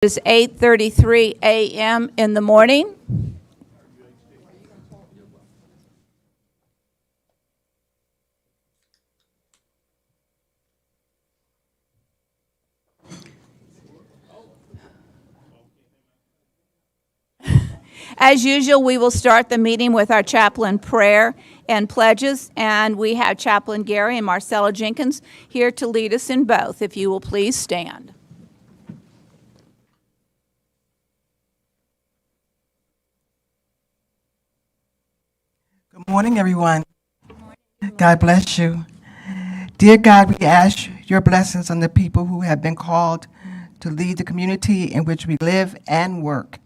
It is 8:33 a.m. in the morning. As usual, we will start the meeting with our chaplain prayer and pledges, and we have Chaplain Gary and Marcella Jenkins here to lead us in both. If you will please stand. Good morning, everyone. God bless you. Dear God, we ask your blessings on the people who have been called to lead the community in which we live and work.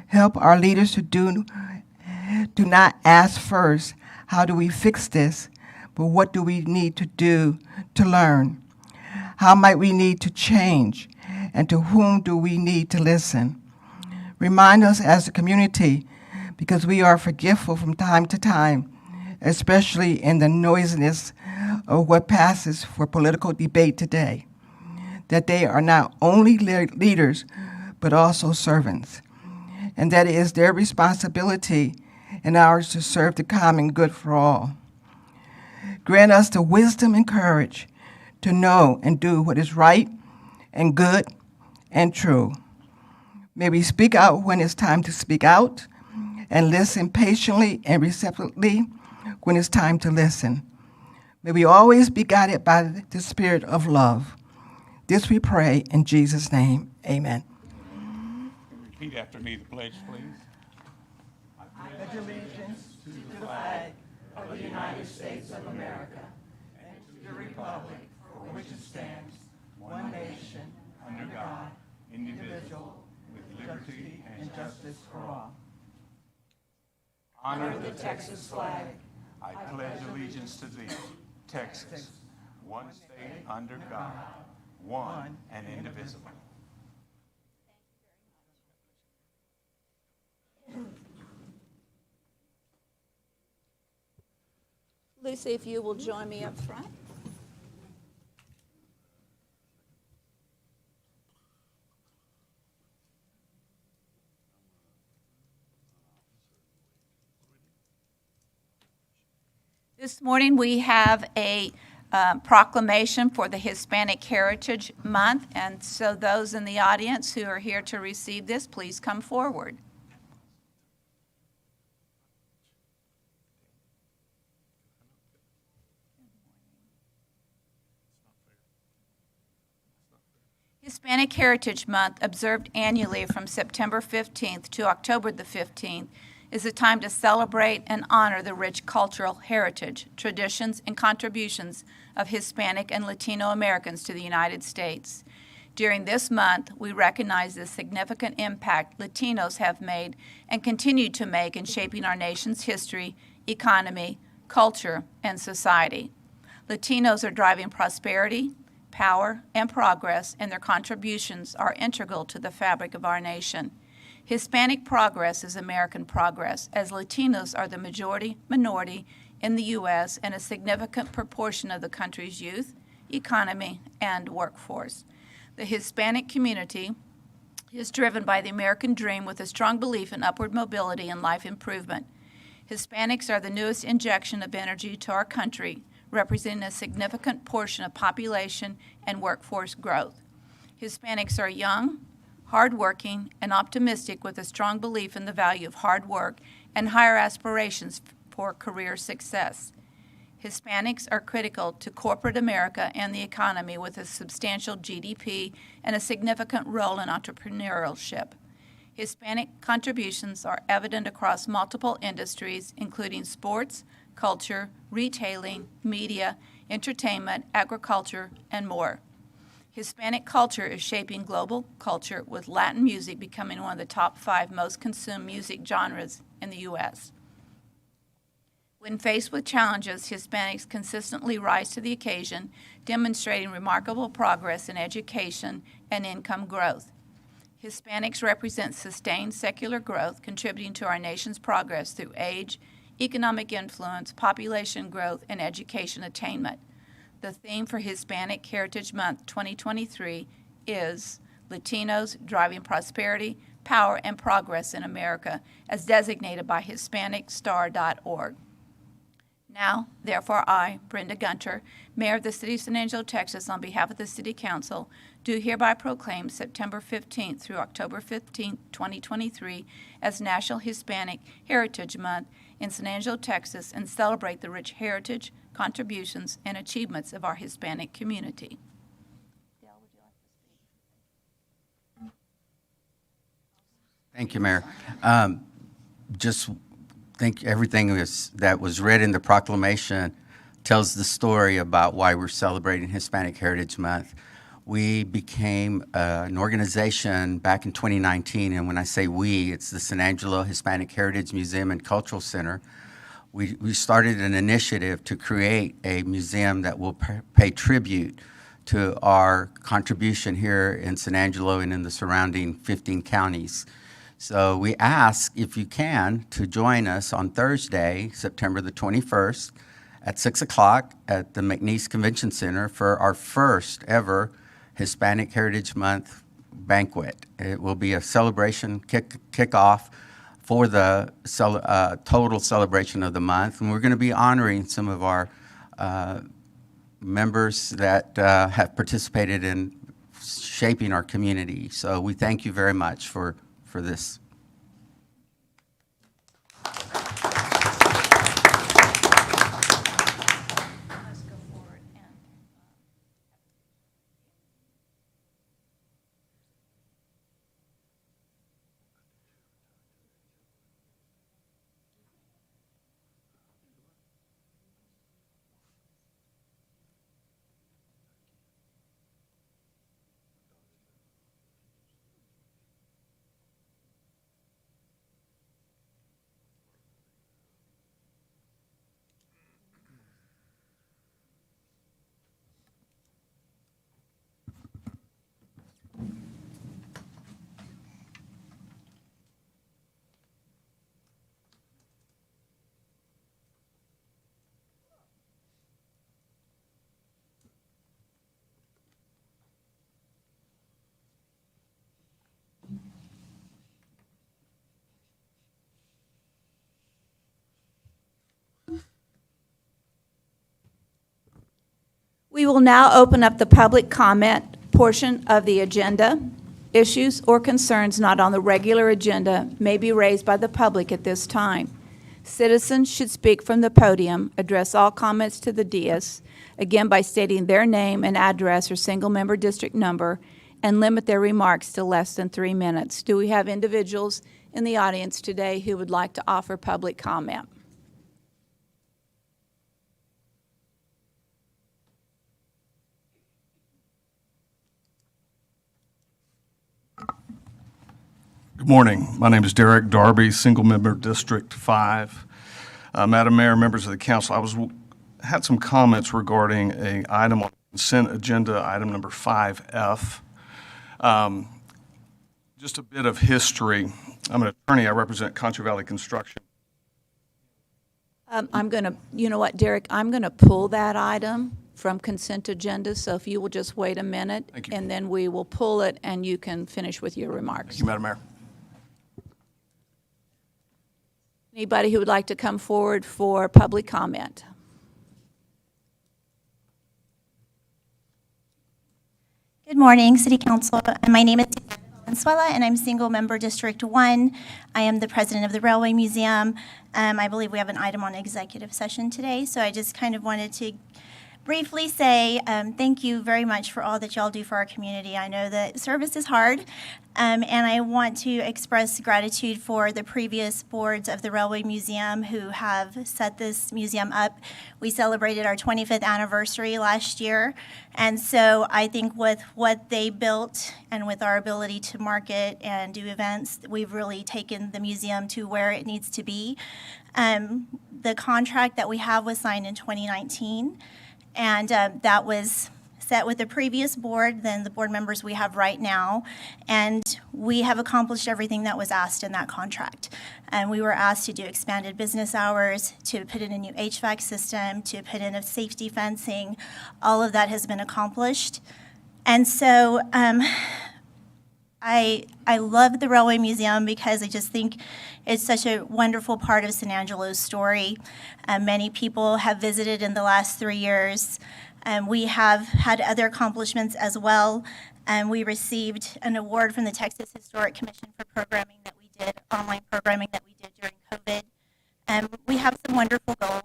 Help our leaders to do not ask first, how do we fix this, but what do we need to do to learn? How might we need to change, and to whom do we need to listen? Remind us as a community, because we are forgetful from time to time, especially in the noisiness of what passes for political debate today, that they are not only leaders, but also servants, and that it is their responsibility and ours to serve the common good for all. Grant us the wisdom and courage to know and do what is right and good and true. May we speak out when it's time to speak out, and listen patiently and receptively when it's time to listen. May we always be guided by the spirit of love. This we pray in Jesus' name. Amen. Repeat after me the pledge, please. I pledge allegiance to the flag of the United States of America and to the republic for which it stands, one nation, under God, indivisible, with liberty and justice for all. Honor the Texas flag. I pledge allegiance to thee, Texas, one state under God, one and indivisible. Lucy, if you will join me up front. This morning we have a proclamation for the Hispanic Heritage Month, and so those in the audience who are here to receive this, please come forward. Hispanic Heritage Month, observed annually from September 15th to October the 15th, is a time to celebrate and honor the rich cultural heritage, traditions, and contributions of Hispanic and Latino Americans to the United States. During this month, we recognize the significant impact Latinos have made and continue to make in shaping our nation's history, economy, culture, and society. Latinos are driving prosperity, power, and progress, and their contributions are integral to the fabric of our nation. Hispanic progress is American progress, as Latinos are the minority in the U.S. and a significant proportion of the country's youth, economy, and workforce. The Hispanic community is driven by the American dream with a strong belief in upward mobility and life improvement. Hispanics are the newest injection of energy to our country, representing a significant portion of population and workforce growth. Hispanics are young, hardworking, and optimistic with a strong belief in the value of hard work and higher aspirations for career success. Hispanics are critical to corporate America and the economy with a substantial GDP and a significant role in entrepreneurship. Hispanic contributions are evident across multiple industries, including sports, culture, retailing, media, entertainment, agriculture, and more. Hispanic culture is shaping global culture, with Latin music becoming one of the top 5 most consumed music genres in the U.S. When faced with challenges, Hispanics consistently rise to the occasion, demonstrating remarkable progress in education and income growth. Hispanics represent sustained secular growth, contributing to our nation's progress through age, economic influence, population growth, and education attainment. The theme for Hispanic Heritage Month 2023 is Latinos, driving prosperity, power, and progress in America, as designated by HispanicStar.org. Now, therefore, I, Brenda Gunter, Mayor of the City of San Angelo, Texas, on behalf of the City Council, do hereby proclaim September 15th through October 15th, 2023, as National Hispanic Heritage Month in San Angelo, Texas, and celebrate the rich heritage, contributions, and achievements of our Hispanic community. Thank you, Mayor. Just think everything that was read in the proclamation tells the story about why we're celebrating Hispanic Heritage Month. We became an organization back in 2019, and when I say we, it's the San Angelo Hispanic Heritage Museum and Cultural Center. We started an initiative to create a museum that will pay tribute to our contribution here in San Angelo and in the surrounding 15 counties. So we ask, if you can, to join us on Thursday, September the 21st at 6 o'clock at the McNeese Convention Center for our first ever Hispanic Heritage Month banquet. It will be a celebration kickoff for the total celebration of the month. And we're going to be honoring some of our members that have participated in shaping our community. So we thank you very much for this. We will now open up the public comment portion of the agenda. Issues or concerns not on the regular agenda may be raised by the public at this time. Citizens should speak from the podium, address all comments to the dais, again by stating their name and address or single-member district number, and limit their remarks to less than 3 minutes. Do we have individuals in the audience today who would like to offer public comment? Good morning. My name is Derek Darby, single-member District 5. Madam Mayor, members of the council, I had some comments regarding an item on consent agenda, item number 5F. Just a bit of history. I'm an attorney. I represent Concho Valley Construction. You know what, Derek, I'm going to pull that item from consent agenda, so if you will just wait a minute. Thank you. And then we will pull it and you can finish with your remarks. Thank you, Madam Mayor. Anybody who would like to come forward for public comment? Good morning, City Council. My name is Valenzuela, and I'm single member District 1. I am the president of the Railway Museum. I believe we have an item on executive session today, so I just kind of wanted to briefly say thank you very much for all that y'all do for our community. I know that service is hard, and I want to express gratitude for the previous boards of the Railway Museum who have set this museum up. We celebrated our 25th anniversary last year, and so I think with what they built and with our ability to market and do events, we've really taken the museum to where it needs to be. The contract that we have was signed in 2019. And that was set with the previous board, then the board members we have right now. And we have accomplished everything that was asked in that contract. And we were asked to do expanded business hours, to put in a new HVAC system, to put in a safety fencing. All of that has been accomplished. And so I love the Railway Museum because I just think it's such a wonderful part of San Angelo's story. Many people have visited in the last 3 years. We have had other accomplishments as well. We received an award from the Texas Historic Commission for programming that we did, online programming that we did during COVID. We have some wonderful goals,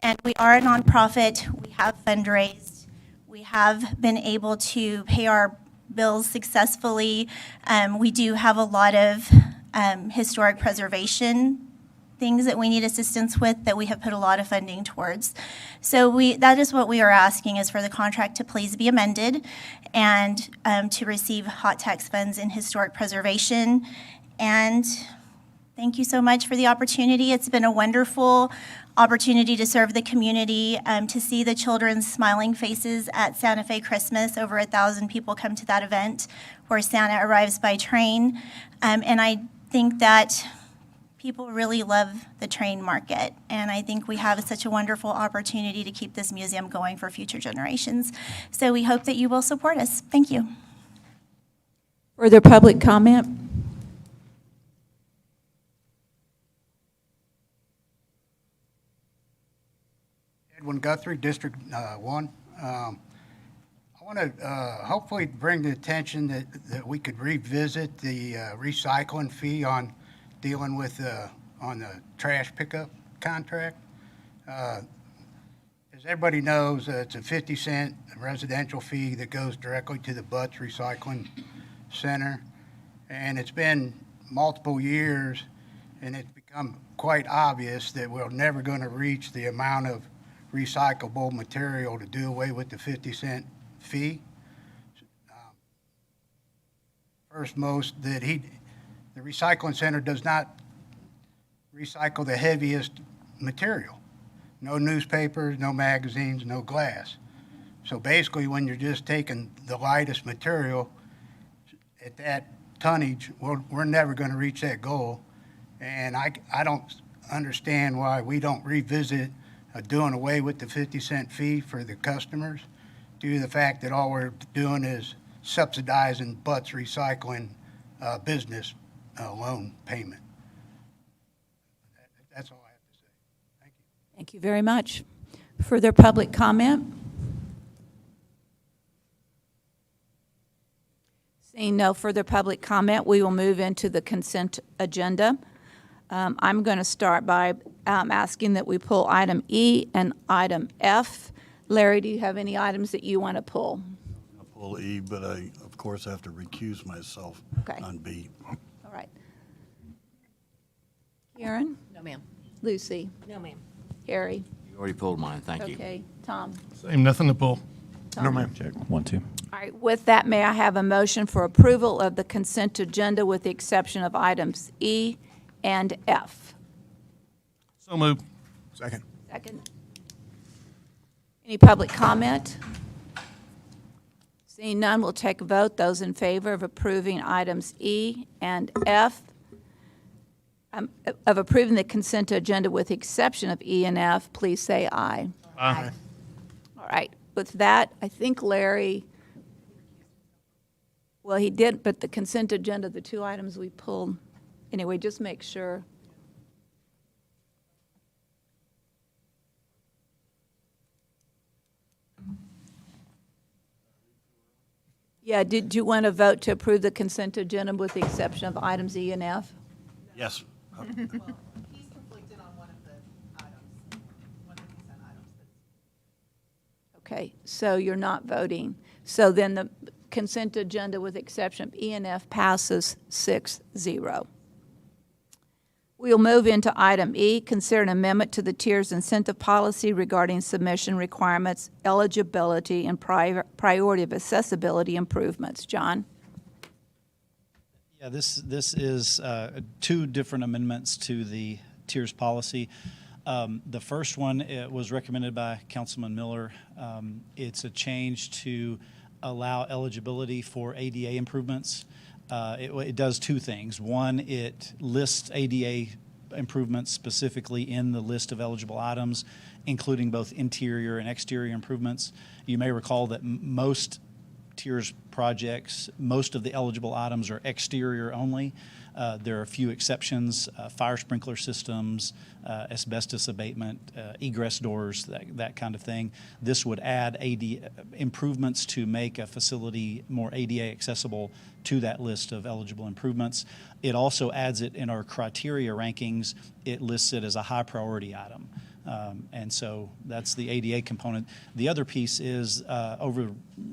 and we are a nonprofit. We have fundraised. We have been able to pay our bills successfully. We do have a lot of historic preservation things that we need assistance with that we have put a lot of funding towards. So that is what we are asking, is for the contract to please be amended and to receive hot tax funds in historic preservation. And thank you so much for the opportunity. It's been a wonderful opportunity to serve the community, to see the children's smiling faces at Santa Fe Christmas. Over 1,000 people come to that event where Santa arrives by train. And I think that people really love the train market. And I think we have such a wonderful opportunity to keep this museum going for future generations. So we hope that you will support us. Thank you. Further public comment? Edwin Guthrie, District 1. I want to hopefully bring the attention that we could revisit the recycling fee on dealing with on the trash pickup contract. As everybody knows, it's a 50-cent residential fee that goes directly to the Butts Recycling Center. And it's been multiple years, and it's become quite obvious that we're never going to reach the amount of recyclable material to do away with the 50-cent fee. First, the recycling center does not recycle the heaviest material. No newspapers, no magazines, no glass. So basically, when you're just taking the lightest material at that tonnage, we're never going to reach that goal. And I don't understand why we don't revisit doing away with the 50-cent fee for the customers, due to the fact that all we're doing is subsidizing Butts Recycling business loan payment. That's all I have to say. Thank you. Thank you very much. Further public comment? Seeing no further public comment, we will move into the consent agenda. I'm going to start by asking that we pull item E and item F. Larry, do you have any items that you want to pull? I'll pull E, but I, of course, have to recuse myself Okay. on B. All right. Karen? No, ma'am. Lucy? No, ma'am. Harry? You already pulled mine, thank you. Okay. Tom? Same, nothing to pull. Tom? ma'am. Check. 1, 2. All right, with that, may I have a motion for approval of the consent agenda with the exception of items E and F? So moved. Second. Second. Any public comment? Seeing none, we'll take a vote. Those in favor of approving items E and F, of approving the consent agenda with the exception of E and F, please say aye. Aye. All right, with that, I think Larry, well, he did, but the consent agenda, the two items we pulled, anyway, just make sure. Yeah, did you want to vote to approve the consent agenda with the exception of items E and F? Yes. He's conflicted on one of the items, one of the consent items. Okay, so you're not voting. So then the consent agenda with the exception of E and F passes 6-0. We'll move into item E, consider an amendment to the tiers incentive policy regarding submission requirements, eligibility, and priority of accessibility improvements. John? Yeah, this is two different amendments to the tiers policy. The first one was recommended by Councilman Miller. It's a change to allow eligibility for ADA improvements. It does two things. One, it lists ADA improvements specifically in the list of eligible items, including both interior and exterior improvements. You may recall that most tiers projects, most of the eligible items are exterior only. There are a few exceptions, fire sprinkler systems, asbestos abatement, egress doors, that kind of thing. This would add improvements to make a facility more ADA accessible to that list of eligible improvements. It also adds it in our criteria rankings. It lists it as a high priority item. And so that's the ADA component. The other piece is over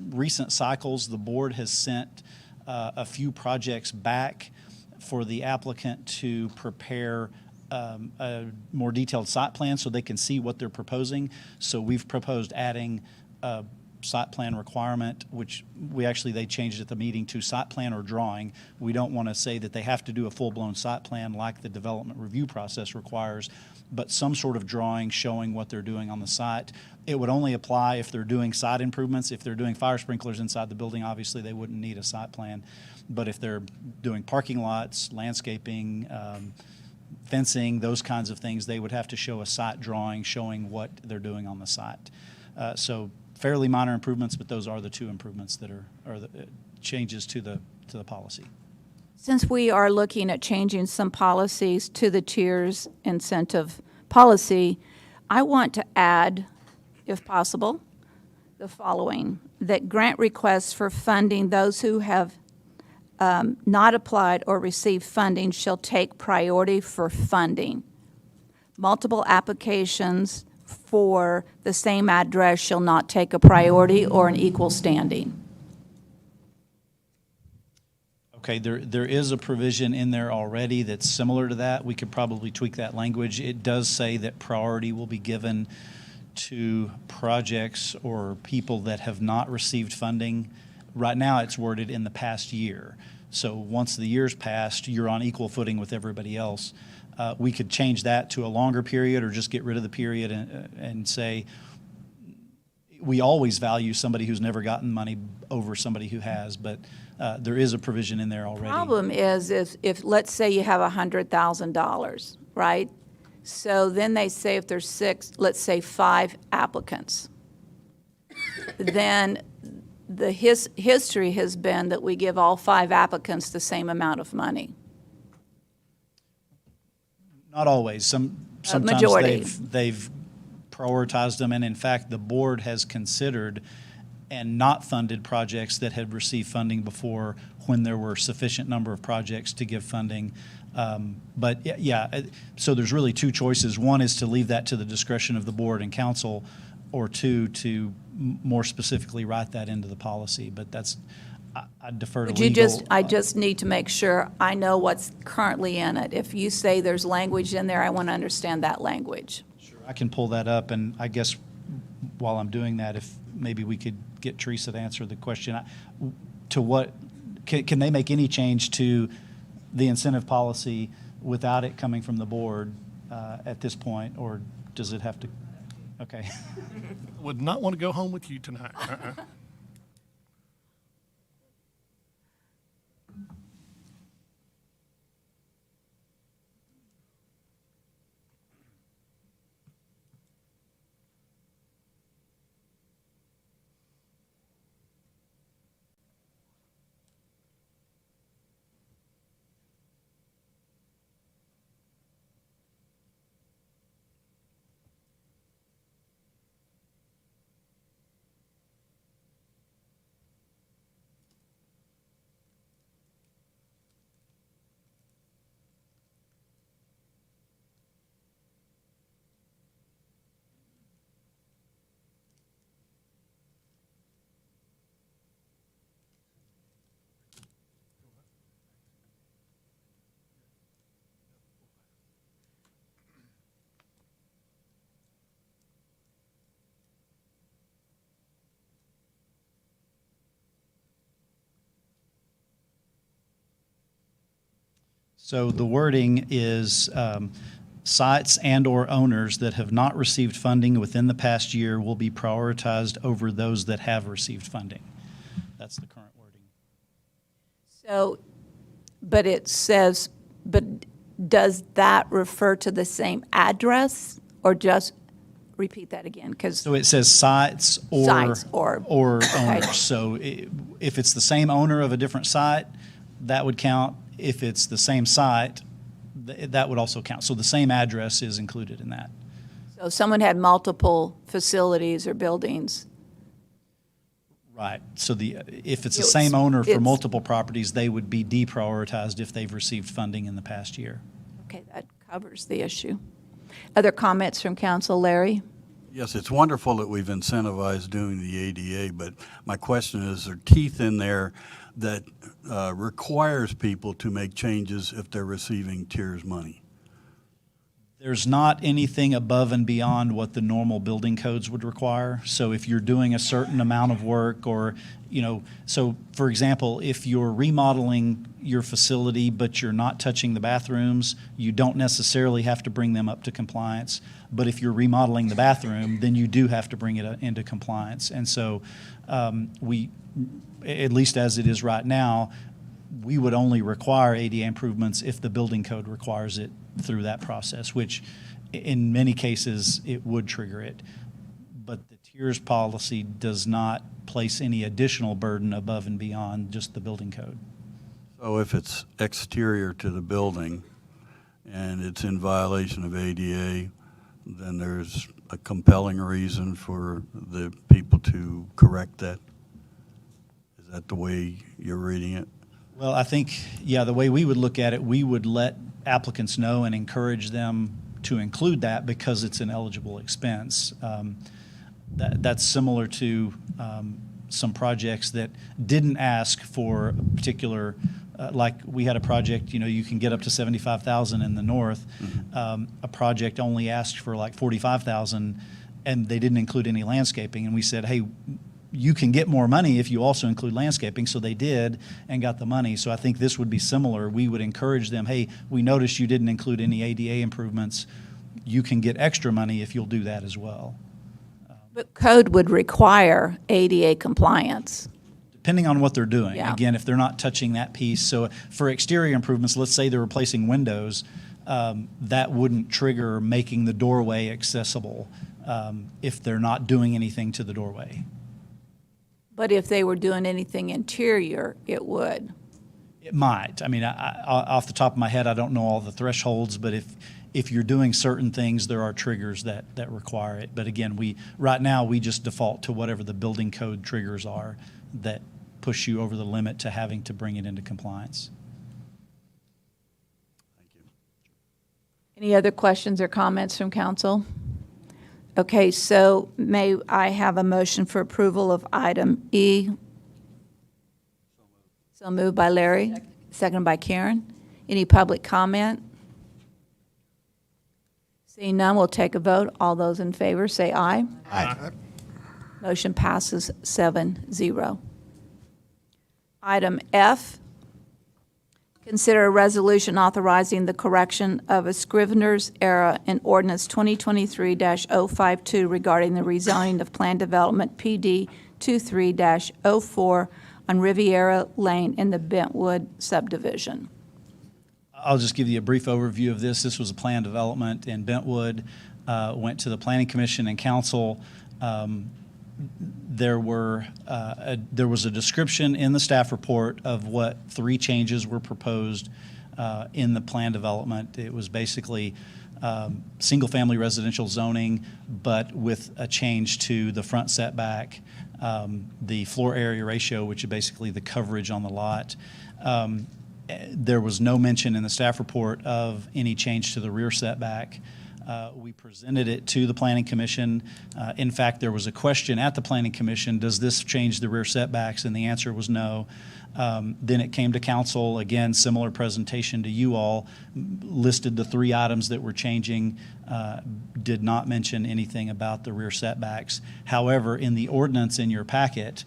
recent cycles, the board has sent a few projects back for the applicant to prepare a more detailed site plan so they can see what they're proposing. So we've proposed adding a site plan requirement, which they changed at the meeting to site plan or drawing. We don't want to say that they have to do a full-blown site plan like the development review process requires, but some sort of drawing showing what they're doing on the site. It would only apply if they're doing site improvements. If they're doing fire sprinklers inside the building, obviously they wouldn't need a site plan. But if they're doing parking lots, landscaping, fencing, those kinds of things, they would have to show a site drawing showing what they're doing on the site. So fairly minor improvements, but those are the two improvements that are the changes to the policy. Since we are looking at changing some policies to the tiers incentive policy, I want to add, if possible, the following: that grant requests for funding, those who have not applied or received funding shall take priority for funding. Multiple applications for the same address shall not take a priority or an equal standing. Okay, there is a provision in there already that's similar to that. We could probably tweak that language. It does say that priority will be given to projects or people that have not received funding. Right now, it's worded in the past year. So once the year's passed, you're on equal footing with everybody else. We could change that to a longer period or just get rid of the period and say, we always value somebody who's never gotten money over somebody who has, but there is a provision in there already. Problem is if let's say you have $100,000, right? So then they say if there's let's say 5 applicants, then the history has been that we give all 5 applicants the same amount of money. Not always. Sometimes Majority. they've prioritized them, and in fact, the board has considered and not funded projects that had received funding before when there were sufficient number of projects to give funding. But yeah, so there's really 2 choices. One is to leave that to the discretion of the board and council, or 2, to more specifically write that into the policy. But that's, I defer to Would legal. I just need to make sure I know what's currently in it. If you say there's language in there, I want to understand that language. Sure, I can pull that up, and I guess while I'm doing that, if maybe we could get Teresa to answer the question. To what, can they make any change to the incentive policy without it coming from the board at this point, or does it have to? Okay. Would not want to go home with you tonight. So the wording is sites and/or owners that have not received funding within the past year will be prioritized over those that have received funding. That's the current wording. So, but it says, but does that refer to the same address or just repeat that again, because So it says sites or Sites or- okay. owners. So if it's the same owner of a different site, that would count. If it's the same site, that would also count. So the same address is included in that. so someone had multiple facilities or buildings. Right. So if it's the It's- same owner for it's- multiple properties, they would be deprioritized if they've received funding in the past year. Okay, that covers the issue. Other comments from council? Larry? Yes, it's wonderful that we've incentivized doing the ADA, but my question is there teeth in there that requires people to make changes if they're receiving TIERS money? There's not anything above and beyond what the normal building codes would require. So if you're doing a certain amount of work or, so for example, if you're remodeling your facility but you're not touching the bathrooms, you don't necessarily have to bring them up to compliance. But if you're remodeling the bathroom, then you do have to bring it into compliance. And so we, at least as it is right now, we would only require ADA improvements if the building code requires it through that process, which in many cases it would trigger it. But the TIERS policy does not place any additional burden above and beyond just the building code. So if it's exterior to the building and it's in violation of ADA, then there's a compelling reason for the people to correct that? Is that the way you're reading it? Well, I think, yeah, the way we would look at it, we would let applicants know and encourage them to include that because it's an eligible expense. That's similar to some projects that didn't ask for a particular, like we had a project, you can get up to 75,000 in the north. A project only asked for like 45,000 and they didn't include any landscaping. And we said, hey, you can get more money if you also include landscaping. So they did and got the money. So I think this would be similar. We would encourage them, hey, we noticed you didn't include any ADA improvements. You can get extra money if you'll do that as well. But code would require ADA compliance. Depending on what they're doing. Yeah. Again, if they're not touching that piece. So for exterior improvements, let's say they're replacing windows, that wouldn't trigger making the doorway accessible if they're not doing anything to the doorway. But if they were doing anything interior, it would. It might. I mean, off the top of my head, I don't know all the thresholds, but if you're doing certain things, there are triggers that require it. But again, right now, we just default to whatever the building code triggers are that push you over the limit to having to bring it into compliance. Thank you. Any other questions or comments from council? Okay, so may I have a motion for approval of item E? So moved by Larry, seconded by Karen. Any public comment? Seeing none, we'll take a vote. All those in favor, say aye. Aye. Motion passes 7-0. Item F, consider a resolution authorizing the correction of a Scrivener's error in ordinance 2023-052 regarding the rezoning of planned development PD 23-04 on Riviera Lane in the Bentwood subdivision. I'll just give you a brief overview of this. This was a planned development in Bentwood, went to the Planning Commission and Council. There was a description in the staff report of what 3 changes were proposed in the plan development. It was basically single-family residential zoning, but with a change to the front setback, the floor area ratio, which is basically the coverage on the lot. There was no mention in the staff report of any change to the rear setback. We presented it to the Planning Commission. In fact, there was a question at the Planning Commission, does this change the rear setbacks? And the answer was no. Then it came to Council, again, similar presentation to you all, listed the 3 items that were changing, did not mention anything about the rear setbacks. However, in the ordinance in your packet,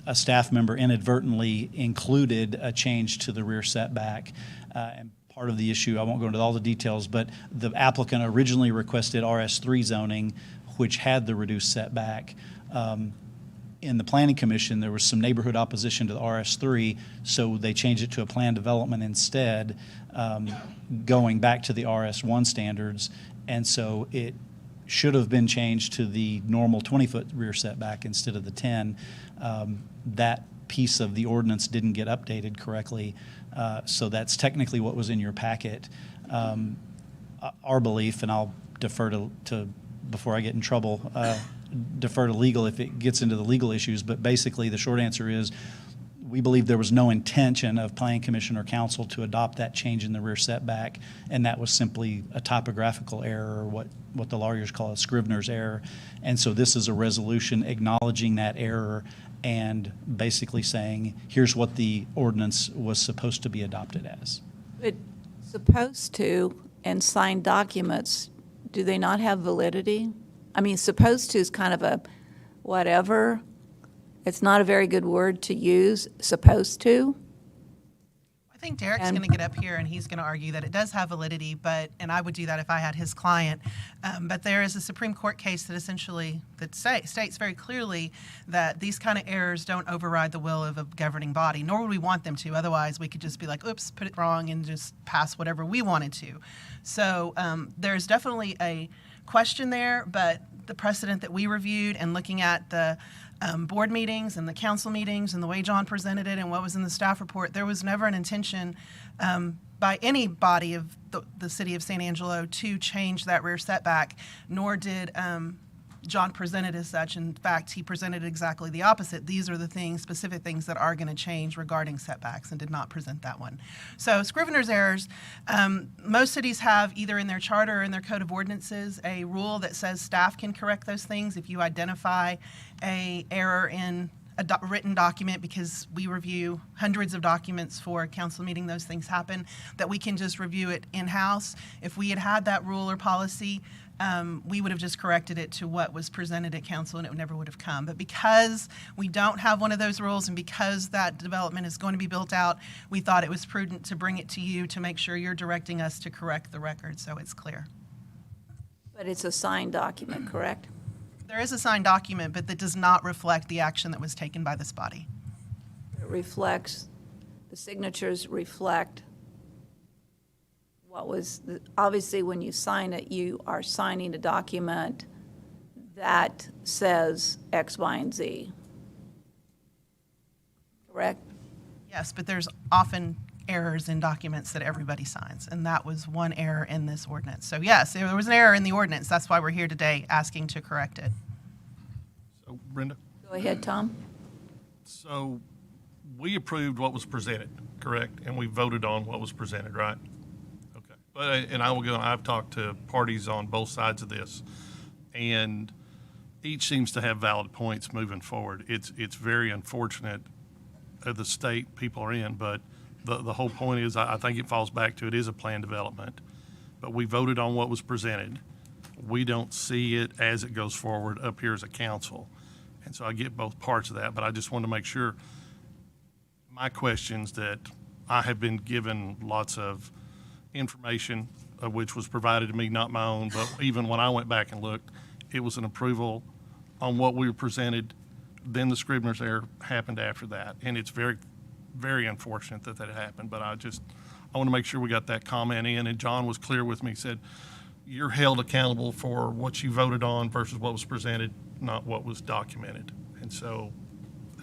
a staff member inadvertently included a change to the rear setback. And part of the issue, I won't go into all the details, but the applicant originally requested RS3 zoning, which had the reduced setback. In the Planning Commission, there was some neighborhood opposition to the RS3, so they changed it to a planned development instead, going back to the RS1 standards. And so it should have been changed to the normal 20-foot rear setback instead of the 10. That piece of the ordinance didn't get updated correctly, so that's technically what was in your packet. Our belief, and I'll defer to before I get in trouble, defer to legal if it gets into the legal issues, but basically the short answer is we believe there was no intention of Planning Commission or Council to adopt that change in the rear setback, and that was simply a typographical error, or what the lawyers call a Scrivener's error. And so this is a resolution acknowledging that error and basically saying, here's what the ordinance was supposed to be adopted as. But supposed to and signed documents, do they not have validity? I mean, supposed to is kind of a whatever. It's not a very good word to use, supposed to. I think Derek's And- going to get up here and he's going to argue that it does have validity, and I would do that if I had his client. But there is a Supreme Court case that essentially states very clearly that these kind of errors don't override the will of a governing body, nor would we want them to. Otherwise, we could just be like, oops, put it wrong and just pass whatever we wanted to. So there's definitely a question there, but the precedent that we reviewed and looking at the board meetings and the council meetings and the way John presented it and what was in the staff report, there was never an intention by any body of the city of San Angelo to change that rear setback, nor did John present it as such. In fact, he presented exactly the opposite. These are the things, specific things that are going to change regarding setbacks, and did not present that one. So Scrivener's errors, most cities have either in their charter or in their code of ordinances a rule that says staff can correct those things if you identify a error in a written document, because we review hundreds of documents for a council meeting. Those things happen, that we can just review it in-house. If we had had that rule or policy, we would have just corrected it to what was presented at council, and it never would have come. But because we don't have one of those rules, and because that development is going to be built out, we thought it was prudent to bring it to you to make sure you're directing us to correct the record so it's clear. But it's a signed document, correct? There is a signed document, but that does not reflect the action that was taken by this body. It reflects, the signatures reflect what was, obviously when you sign it, you are signing a document that says X, Y, and Z. Correct? Yes, but there's often errors in documents that everybody signs, and that was one error in this ordinance. So yes, there was an error in the ordinance. That's why we're here today asking to correct it. So Brenda, Go ahead, Tom. so we approved what was presented, correct? And we voted on what was presented, right? Okay. But, and I've talked to parties on both sides of this, and each seems to have valid points moving forward. It's very unfortunate of the state people are in, but the whole point is, I think it falls back to, it is a planned development, but we voted on what was presented. We don't see it as it goes forward up here as a council. And so I get both parts of that, but I just want to make sure my questions, that I have been given lots of information, which was provided to me, not my own, but even when I went back and looked, it was an approval on what we were presented. Then the Scrivener's error happened after that. And it's very, very unfortunate that happened, but I want to make sure we got that comment in. And John was clear with me, said, you're held accountable for what you voted on versus what was presented, not what was documented. And so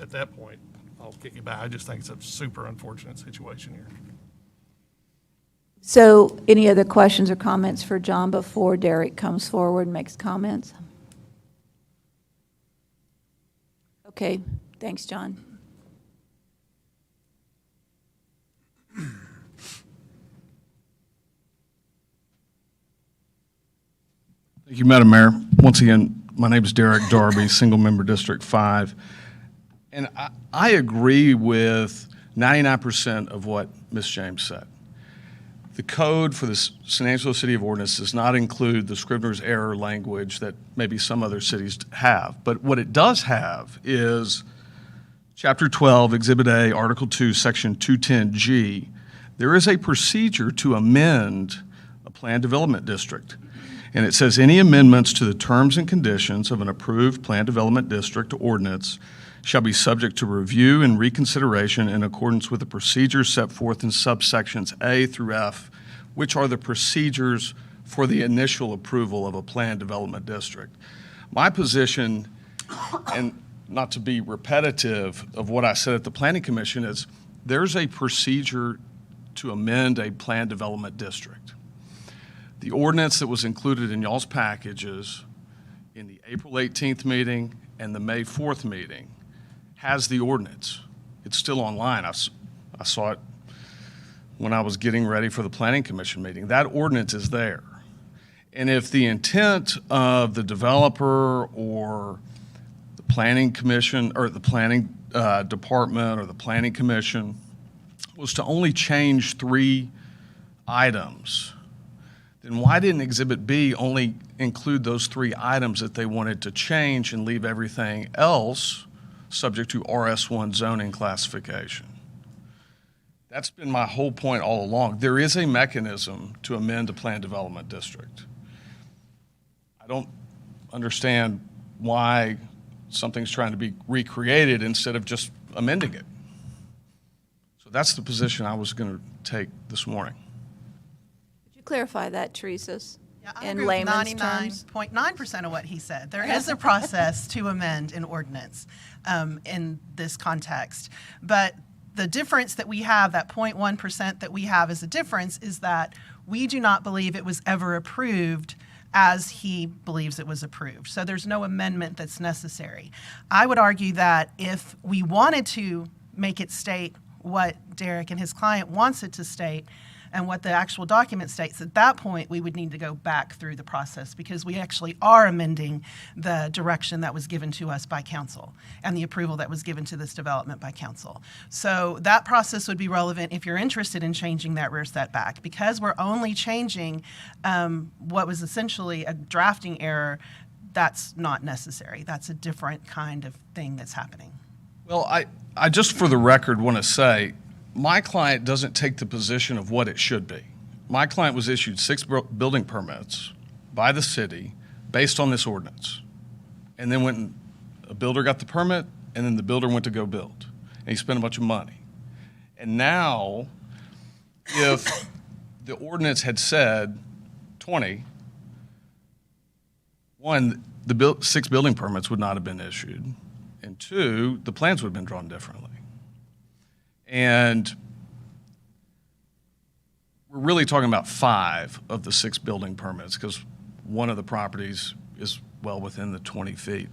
at that point, I'll kick it back. I just think it's a super unfortunate situation here. So any other questions or comments for John before Derek comes forward and makes comments? Okay, thanks, John. Thank you, Madam Mayor. Once again, my name is Derek Darby, Single Member District 5. And I agree with 99% of what Ms. James said. The code for the San Angelo City of Ordinance does not include the Scrivener's error language that maybe some other cities have. But what it does have is Chapter 12, Exhibit A, Article 2, Section 210G. There is a procedure to amend a planned development district. And it says any amendments to the terms and conditions of an approved planned development district ordinance shall be subject to review and reconsideration in accordance with the procedures set forth in subsections A through F, which are the procedures for the initial approval of a planned development district. My position, and not to be repetitive of what I said at the Planning Commission, is there's a procedure to amend a planned development district. The ordinance that was included in y'all's packages in the April 18th meeting and the May 4th meeting has the ordinance. It's still online. I saw it when I was getting ready for the Planning Commission meeting. That ordinance is there. And if the intent of the developer or the Planning Commission or the Planning Department or the Planning Commission was to only change 3 items, then why didn't Exhibit B only include those 3 items that they wanted to change and leave everything else subject to RS1 zoning classification? That's been my whole point all along. There is a mechanism to amend a planned development district. I don't understand why something's trying to be recreated instead of just amending it. So that's the position I was going to take this morning. Could you clarify that, Teresa? Yeah, I In agree with layman's terms? 99.9% of what he said. There is a process to amend an ordinance in this context. But the difference that we have, that 0.1% that we have as a difference, is that we do not believe it was ever approved as he believes it was approved. So there's no amendment that's necessary. I would argue that if we wanted to make it state what Derek and his client wants it to state and what the actual document states, at that point we would need to go back through the process, because we actually are amending the direction that was given to us by council and the approval that was given to this development by council. So that process would be relevant if you're interested in changing that rear setback. Because we're only changing what was essentially a drafting error, that's not necessary. That's a different kind of thing that's happening. Well, I just for the record want to say, my client doesn't take the position of what it should be. My client was issued 6 building permits by the city based on this ordinance. And then when a builder got the permit, and then the builder went to go build. And he spent a bunch of money. And now, if the ordinance had said 20, one, the 6 building permits would not have been issued. And 2, the plans would have been drawn differently. And we're really talking about 5 of the 6 building permits, because one of the properties is well within the 20 feet.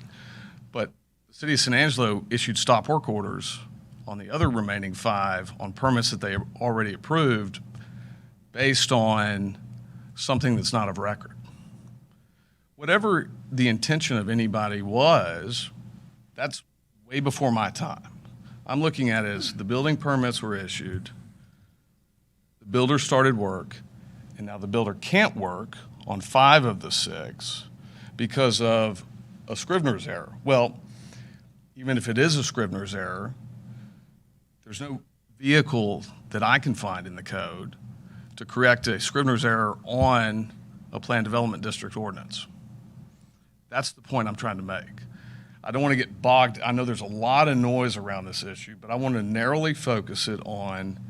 But the city of San Angelo issued stop work orders on the other remaining 5 on permits that they already approved based on something that's not of record. Whatever the intention of anybody was, that's way before my time. I'm looking at it as the building permits were issued, the builder started work, and now the builder can't work on 5 of the 6 because of a Scrivener's error. Well, even if it is a Scrivener's error, there's no vehicle that I can find in the code to correct a Scrivener's error on a planned development district ordinance. That's the point I'm trying to make. I don't want to get bogged. I know there's a lot of noise around this issue, but I want to narrowly focus it on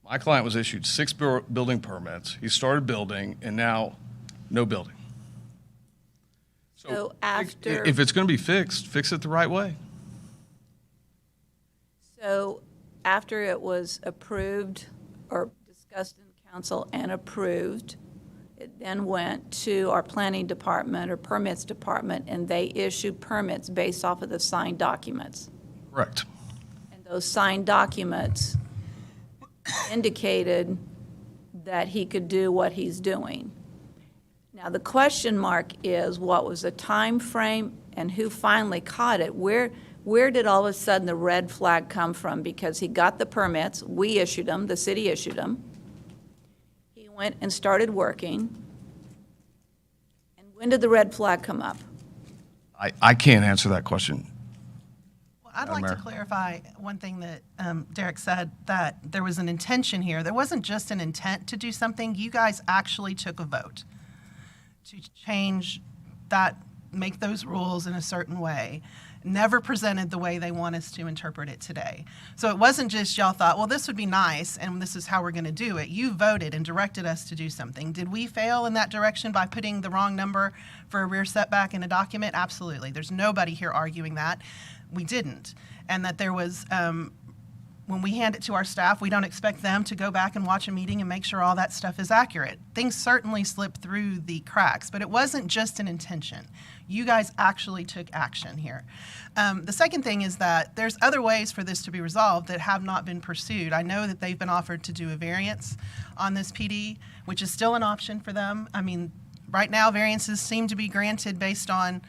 my client was issued 6 building permits. He started building, and now no building. So after, if it's going to be fixed, fix it the right way. so after it was approved or discussed in council and approved, it then went to our planning department or permits department, and they issued permits based off of the signed documents. Correct. And those signed documents indicated that he could do what he's doing. Now, the question mark is, what was the time frame and who finally caught it? Where did all of a sudden the red flag come from? Because he got the permits, we issued them, the city issued them. He went and started working. And when did the red flag come up? I can't answer that question. Well, I'd like Mayor. to clarify one thing that Derek said, that there was an intention here. There wasn't just an intent to do something. You guys actually took a vote to change that, make those rules in a certain way. never presented the way they want us to interpret it today. So it wasn't just y'all thought, well, this would be nice, and this is how we're going to do it. You voted and directed us to do something. Did we fail in that direction by putting the wrong number for a rear setback in a document? Absolutely. There's nobody here arguing that. We didn't. And that there was, when we hand it to our staff, we don't expect them to go back and watch a meeting and make sure all that stuff is accurate. Things certainly slip through the cracks, but it wasn't just an intention. You guys actually took action here. The second thing is that there's other ways for this to be resolved that have not been pursued. I know that they've been offered to do a variance on this PD, which is still an option for them. I mean, right now, variances seem to be granted based on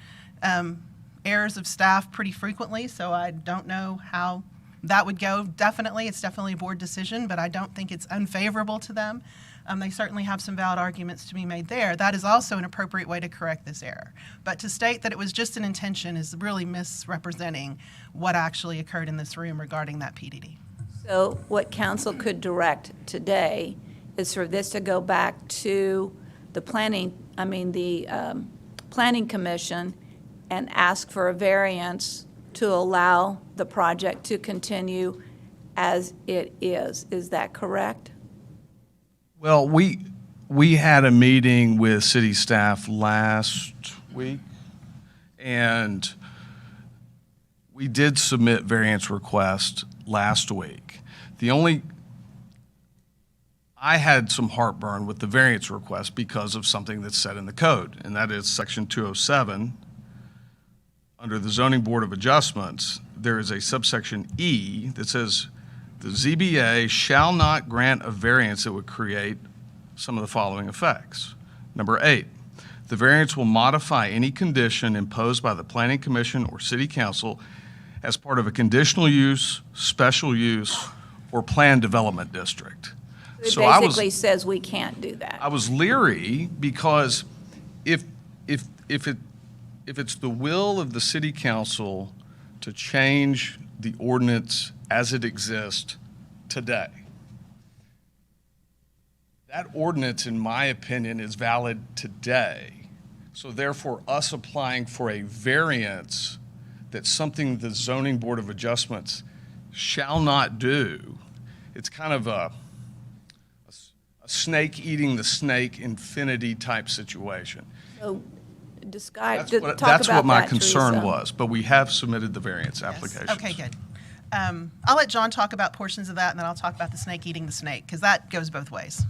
errors of staff pretty frequently, so I don't know how that would go. Definitely, it's definitely a board decision, but I don't think it's unfavorable to them. They certainly have some valid arguments to be made there. That is also an appropriate way to correct this error. But to state that it was just an intention is really misrepresenting what actually occurred in this room regarding that PDD. So what council could direct today is for this to go back to the planning commission and ask for a variance to allow the project to continue as it is. Is that correct? Well, we had a meeting with city staff last week, and we did submit variance requests last week. I had some heartburn with the variance request because of something that's said in the code, and that is Section 207. Under the Zoning Board of Adjustments, there is a subsection E that says, the ZBA shall not grant a variance that would create some of the following effects. Number 8, the variance will modify any condition imposed by the Planning Commission or City Council as part of a conditional use, special use, or planned development district. It So basically says we can't do that. I was leery because if it's the will of the City Council to change the ordinance as it exists today, that ordinance, in my opinion, is valid today. So therefore, us applying for a variance that's something the Zoning Board of Adjustments shall not do, it's kind of a snake eating the snake infinity type situation. So That's what my concern was, but we have submitted the variance applications. Okay, good. I'll let John talk about portions of that, and then I'll talk about the snake eating the snake, because that goes both ways.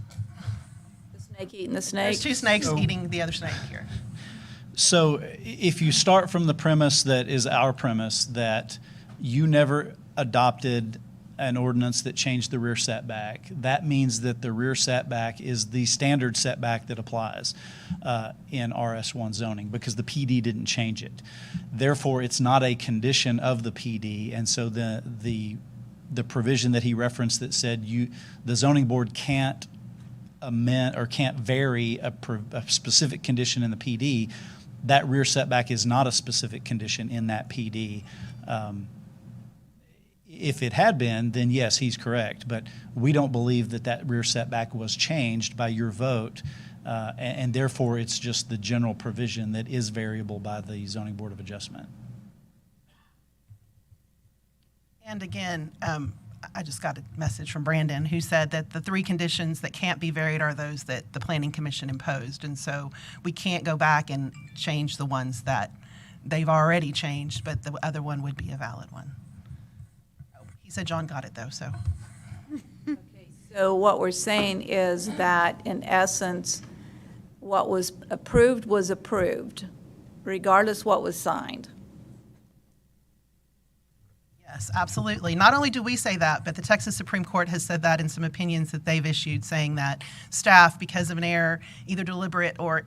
The snake eating the snake? There's two snakes eating the other snake here. So if you start from the premise that is our premise, that you never adopted an ordinance that changed the rear setback, that means that the rear setback is the standard setback that applies in RS1 zoning, because the PD didn't change it. Therefore, it's not a condition of the PD, and so the provision that he referenced that said the zoning board can't amend or can't vary a specific condition in the PD, that rear setback is not a specific condition in that PD. If it had been, then yes, he's correct. But we don't believe that rear setback was changed by your vote, and therefore it's just the general provision that is variable by the Zoning Board of Adjustment. And again, I just got a message from Brandon who said that the 3 conditions that can't be varied are those that the Planning Commission imposed. And so we can't go back and change the ones that they've already changed, but the other one would be a valid one. He said John got it, though, so. So what we're saying is that, in essence, what was approved, regardless what was signed. Yes, absolutely. Not only do we say that, but the Texas Supreme Court has said that in some opinions that they've issued, saying that staff, because of an error, either deliberate or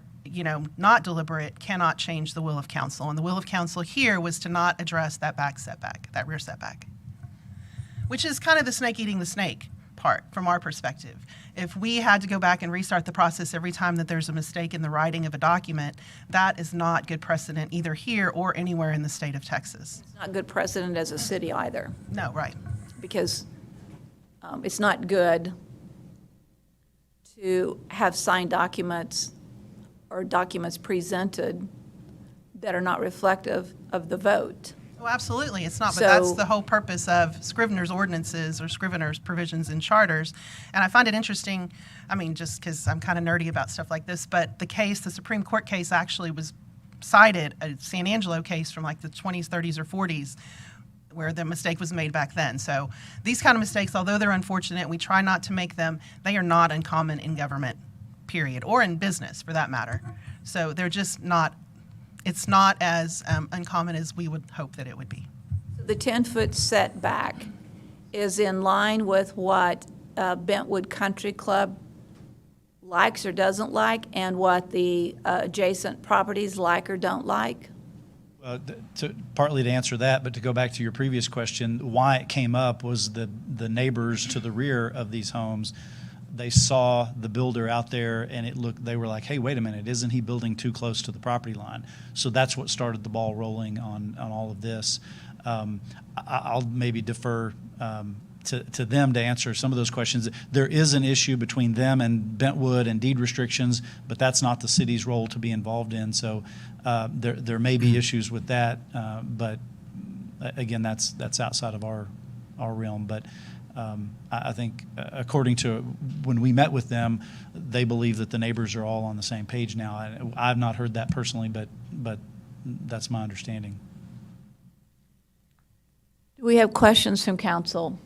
not deliberate, cannot change the will of council. And the will of council here was to not address that back setback, that rear setback, which is kind of the snake eating the snake part from our perspective. If we had to go back and restart the process every time that there's a mistake in the writing of a document, that is not good precedent either here or anywhere in the state of Texas. It's not good precedent as a city either. No, right. Because it's not good to have signed documents or documents presented that are not reflective of the vote. Oh, absolutely, it's not, but that's So- the whole purpose of Scrivener's ordinances or Scrivener's provisions in charters. And I find it interesting, I mean, just because I'm kind of nerdy about stuff like this, but the Supreme Court case actually was cited, a San Angelo case from like the 20s, 30s, or 40s, where the mistake was made back then. So these kind of mistakes, although they're unfortunate, we try not to make them, they are not uncommon in government, period, or in business for that matter. So they're just not, it's not as uncommon as we would hope that it would be. The 10-foot setback is in line with what Bentwood Country Club likes or doesn't like, and what the adjacent properties like or don't like? Partly to answer that, but to go back to your previous question, why it came up was the neighbors to the rear of these homes. They saw the builder out there, and they were like, hey, wait a minute, isn't he building too close to the property line? So that's what started the ball rolling on all of this. I'll maybe defer to them to answer some of those questions. There is an issue between them and Bentwood and deed restrictions, but that's not the city's role to be involved in. So there may be issues with that, but again, that's outside of our realm. But I think according to when we met with them, they believe that the neighbors are all on the same page now. I've not heard that personally, but that's my understanding. Do we have questions from council?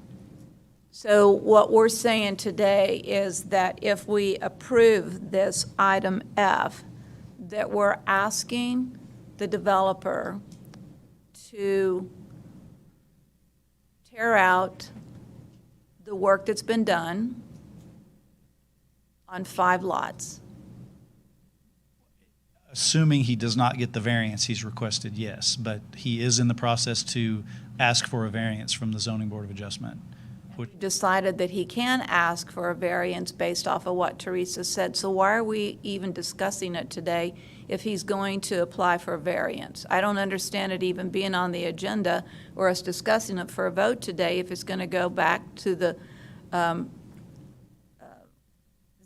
So what we're saying today is that if we approve this item F, that we're asking the developer to tear out the work that's been done on 5 lots. Assuming he does not get the variance he's requested, yes, but he is in the process to ask for a variance from the Zoning Board of Adjustment. Decided that he can ask for a variance based off of what Teresa said. So why are we even discussing it today if he's going to apply for a variance? I don't understand it even being on the agenda or us discussing it for a vote today if it's going to go back to the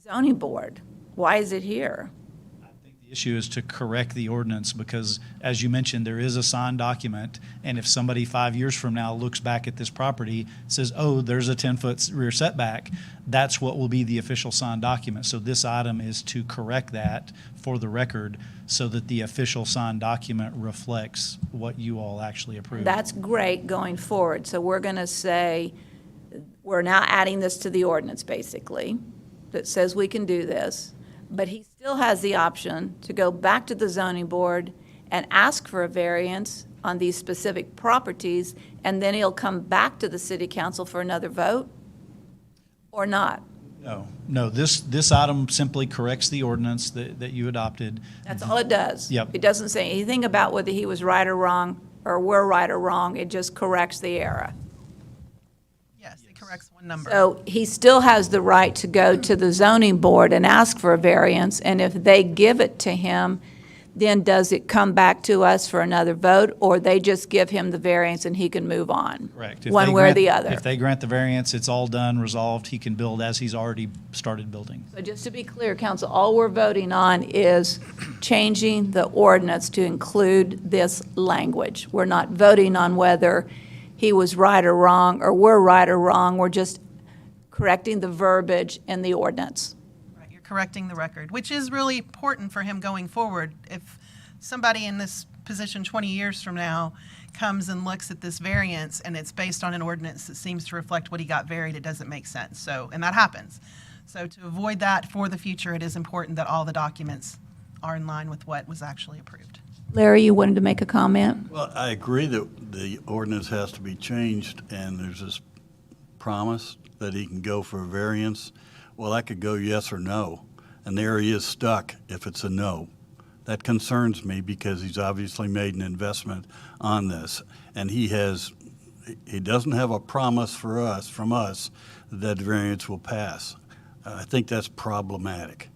zoning board. Why is it here? The issue is to correct the ordinance because, as you mentioned, there is a signed document, and if somebody 5 years from now looks back at this property, says, oh, there's a 10-foot rear setback, that's what will be the official signed document. So this item is to correct that for the record so that the official signed document reflects what you all actually approved. That's great going forward. So we're going to say, we're now adding this to the ordinance, basically, that says we can do this. But he still has the option to go back to the zoning board and ask for a variance on these specific properties, and then he'll come back to the city council for another vote, or not? No, this item simply corrects the ordinance that you adopted. That's all it does? Yep. It doesn't say anything about whether he was right or wrong, or we're right or wrong, it just corrects the error. Yes, it corrects one number. So he still has the right to go to the zoning board and ask for a variance, and if they give it to him, then does it come back to us for another vote, or they just give him the variance and he can move on? Correct. One way or the other? If they grant the variance, it's all done, resolved, he can build as he's already started building. So just to be clear, council, all we're voting on is changing the ordinance to include this language. We're not voting on whether he was right or wrong, or we're right or wrong. We're just correcting the verbiage in the ordinance. Right, you're correcting the record, which is really important for him going forward. If somebody in this position 20 years from now comes and looks at this variance and it's based on an ordinance that seems to reflect what he got varied, it doesn't make sense. So, and that happens. So to avoid that for the future, it is important that all the documents are in line with what was actually approved. Larry, you wanted to make a comment? Well, I agree that the ordinance has to be changed, and there's this promise that he can go for a variance. Well, that could go yes or no, and there he is stuck if it's a no. That concerns me because he's obviously made an investment on this, and he doesn't have a promise from us that variance will pass. I think that's problematic.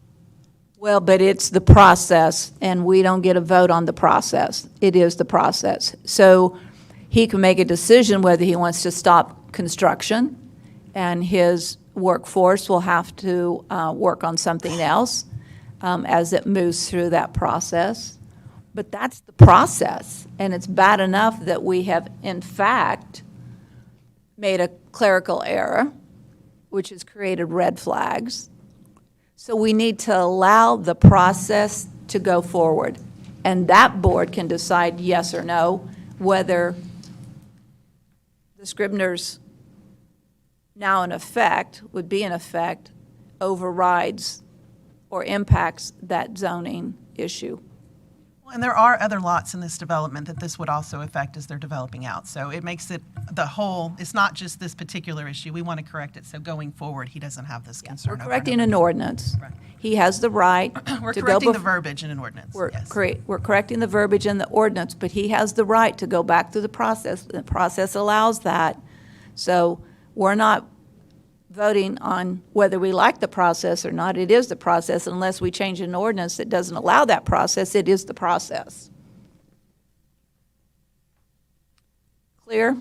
Well, but it's the process, and we don't get a vote on the process. It is the process. So he can make a decision whether he wants to stop construction, and his workforce will have to work on something else as it moves through that process. But that's the process, and it's bad enough that we have, in fact, made a clerical error, which has created red flags. So we need to allow the process to go forward. And that board can decide yes or no, whether the Scribner's now in effect, would be in effect, overrides or impacts that zoning issue. Well, and there are other lots in this development that this would also affect as they're developing out. So it makes it the whole, it's not just this particular issue. We want to correct it, so going forward, he doesn't have this concern. We're over and correcting over. an ordinance. Right. He has the right We're to go correcting the bef- verbiage in an ordinance, We're yes. we're correcting the verbiage in the ordinance, but he has the right to go back through the process. The process allows that. So we're not voting on whether we like the process or not. It is the process unless we change an ordinance that doesn't allow that process. It is the process. Clear?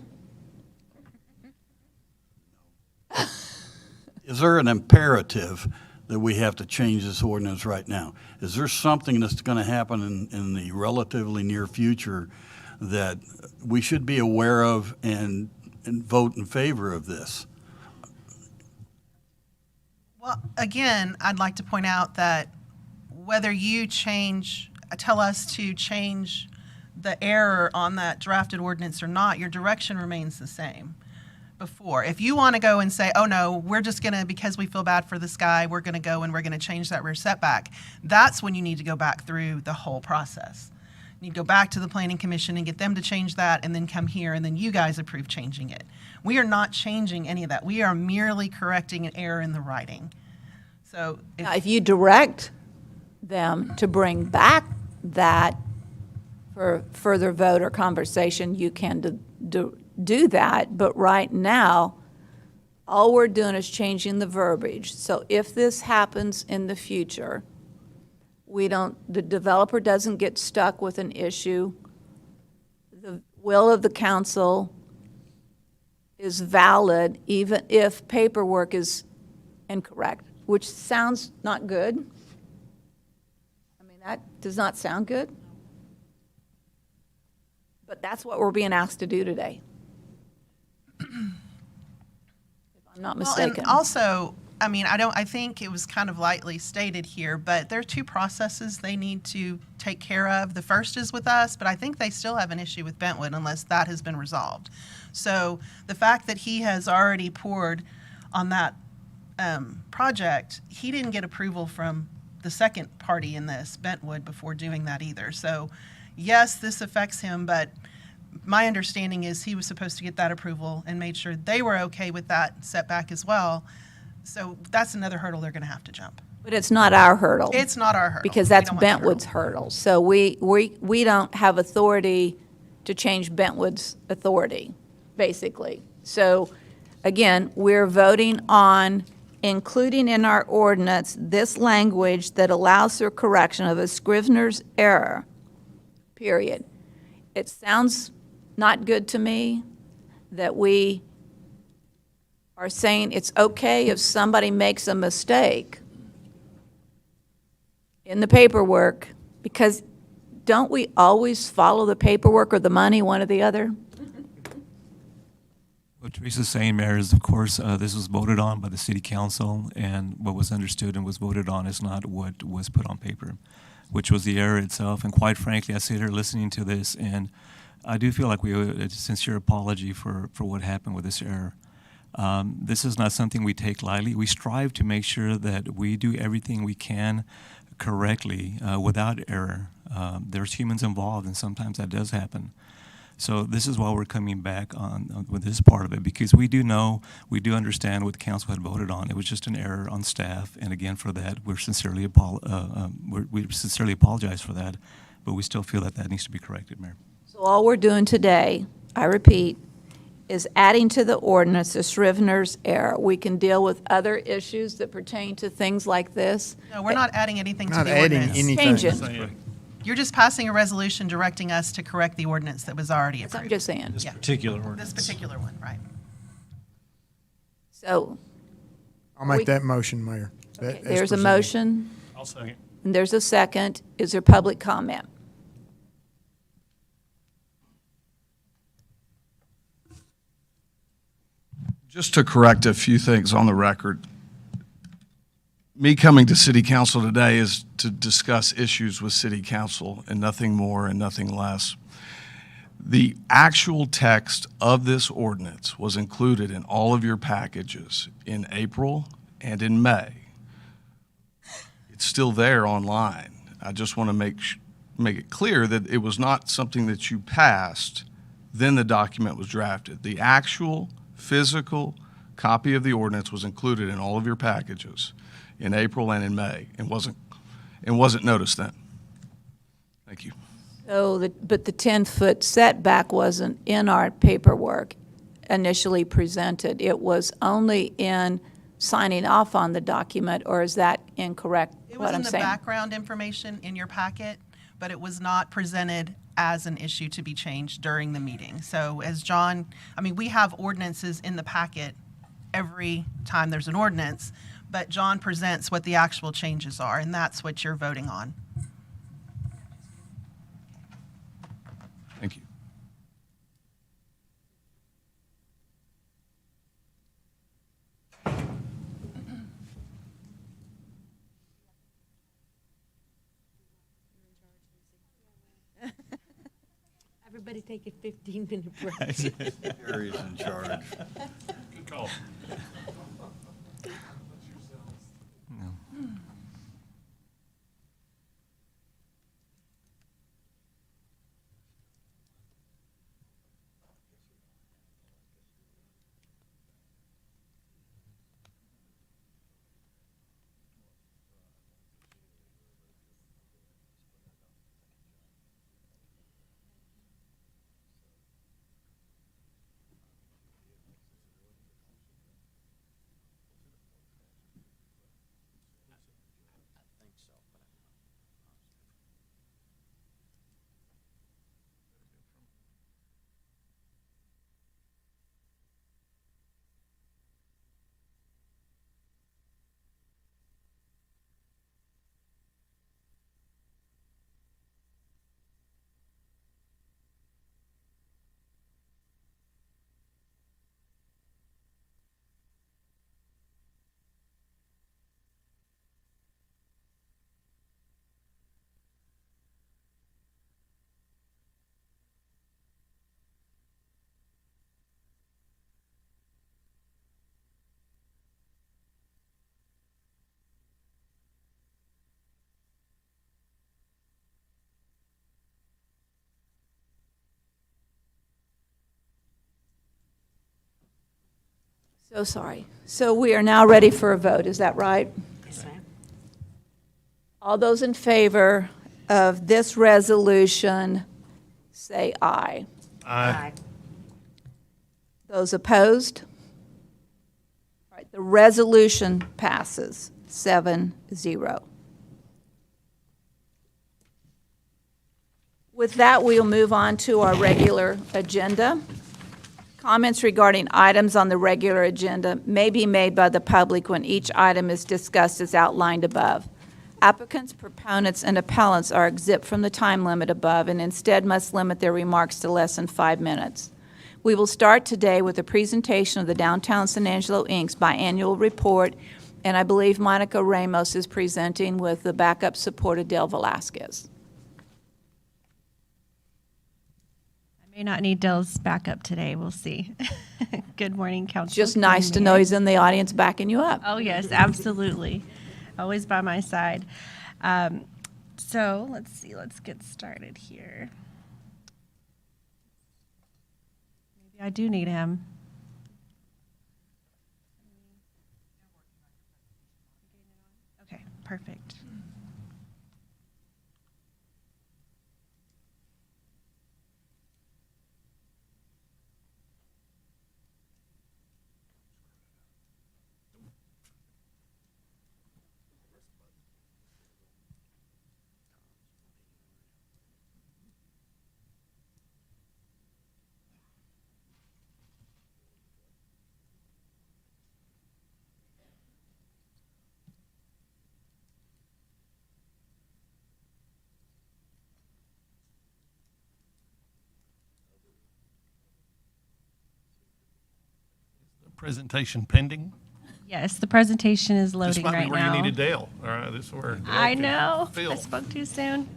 Is there an imperative that we have to change this ordinance right now? Is there something that's going to happen in the relatively near future that we should be aware of and vote in favor of this? Well, again, I'd like to point out that whether you tell us to change the error on that drafted ordinance or not, your direction remains the same before. If you want to go and say, oh no, we're just going to, because we feel bad for this guy, we're going to go and we're going to change that rear setback, that's when you need to go back through the whole process. You need to go back to the planning commission and get them to change that, and then come here, and then you guys approve changing it. We are not changing any of that. We are merely correcting an error in the writing. So Now, if you direct them to bring back that for further vote or conversation, you can do that. But right now, all we're doing is changing the verbiage. So if this happens in the future, the developer doesn't get stuck with an issue. The will of the council is valid even if paperwork is incorrect, which sounds not good. I mean, that does not sound good. But that's what we're being asked to do today. If I'm not mistaken. And also, I mean, I think it was kind of lightly stated here, but there are two processes they need to take care of. The first is with us, but I think they still have an issue with Bentwood unless that has been resolved. So the fact that he has already poured on that project, he didn't get approval from the second party in this, Bentwood, before doing that either. So yes, this affects him, but my understanding is he was supposed to get that approval and made sure they were okay with that setback as well. So that's another hurdle they're going to have to jump. But it's not our hurdle. It's not our hurdle. Because We that's don't want the Bentwood's hurdle. So we don't have authority to change Bentwood's authority, basically. So again, we're voting on including in our ordinance this language that allows for correction of a Scrivener's error, period. It sounds not good to me that we are saying it's okay if somebody makes a mistake in the paperwork, because don't we always follow the paperwork or the money, one or the other? What Teresa's saying, Mayor, is of course this was voted on by the City Council, and what was understood and was voted on is not what was put on paper, which was the error itself. And quite frankly, I sit here listening to this, and I do feel like we owe a sincere apology for what happened with this error. This is not something we take lightly. We strive to make sure that we do everything we can correctly without error. There's humans involved, and sometimes that does happen. So this is why we're coming back on with this part of it, because we do understand what the council had voted on. It was just an error on staff, and again, for that, we sincerely apologize for that, but we still feel that needs to be corrected, Mayor. So all we're doing today, I repeat, is adding to the ordinance a Scrivener's error. We can deal with other issues that pertain to things like this. No, we're not adding anything to Not the adding ordinance. anything. Change it. You're just passing a resolution directing us to correct the ordinance that was already That's what I'm approved. just saying. This Yeah. particular This ordinance. particular one, right. So I'll make We- that motion, Mayor. That- okay, as there's a presented. motion I'll second. and there's a second. Is there public comment? Just to correct a few things on the record, me coming to city council today is to discuss issues with city council and nothing more and nothing less. The actual text of this ordinance was included in all of your packages in April and in May. It's still there online. I just want to make it clear that it was not something that you passed, then the document was drafted. The actual physical copy of the ordinance was included in all of your packages in April and in May, and wasn't noticed then. Thank you. So, but the 10-foot setback wasn't in our paperwork initially presented. It was only in signing off on the document, or is that incorrect, It what was I'm in the saying? background information in your packet, but it was not presented as an issue to be changed during the meeting. So as John, I mean, we have ordinances in the packet every time there's an ordinance, but John presents what the actual changes are, and that's what you're voting on. Thank you. Everybody take a 15-minute break. Gary's in charge. Good call. So sorry. So we are now ready for a vote, is that right? Yes, ma'am. All those in favor of this resolution, say aye. Aye. Those opposed? All right, the resolution passes 7-0. With that, we'll move on to our regular agenda. Comments regarding items on the regular agenda may be made by the public when each item is discussed as outlined above. Applicants, proponents, and appellants are exempt from the time limit above and instead must limit their remarks to less than 5 minutes. We will start today with a presentation of the Downtown San Angelo Inc.'s biannual report, and I believe Monica Ramos is presenting with the backup support of Del Velasquez. May not need Dell's backup today. We'll see. Good morning, Council. Just nice to know he's in the audience backing you up. Oh, yes, absolutely. Always by my side. So let's see. Let's get started here. Maybe I do need him. Okay, perfect. Presentation pending. Yes, the presentation is This loading might right be where now. you needed Dale. All right, this is where Dale I can know. fill. I spoke too soon.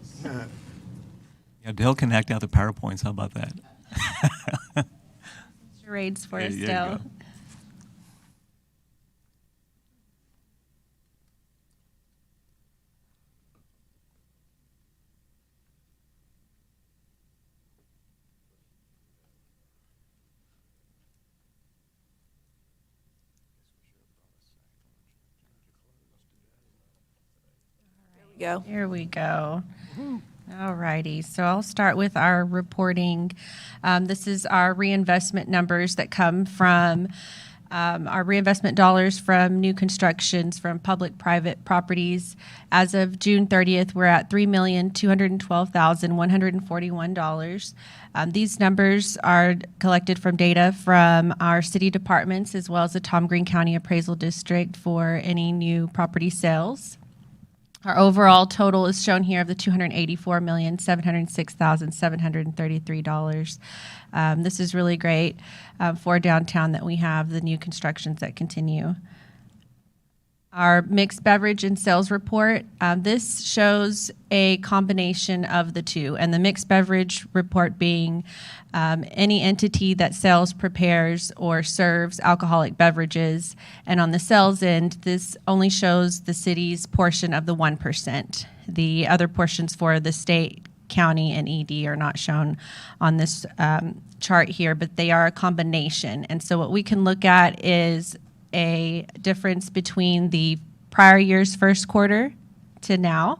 Yeah, Dale can act out the PowerPoints. How about that? Charades for Yeah, us, there you Dale. go. Go. Here we go. All righty, so I'll start with our reporting. This is our reinvestment numbers that come from our reinvestment dollars from new constructions from public-private properties. As of June 30th, we're at $3,212,141. These numbers are collected from data from our city departments as well as the Tom Green County Appraisal District for any new property sales. Our overall total is shown here of the $284,706,733. This is really great for downtown that we have the new constructions that continue. Our mixed beverage and sales report, this shows a combination of the two, and the mixed beverage report being any entity that sells, prepares, or serves alcoholic beverages. And on the sales end, this only shows the city's portion of the 1%. The other portions for the state, county, and ED are not shown on this chart here, but they are a combination. And so what we can look at is a difference between the prior year's first quarter to now.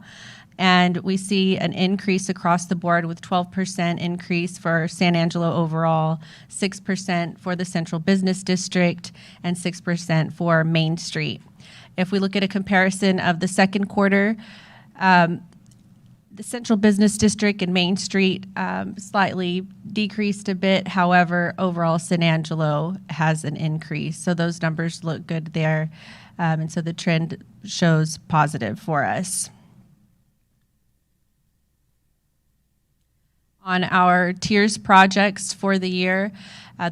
And we see an increase across the board with 12% increase for San Angelo overall, 6% for the Central Business District, and 6% for Main Street. If we look at a comparison of the second quarter, the Central Business District and Main Street slightly decreased a bit. However, overall, San Angelo has an increase. So those numbers look good there. And so the trend shows positive for us. On our tiers projects for the year,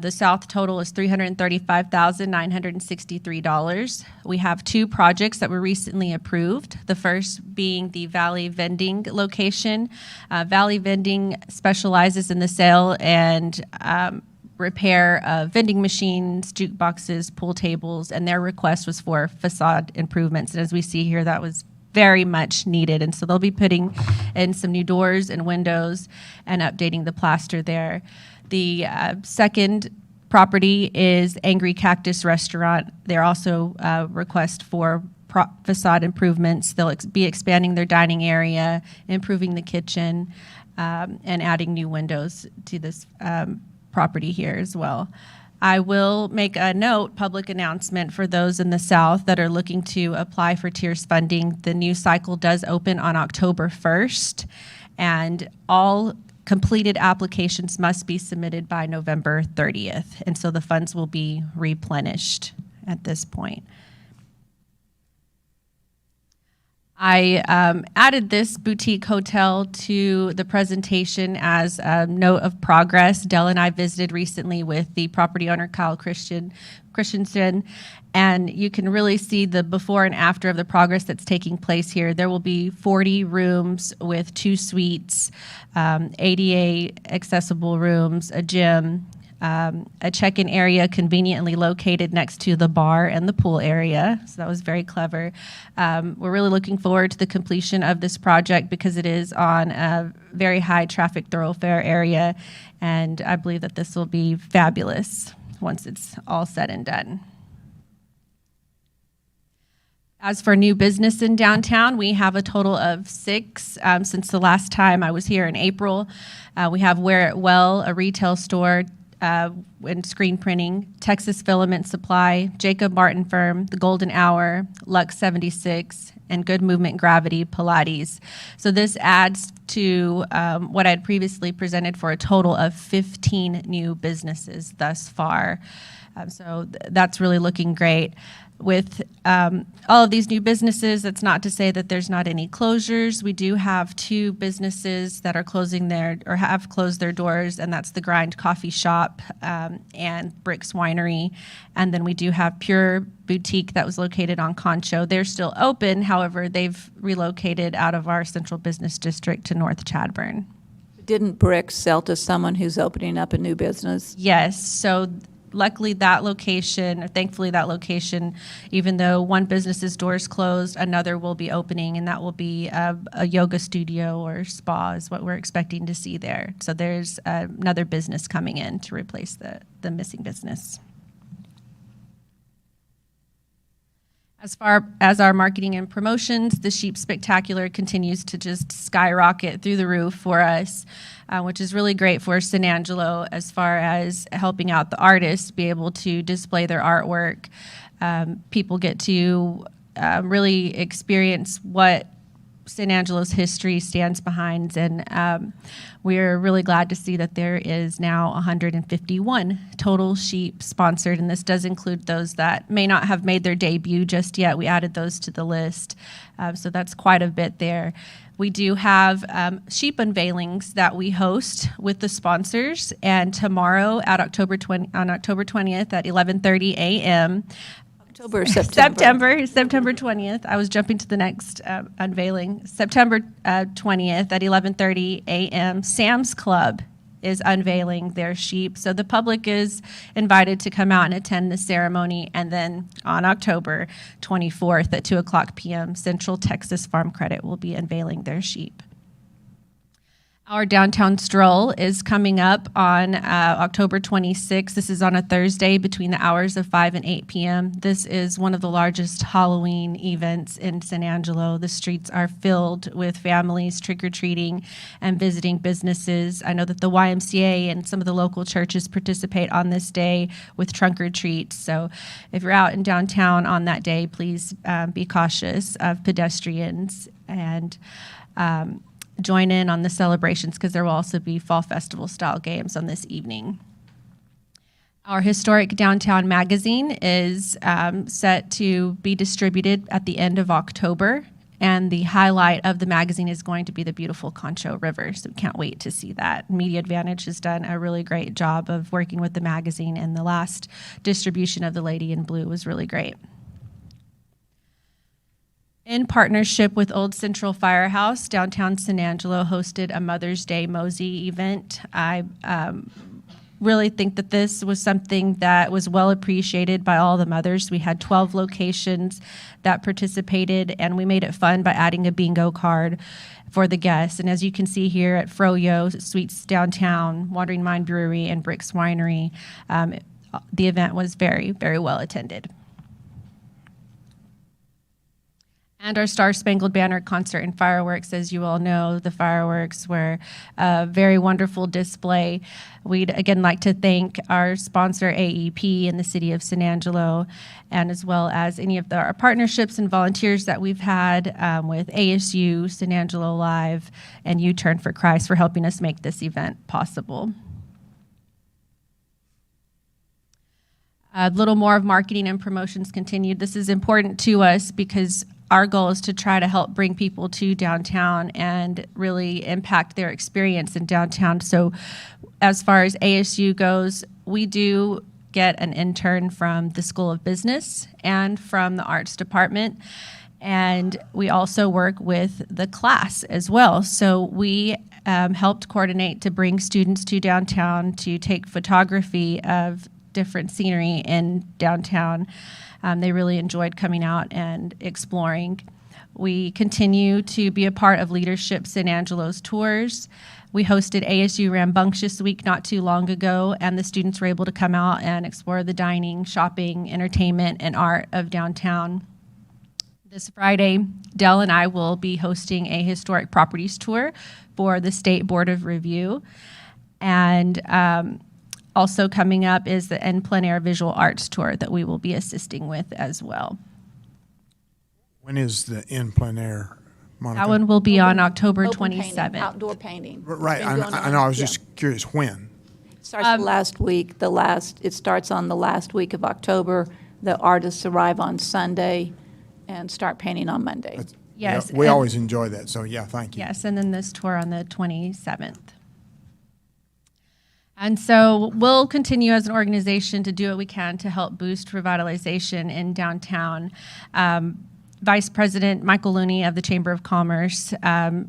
the South total is $335,963. We have two projects that were recently approved. The first being the Valley Vending location. Valley Vending specializes in the sale and repair of vending machines, jukeboxes, pool tables, and their request was for facade improvements. And as we see here, that was very much needed. And so they'll be putting in some new doors and windows and updating the plaster there. The second property is Angry Cactus Restaurant. They're also request for facade improvements. They'll be expanding their dining area, improving the kitchen, and adding new windows to this property here as well. I will make a note, public announcement for those in the South that are looking to apply for TIERS funding. The new cycle does open on October 1st, and all completed applications must be submitted by November 30th, and so the funds will be replenished at this point. I added this boutique hotel to the presentation as a note of progress. Dell and I visited recently with the property owner, Kyle Christensen, and you can really see the before and after of the progress that's taking place here. There will be 40 rooms with 2 suites, ADA accessible rooms, a gym, a check-in area conveniently located next to the bar and the pool area. So that was very clever. We're really looking forward to the completion of this project because it is on a very high traffic thoroughfare area, and I believe that this will be fabulous once it's all said and done. As for new business in downtown, we have a total of 6 since the last time I was here in April. We have Wear It Well, a retail store, and screen printing, Texas Filament Supply, Jacob Martin Firm, The Golden Hour, Lux 76, and Good Movement Gravity Pilates. So this adds to what I had previously presented for a total of 15 new businesses thus far. So that's really looking great. with all of these new businesses, that's not to say that there's not any closures. We do have 2 businesses that are closing their, or have closed their doors, and that's the Grind Coffee Shop and Bricks Winery. And then we do have Pure Boutique that was located on Concho. They're still open, however, they've relocated out of our central business district to North Chadbourn. Didn't Bricks sell to someone who's opening up a new business? Yes, so luckily that location, or thankfully that location, even though one business's doors closed, another will be opening, and that will be a yoga studio or spa is what we're expecting to see there. So there's another business coming in to replace the missing business. As far as our marketing and promotions, the Sheep Spectacular continues to just skyrocket through the roof for us, which is really great for San Angelo as far as helping out the artists be able to display their artwork. People get to really experience what San Angelo's history stands behind, and we're really glad to see that there is now 151 total sheep sponsored, and this does include those that may not have made their debut just yet. We added those to the list, so that's quite a bit there. We do have sheep unveilings that we host with the sponsors, and tomorrow at October 20th at 11:30 a.m. October or September? September 20th. I was jumping to the next unveiling. September 20th at 11:30 a.m. Sam's Club is unveiling their sheep. So the public is invited to come out and attend the ceremony. And then on October 24th at 2:00 p.m., Central Texas Farm Credit will be unveiling their sheep. Our downtown stroll is coming up on October 26th. This is on a Thursday between the hours of 5 and 8 p.m. This is one of the largest Halloween events in San Angelo. The streets are filled with families trick-or-treating and visiting businesses. I know that the YMCA and some of the local churches participate on this day with trunk or treats. So if you're out in downtown on that day, please be cautious of pedestrians and join in on the celebrations, because there will also be fall festival style games on this evening. Our historic downtown magazine is set to be distributed at the end of October, and the highlight of the magazine is going to be the beautiful Concho River, so we can't wait to see that. Media Advantage has done a really great job of working with the magazine, and the last distribution of The Lady in Blue was really great. In partnership with Old Central Firehouse, downtown San Angelo hosted a Mother's Day Mosey event. I really think that this was something that was well appreciated by all the mothers. We had 12 locations that participated, and we made it fun by adding a bingo card for the guests. And as you can see here at Froyo, Sweets Downtown, Wandering Mind Brewery, and Bricks Winery, the event was very, very well attended. And our Star Spangled Banner concert and fireworks, as you all know, the fireworks were a very wonderful display. We'd again like to thank our sponsor AEP in the city of San Angelo, and as well as any of our partnerships and volunteers that we've had with ASU, San Angelo Live, and U-Turn for Christ for helping us make this event possible. A little more of marketing and promotions continued. This is important to us because our goal is to try to help bring people to downtown and really impact their experience in downtown. So as far as ASU goes, we do get an intern from the School of Business and from the Arts Department. And we also work with the class as well. So we helped coordinate to bring students to downtown to take photography of different scenery in downtown. They really enjoyed coming out and exploring. We continue to be a part of Leadership San Angelo's tours. We hosted ASU Rambunctious Week not too long ago, and the students were able to come out and explore the dining, shopping, entertainment, and art of downtown. This Friday, Dell and I will be hosting a historic properties tour for the State Board of Review. And also coming up is the En Plein Air Visual Arts Tour that we will be assisting with as well. When is the En Plein Air, Monica? That one will be on October Open 27th. painting, outdoor painting. Right, It's been going I know, on, I was yeah. just curious, when? Starts the last week, it starts on the last week of October the artists arrive on Sunday and start painting on Monday. Yes. We and- always enjoy that, so yeah, thank you. Yes, and then this tour on the 27th. And so we'll continue as an organization to do what we can to help boost revitalization in downtown. Vice President Michael Looney of the Chamber of Commerce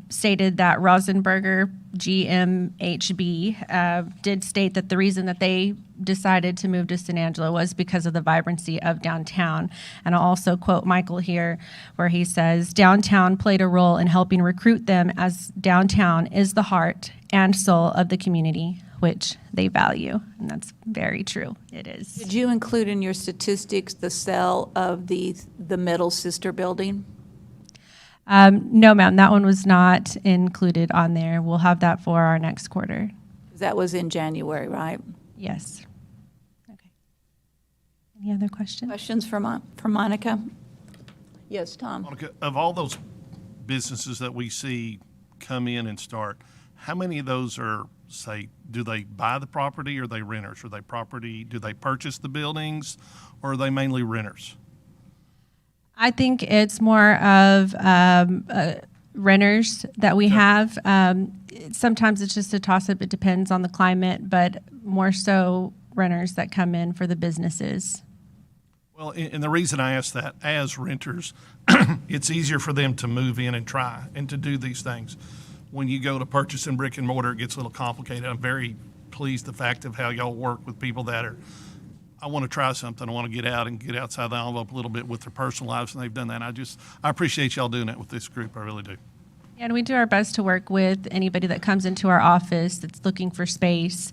stated that Rosenberger GmbH did state that the reason that they decided to move to San Angelo was because of the vibrancy of downtown. And I'll also quote Michael here, where he says, "Downtown played a role in helping recruit them, as downtown is the heart and soul of the community, which they value." And that's very true. It is. Did you include in your statistics the sale of the middle sister building? No, ma'am, that one was not included on there. We'll have that for our next quarter. That was in January, right? Yes. Okay. Any other questions? Questions for Monica? Yes, Tom? Monica, of all those businesses that we see come in and start, how many of those are, say, do they buy the property or are they renters? Are they property, do they purchase the buildings or are they mainly renters? I think it's more of renters that we have. Sometimes it's just a toss-up. It depends on the climate, but more so renters that come in for the businesses. Well, and the reason I ask that, as renters, it's easier for them to move in and try and to do these things. When you go to purchase in brick and mortar, it gets a little complicated. I'm very pleased the fact of how y'all work with people that are, I want to try something. I want to get out and get outside the envelope a little bit with their personal lives, and they've done that. I appreciate y'all doing that with this group. I really do. And we do our best to work with anybody that comes into our office that's looking for space.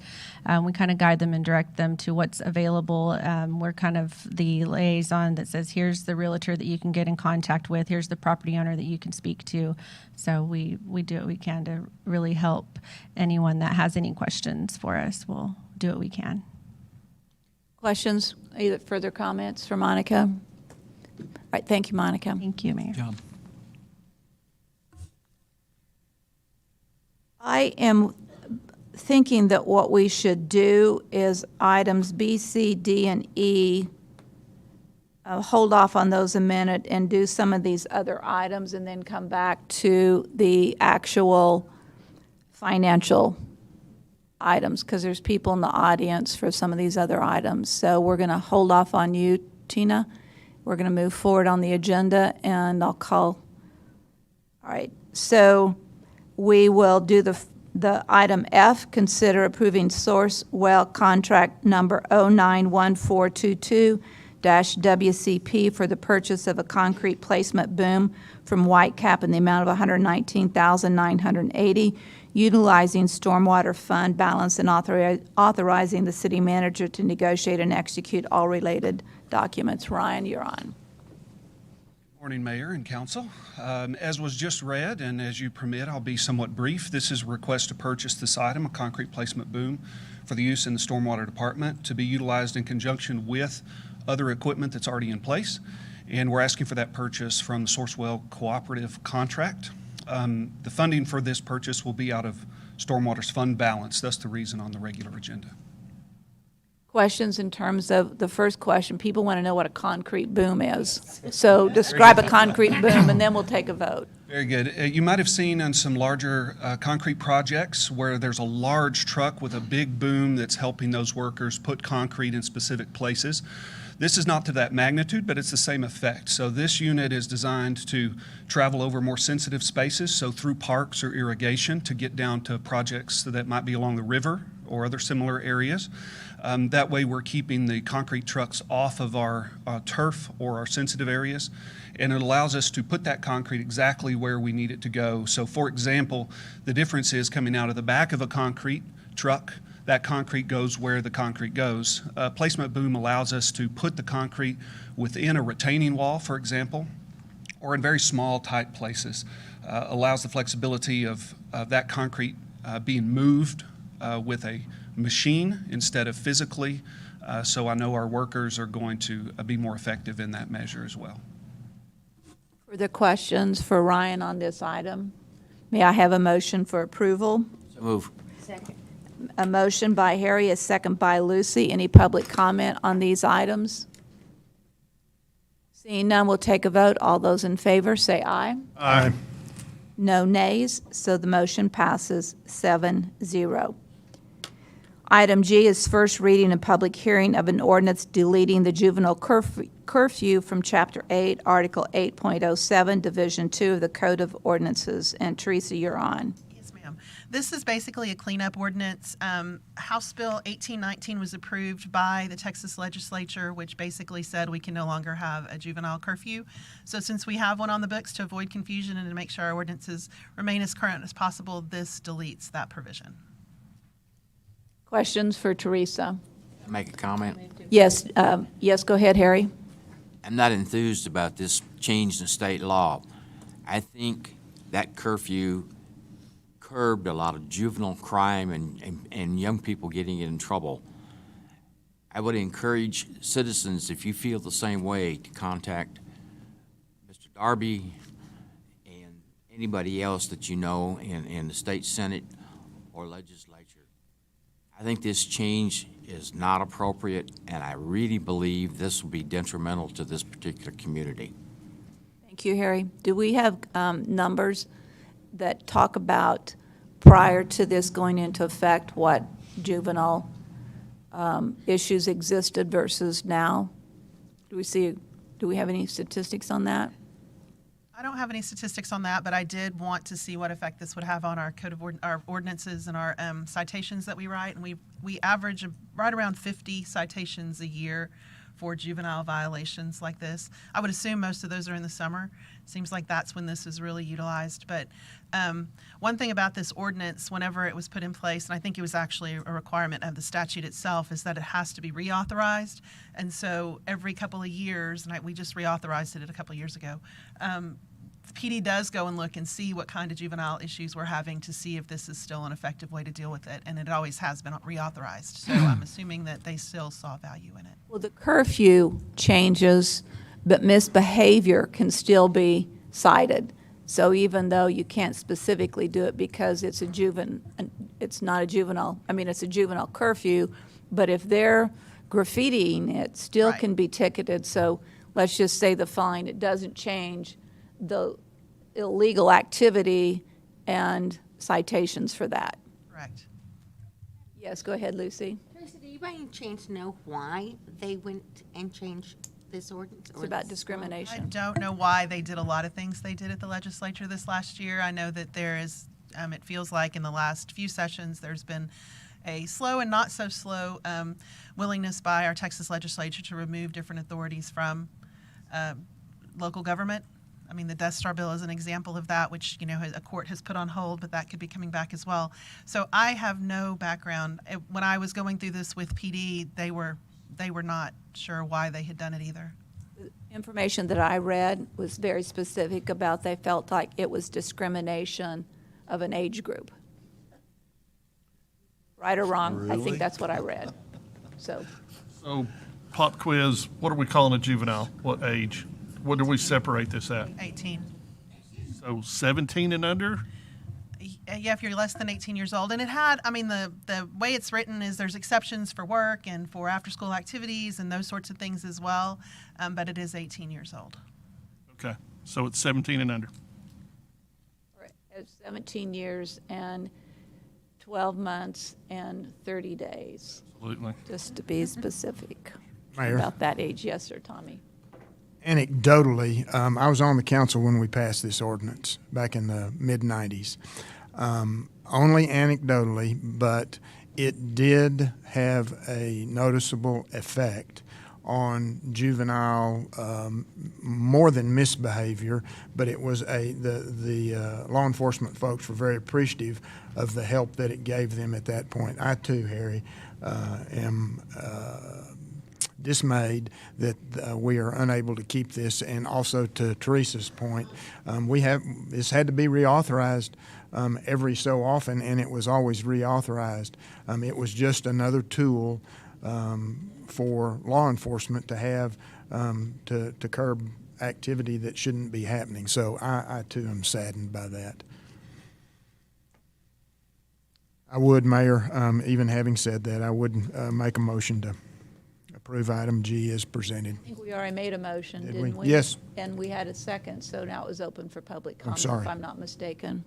We kind of guide them and direct them to what's available. We're kind of the liaison that says, here's the realtor that you can get in contact with, here's the property owner that you can speak to. So we do what we can to really help anyone that has any questions for us. We'll do what we can. Questions? Either further comments for Monica? All right, thank you, Monica. Thank you, Mayor. I am thinking that what we should do is items B, C, D, and E, hold off on those a minute and do some of these other items and then come back to the actual financial items, because there's people in the audience for some of these other items. So we're going to hold off on you, Tina. We're going to move forward on the agenda, and I'll call. All right. So we will do the item F, consider approving source well contract number 091422-WCP for the purchase of a concrete placement boom from Whitecap in the amount of $119,980, utilizing stormwater fund balance and authorizing the city manager to negotiate and execute all related documents. Ryan, you're on. Morning, Mayor and Council. As was just read, and as you permit, I'll be somewhat brief. This is a request to purchase this item, a concrete placement boom, for the use in the Stormwater Department to be utilized in conjunction with other equipment that's already in place. And we're asking for that purchase from the Sourcewell Cooperative Contract. The funding for this purchase will be out of Stormwater's fund balance. That's the reason on the regular agenda. Questions in terms of the first question? People want to know what a concrete boom is. So describe a concrete boom, and then we'll take a vote. Very good. You might have seen on some larger concrete projects where there's a large truck with a big boom that's helping those workers put concrete in specific places. This is not to that magnitude, but it's the same effect. So this unit is designed to travel over more sensitive spaces, so through parks or irrigation, to get down to projects that might be along the river or other similar areas. That way we're keeping the concrete trucks off of our turf or our sensitive areas, and it allows us to put that concrete exactly where we need it to go. So for example, the difference is coming out of the back of a concrete truck, that concrete goes where the concrete goes. Placement boom allows us to put the concrete within a retaining wall, for example, or in very small, tight places. Allows the flexibility of that concrete being moved with a machine instead of physically. So I know our workers are going to be more effective in that measure as well. Further questions for Ryan on this item? May I have a motion for approval? So move. Second. A motion by Harry, a second by Lucy. Any public comment on these items? Seeing none, we'll take a vote. All those in favor, say aye. Aye. No nays, so the motion passes 7-0. Item G is first reading and public hearing of an ordinance deleting the juvenile curfew from Chapter 8, Article 8.07, Division 2 of the Code of Ordinances. And Teresa, you're on. Yes, ma'am. This is basically a cleanup ordinance. House Bill 1819 was approved by the Texas legislature, which basically said we can no longer have a juvenile curfew. So since we have one on the books, to avoid confusion and to make sure our ordinances remain as current as possible, this deletes that provision. Questions for Teresa? Make a comment? Yes, yes, go ahead, Harry. I'm not enthused about this change in state law. I think that curfew curbed a lot of juvenile crime and young people getting in trouble. I would encourage citizens, if you feel the same way, to contact Mr. Darby and anybody else that you know in the state Senate or legislature. I think this change is not appropriate, and I really believe this will be detrimental to this particular community. Thank you, Harry. Do we have numbers that talk about, prior to this going into effect, what juvenile issues existed versus now? Do we have any statistics on that? I don't have any statistics on that, but I did want to see what effect this would have on our code of our ordinances and our citations that we write. And we average right around 50 citations a year for juvenile violations like this. I would assume most of those are in the summer. Seems like that's when this is really utilized. But one thing about this ordinance, whenever it was put in place, and I think it was actually a requirement of the statute itself, is that it has to be reauthorized. And so every couple of years, and we just reauthorized it a couple of years ago, the PD does go and look and see what kind of juvenile issues we're having to see if this is still an effective way to deal with it. And it always has been reauthorized. So I'm assuming that they still saw value in it. Well, the curfew changes, but misbehavior can still be cited. So even though you can't specifically do it because it's a juvenile curfew, but if they're graffitiing, it still can be ticketed. So let's just say the fine, it doesn't change the illegal activity and citations for that. Correct. Yes, go ahead, Lucy. Tracy, do you by any chance know why they went and changed this ordinance? It's about discrimination. I don't know why they did a lot of things they did at the legislature this last year. I know that there is, it feels like in the last few sessions, there's been a slow and not so slow willingness by our Texas legislature to remove different authorities from local government. I mean, the Death Star bill is an example of that, which, a court has put on hold, but that could be coming back as well. So I have no background. When I was going through this with PD, they were not sure why they had done it either. The information that I read was very specific about they felt like it was discrimination of an age group. Right or wrong? Really? I think that's what I read. So Pop quiz, what are we calling a juvenile? What age? What do we separate this at? 18. So 17 and under? Yeah, if you're less than 18 years old. And it had, the way it's written is there's exceptions for work and for after-school activities and those sorts of things as well, but it is 18 years old. Okay, so it's 17 and under. It's 17 years and 12 months and 30 days. Absolutely. Just to be specific Mayor. about that age. Yes, sir, Tommy. Anecdotally, I was on the council when we passed this ordinance back in the mid-'90s. Only anecdotally, but it did have a noticeable effect on juvenile, more than misbehavior, but it was the law enforcement folks were very appreciative of the help that it gave them at that point. I too, Harry, am dismayed that we are unable to keep this, and also to Teresa's point, this had to be reauthorized every so often, and it was always reauthorized. It was just another tool for law enforcement to have to curb activity that shouldn't be happening. So I too am saddened by that. I would, Mayor, even having said that, I would make a motion to approve item G as presented. I think we already made a motion, Did didn't we? we? Yes. And we had a second, so now it was open for public comment, sorry. if I'm not mistaken.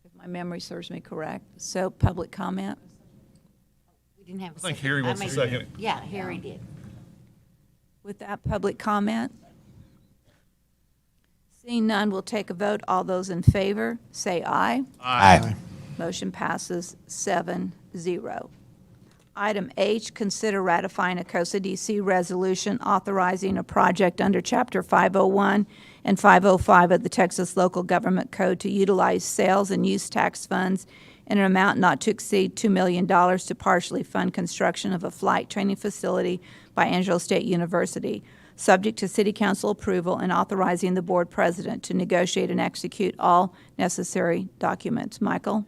If my memory serves me correct. So public comment? We didn't have a I think second. Harry wants to made- second it. Yeah, Harry did. With that public comment? Seeing none, we'll take a vote. All those in favor, say aye. Aye. Motion passes 7-0. Item H, consider ratifying a COSA DC resolution authorizing a project under Chapter 501 and 505 of the Texas Local Government Code to utilize sales and use tax funds in an amount not to exceed $2 million to partially fund construction of a flight training facility by Angelo State University, subject to City Council approval, and authorizing the board president to negotiate and execute all necessary documents. Michael?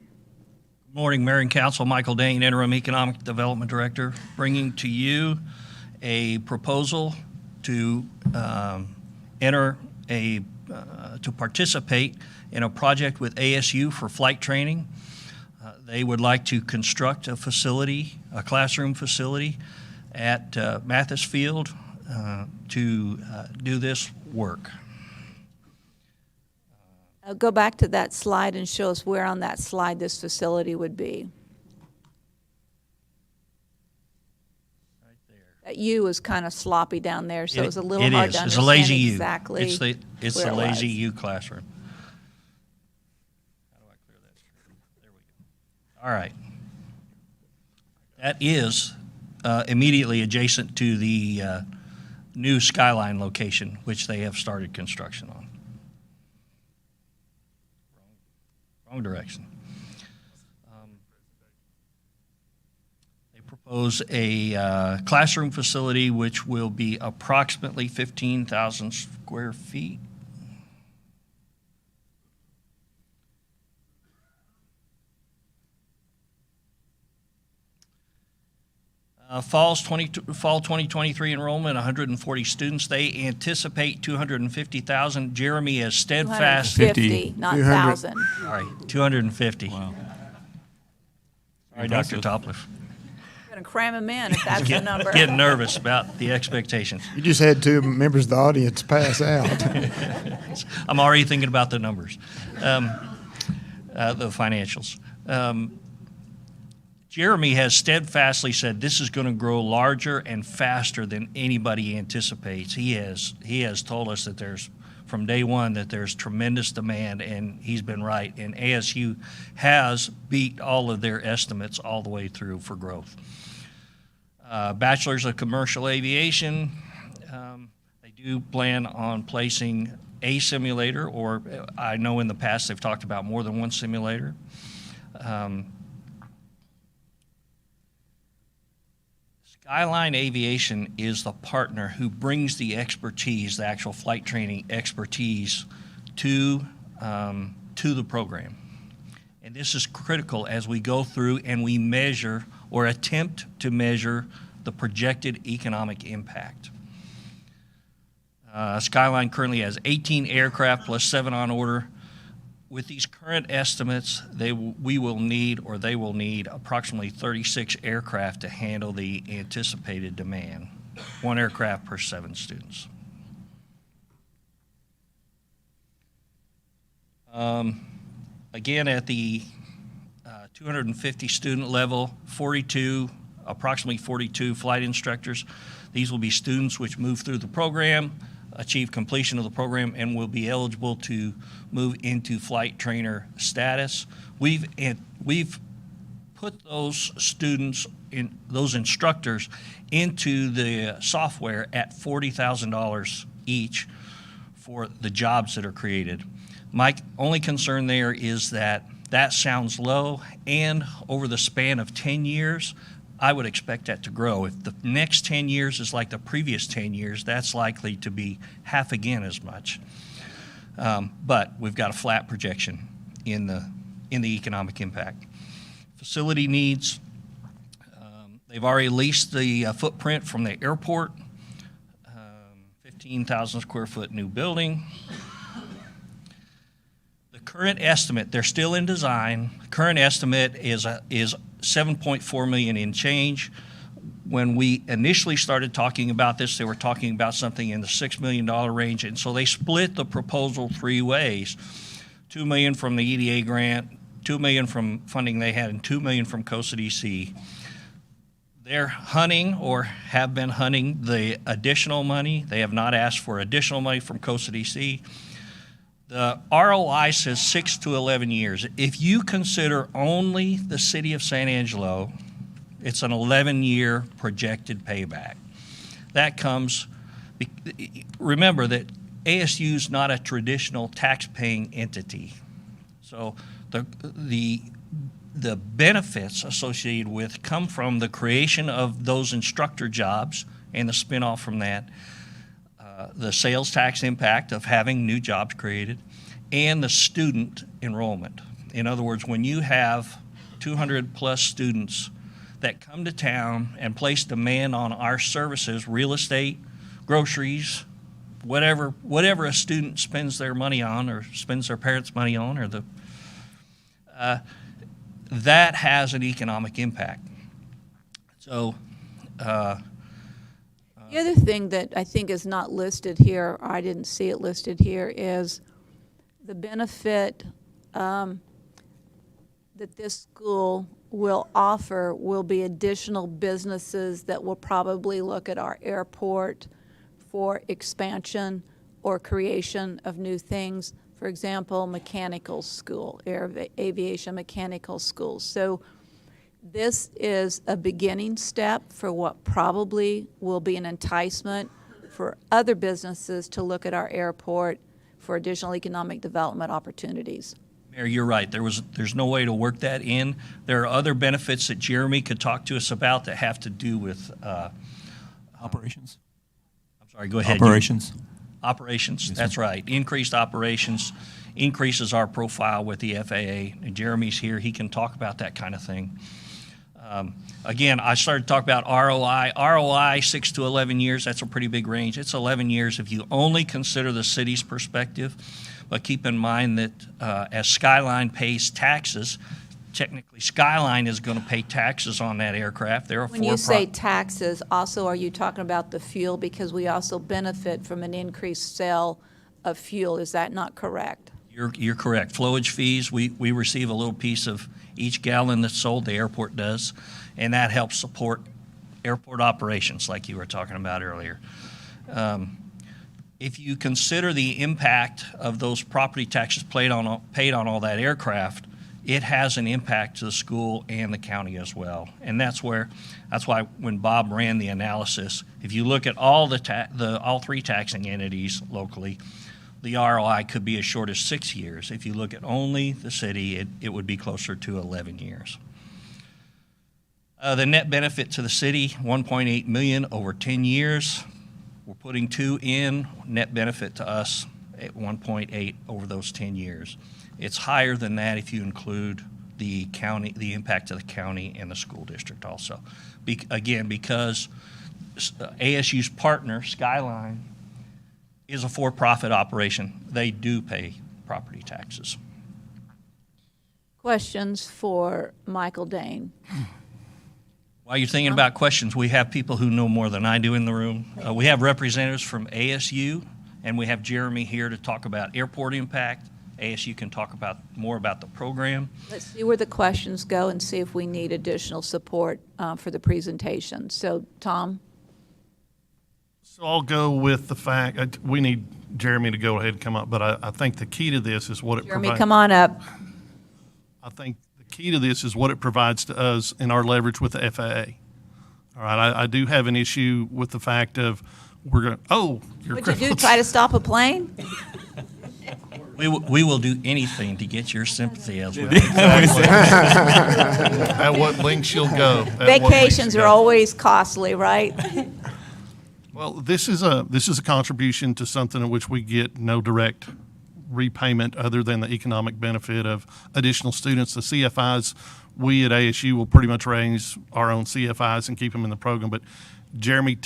Morning, Mayor and Council. Michael Dane, Interim Economic Development Director, bringing to you a proposal to to participate in a project with ASU for flight training. They would like to construct a facility, a classroom facility at Mathis Field to do this work. Go back to that slide and show us where on that slide this facility would be. Right there. That U was kind of sloppy down there, so it was a little It hard is. to It's a understand lazy U. exactly It's the where it lazy was. U classroom. How do I clear that screen? There we go. All right. That is immediately adjacent to the new Skyline location, which they have started construction on. Wrong direction. They propose a classroom facility which will be approximately 15,000 square feet. Fall 2023 enrollment, 140 students. They anticipate 250,000. Jeremy has steadfast. 250, not 200. 1,000. All right, 250. Wow. All right, Dr. Impressive. Topliff. Going to cram them in if that's the number. Getting nervous about the expectations. You just had two members of the audience pass out. I'm already thinking about the numbers, the financials. Jeremy has steadfastly said this is going to grow larger and faster than anybody anticipates. He has told us that there's, from day one, that there's tremendous demand, and he's been right. And ASU has beat all of their estimates all the way through for growth. Bachelor's of Commercial Aviation, they do plan on placing a simulator, or I know in the past they've talked about more than one simulator. Skyline Aviation is the partner who brings the expertise, the actual flight training expertise, to the program. And this is critical as we go through and we measure or attempt to measure the projected economic impact. Skyline currently has 18 aircraft plus 7 on order. With these current estimates, they will need approximately 36 aircraft to handle the anticipated demand, 1 aircraft per 7 students. Again, at the 250 student level, approximately 42 flight instructors. These will be students which move through the program, achieve completion of the program, and will be eligible to move into flight trainer status. We've put those students, those instructors, into the software at $40,000 each for the jobs that are created. My only concern there is that sounds low, and over the span of 10 years, I would expect that to grow. If the next 10 years is like the previous 10 years, that's likely to be half again as much. But we've got a flat projection in the economic impact. Facility needs, they've already leased the footprint from the airport, 15,000 square foot new building. The current estimate, they're still in design, current estimate is $7.4 million in change. when we initially started talking about this, they were talking about something in the $6 million range, and so they split the proposal three ways. $2 million from the EDA grant, $2 million from funding they had, and $2 million from COSA DC. They're hunting or have been hunting the additional money. They have not asked for additional money from COSA DC. The ROI says 6 to 11 years. If you consider only the city of San Angelo, it's an 11-year projected payback. That comes, remember that ASU is not a traditional tax-paying entity. So the benefits associated with come from the creation of those instructor jobs and the spinoff from that, the sales tax impact of having new jobs created, and the student enrollment. In other words, when you have 200 plus students that come to town and place demand on our services, real estate, groceries, whatever a student spends their money on or spends their parents' money on, or that has an economic impact. So the other thing that I think is not listed here, or I didn't see it listed here, is the benefit that this school will offer will be additional businesses that will probably look at our airport for expansion or creation of new things. For example, mechanical school, aviation mechanical schools. So this is a beginning step for what probably will be an enticement for other businesses to look at our airport for additional economic development opportunities. Mayor, you're right. There's no way to work that in. There are other benefits that Jeremy could talk to us about that have to do with operations. I'm sorry, go ahead. Operations. Operations, Yes, that's sir. right. Increased operations increases our profile with the FAA. And Jeremy's here. He can talk about that kind of thing. Again, I started to talk about ROI. ROI, 6 to 11 years, that's a pretty big range. It's 11 years if you only consider the city's perspective. But keep in mind that as Skyline pays taxes, technically Skyline is going to pay taxes on that aircraft. They're a When you say taxes, also are you talking about the fuel? Because we also benefit from an increased sale of fuel. Is that not correct? You're correct. Flowage fees, we receive a little piece of each gallon that's sold, the airport does, and that helps support airport operations like you were talking about earlier. If you consider the impact of those property taxes paid on all that aircraft, it has an impact to the school and the county as well. And that's why when Bob ran the analysis, if you look at all all three taxing entities locally, the ROI could be as short as 6 years. If you look at only the city, it would be closer to 11 years. The net benefit to the city, $1.8 million over 10 years. We're putting 2 in, net benefit to us at 1.8 over those 10 years. It's higher than that if you include the county, the impact to the county and the school district also. Again, because ASU's partner, Skyline, is a for-profit operation. They do pay property taxes. Questions for Michael Dane? While you're thinking about questions, we have people who know more than I do in the room. We have representatives from ASU, and we have Jeremy here to talk about airport impact. ASU can talk more about the program. Let's see where the questions go and see if we need additional support for the presentation. So, Tom? So I'll go with the fact, we need Jeremy to go ahead and come up, but I think the key to this is what it provides. Jeremy, come on up. I think the key to this is what it provides to us in our leverage with the FAA. All right, I do have an issue with the fact of you're What'd you do, try to stop a plane? We will do anything to get your sympathy as well. At what lengths you'll go. Vacations are always costly, right? Well, this is a contribution to something in which we get no direct repayment other than the economic benefit of additional students. The CFIs, we at ASU will pretty much raise our own CFIs and keep them in the program. But Jeremy,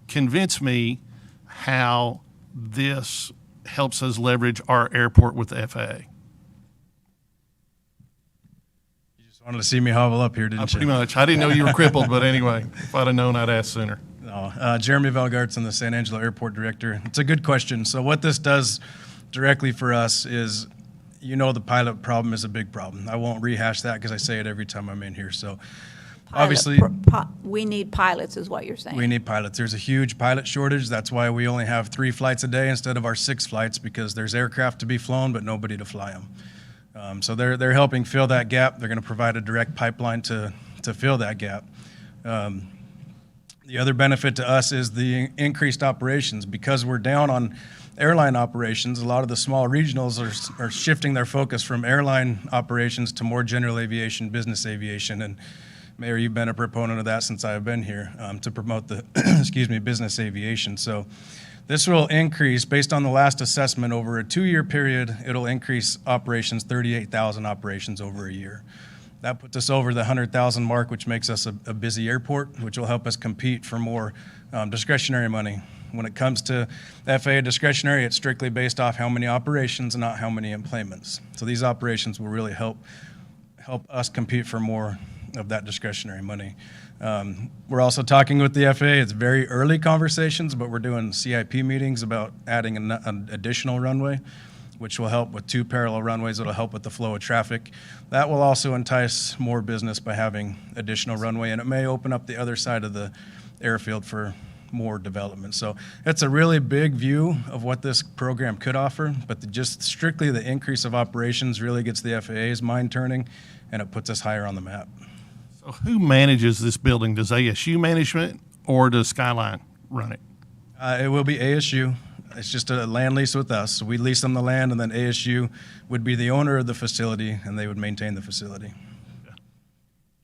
convince me how this helps us leverage our airport with the FAA. Wanted to see me hobble up here, didn't you? Pretty much. I didn't know you were crippled, but anyway, if I'd have known, I'd ask sooner. No, Jeremy Valgartz, I'm the San Angelo Airport Director. It's a good question. So what this does directly for us is, the pilot problem is a big problem. I won't rehash that because I say it every time I'm in here. So obviously, We need pilots, is what you're saying. we need pilots. There's a huge pilot shortage. That's why we only have 3 flights a day instead of our 6 flights, because there's aircraft to be flown, but nobody to fly them. So they're helping fill that gap. They're going to provide a direct pipeline to fill that gap. The other benefit to us is the increased operations. Because we're down on airline operations, a lot of the small regionals are shifting their focus from airline operations to more general aviation, business aviation. And Mayor, you've been a proponent of that since I've been here, to promote the business aviation. So this will increase, based on the last assessment, over a 2-year period, it'll increase operations, 38,000 operations over a year. That puts us over the 100,000 mark, which makes us a busy airport, which will help us compete for more discretionary money. When it comes to FAA discretionary, it's strictly based off how many operations and not how many employments. So these operations will really help us compete for more of that discretionary money. We're also talking with the FAA. It's very early conversations, but we're doing CIP meetings about adding an additional runway, which will help with 2 parallel runways. It'll help with the flow of traffic. That will also entice more business by having additional runway, and it may open up the other side of the airfield for more development. So that's a really big view of what this program could offer, but just strictly the increase of operations really gets the FAA's mind turning, and it puts us higher on the map. So who manages this building? Does ASU management or does Skyline run it? It will be ASU. It's just a land lease with us. So we lease them the land, and then ASU would be the owner of the facility, and they would maintain the facility.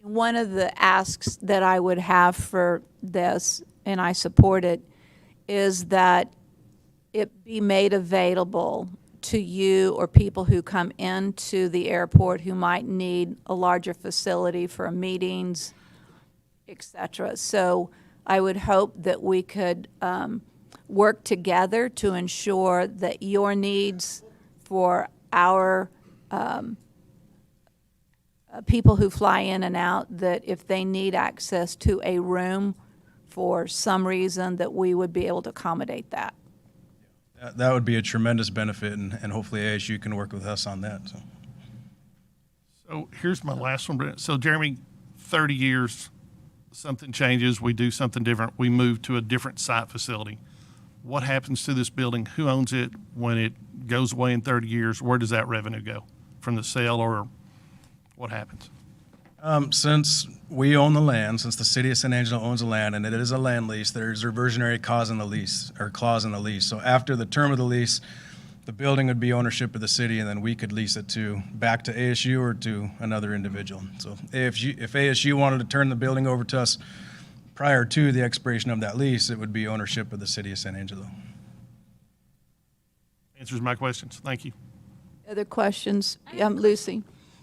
One of the asks that I would have for this, and I support it, is that it be made available to you or people who come into the airport who might need a larger facility for meetings, et cetera. So I would hope that we could work together to ensure that your needs for our people who fly in and out, that if they need access to a room for some reason, that we would be able to accommodate that. That would be a tremendous benefit, and hopefully ASU can work with us on that. So here's my last one. So Jeremy, 30 years, something changes, we do something different, we move to a different site facility. What happens to this building? Who owns it when it goes away in 30 years? Where does that revenue go? From the sale, or what happens? Since we own the land, since the city of San Angelo owns the land, and it is a land lease, there's a reversionary clause in the lease, or clause in the lease. So after the term of the lease, the building would be ownership of the city, and then we could lease it back to ASU or to another individual. So if ASU wanted to turn the building over to us prior to the expiration of that lease, it would be ownership of the city of San Angelo. Answers my questions. Thank you. Other questions? Lucy?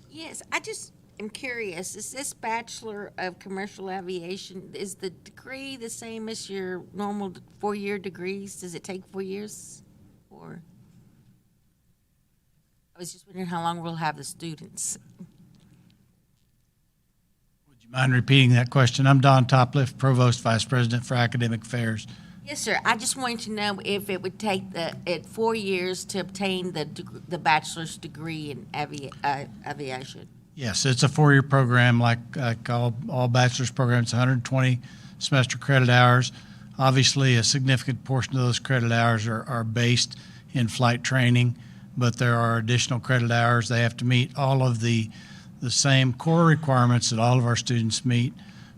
Yes, I just am curious. Is this Bachelor of Commercial Aviation, is the degree the same as your normal 4-year degrees? Does it take 4 years? Or I was just wondering how long we'll have the students. Mind repeating that question? I'm Don Topliff, Provost Vice President for Academic Affairs. Yes, sir. I just wanted to know if it would take 4 years to obtain the bachelor's degree in aviation. Yes, it's a 4-year program like all bachelor's programs, 120 semester credit hours. Obviously, a significant portion of those credit hours are based in flight training, but there are additional credit hours. They have to meet all of the same core requirements that all of our students meet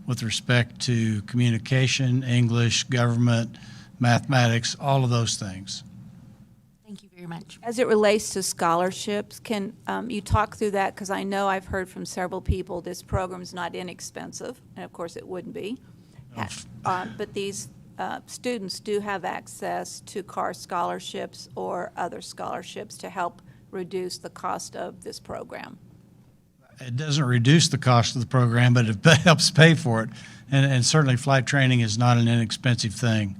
with respect to communication, English, government, mathematics, all of those things. Thank you very much. As it relates to scholarships, can you talk through that? Because I know I've heard from several people this program is not inexpensive, and of course it wouldn't be. But these students do have access to CAR scholarships or other scholarships to help reduce the cost of this program. It doesn't reduce the cost of the program, but it helps pay for it. And certainly flight training is not an inexpensive thing.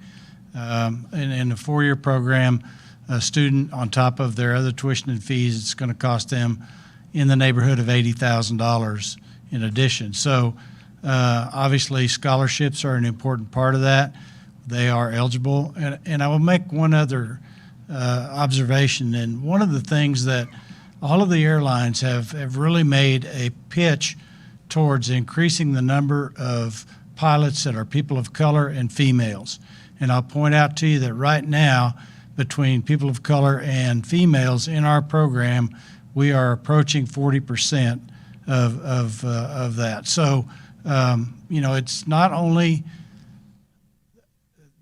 In a 4-year program, a student, on top of their other tuition and fees, it's going to cost them in the neighborhood of $80,000 in addition. So obviously, scholarships are an important part of that. They are eligible. And I will make one other observation. And one of the things that all of the airlines have really made a pitch towards increasing the number of pilots that are people of color and females. And I'll point out to you that right now, between people of color and females in our program, we are approaching 40% of that. So, it's not only,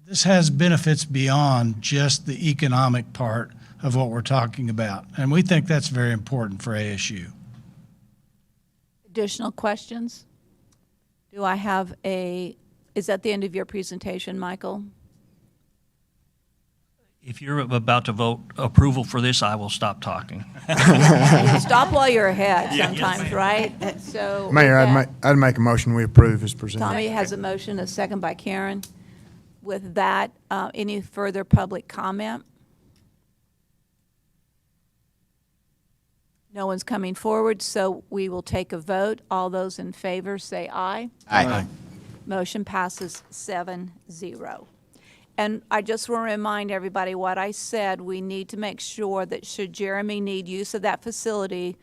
this has benefits beyond just the economic part of what we're talking about. And we think that's very important for ASU. Additional questions? Do I have is that the end of your presentation, Michael? If you're about to vote approval for this, I will stop talking. Stop while you're ahead sometimes, right? So Mayor, with that, I'd make a motion we approve as presented. Tommy has a motion, a second by Karen. With that, any further public comment? No one's coming forward, so we will take a vote. All those in favor say aye. Aye. Motion passes 7-0. And I just want to remind everybody what I said. We need to make sure that should Jeremy need use of that facility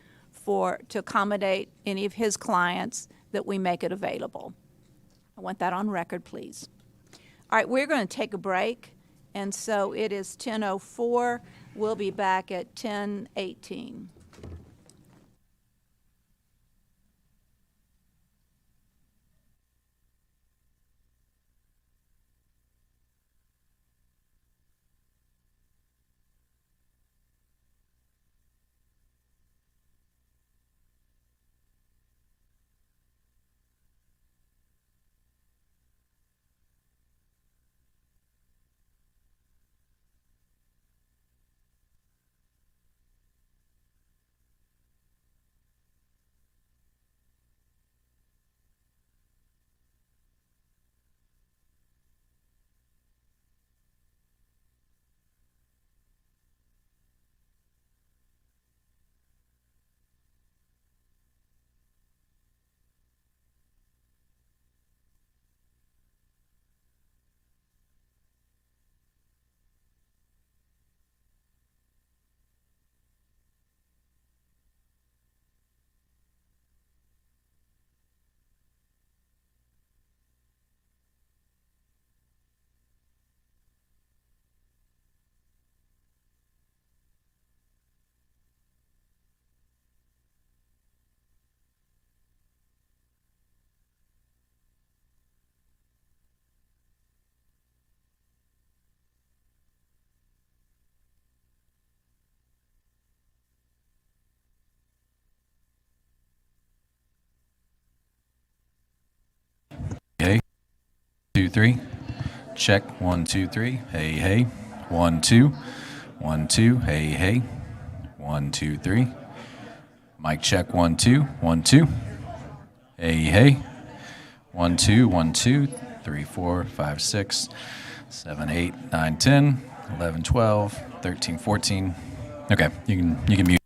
to accommodate any of his clients, that we make it available. I want that on record, please. All right, we're going to take a break. And so it is 10:04. We'll be back at 10:18. Hey, 2, 3. Check 1, 2, 3. Hey, hey. 1, 2. 1, 2. Hey, hey. 1, 2, 3. Mic check 1, 2. 1, 2. Hey, hey. 1, 2. 1, 2. 3, 4, 5, 6, 7, 8, 9, 10, 11, 12, 13, 14. Okay, you can mute.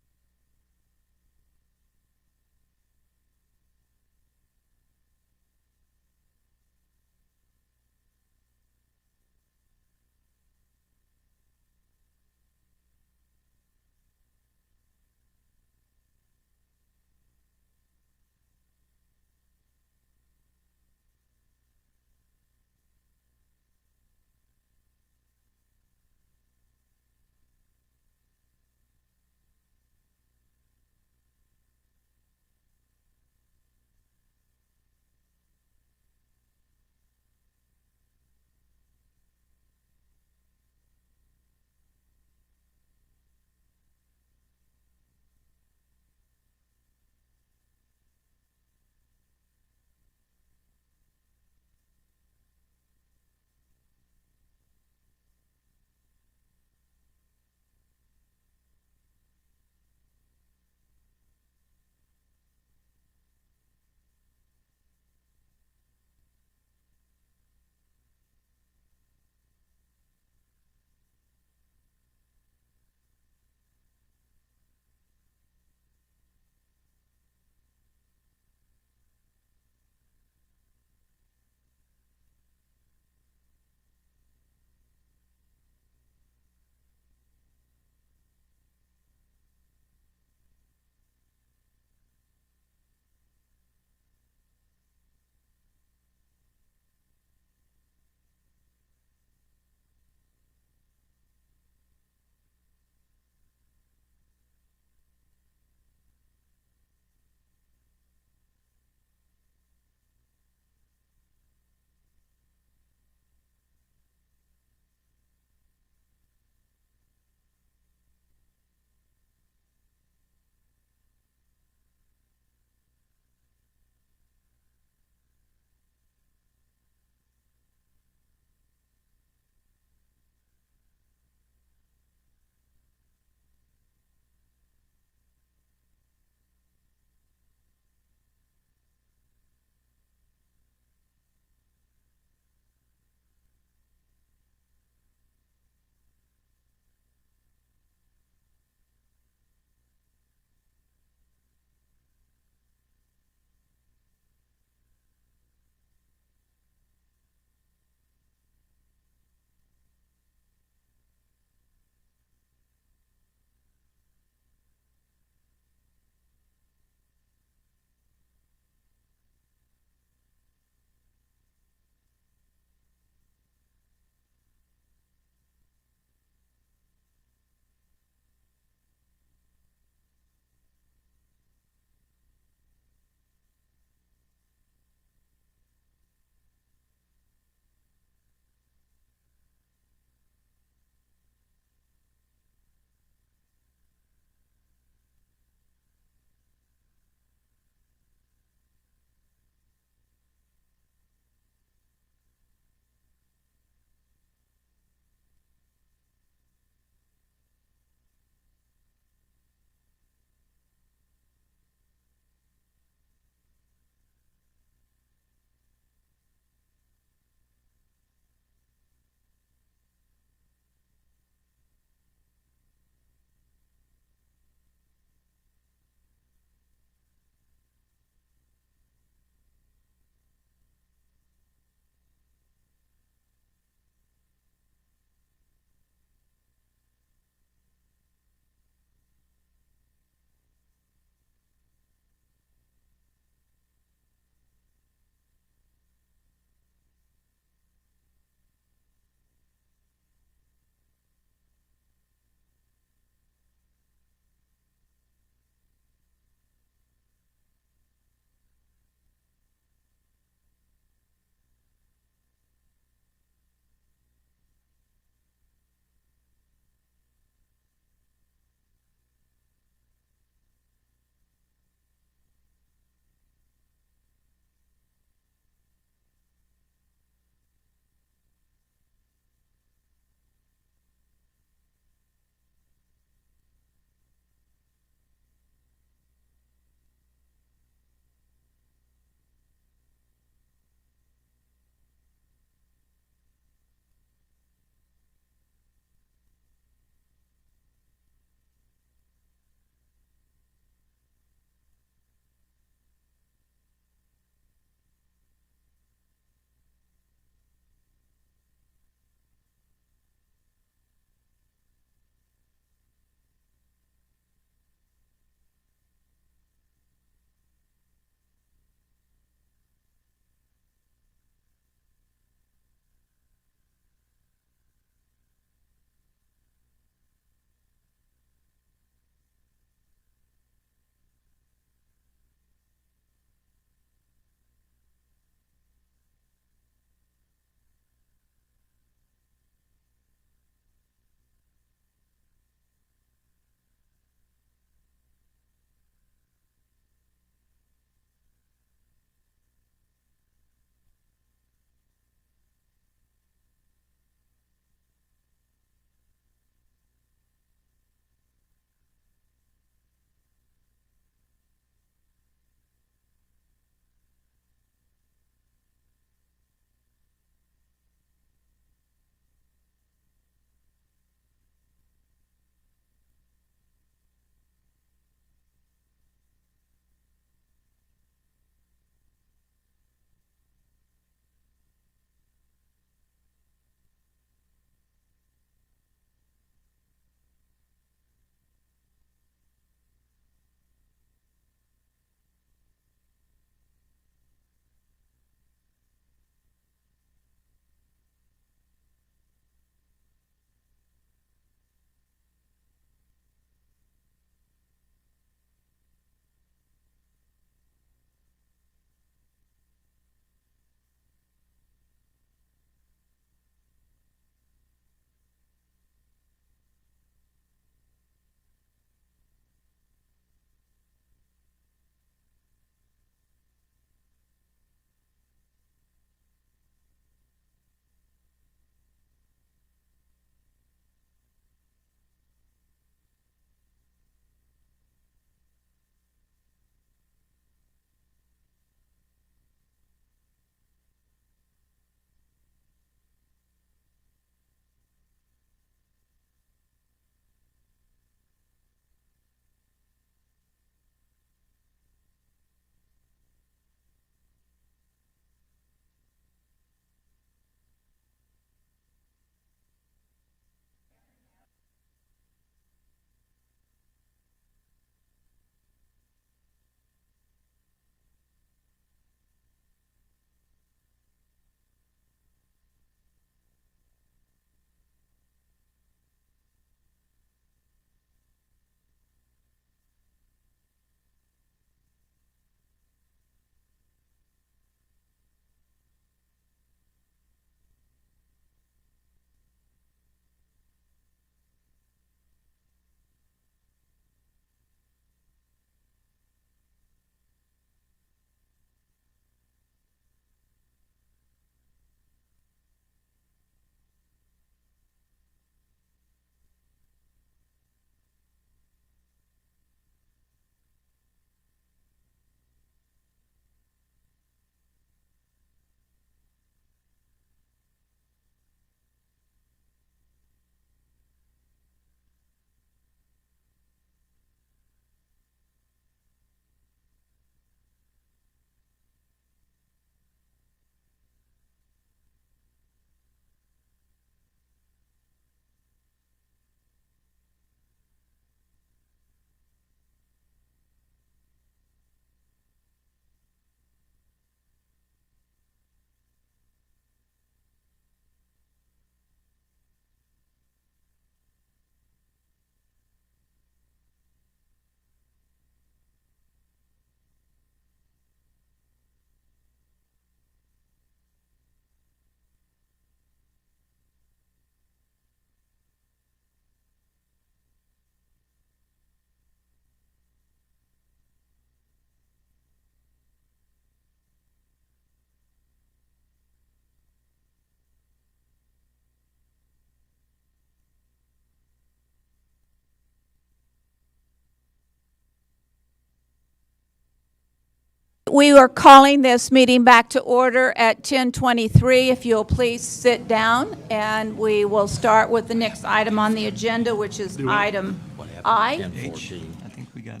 We are calling this meeting back to order at 10:23. If you'll please sit down, and we will start with the next item on the agenda, which is item I. 10:14. I think we got.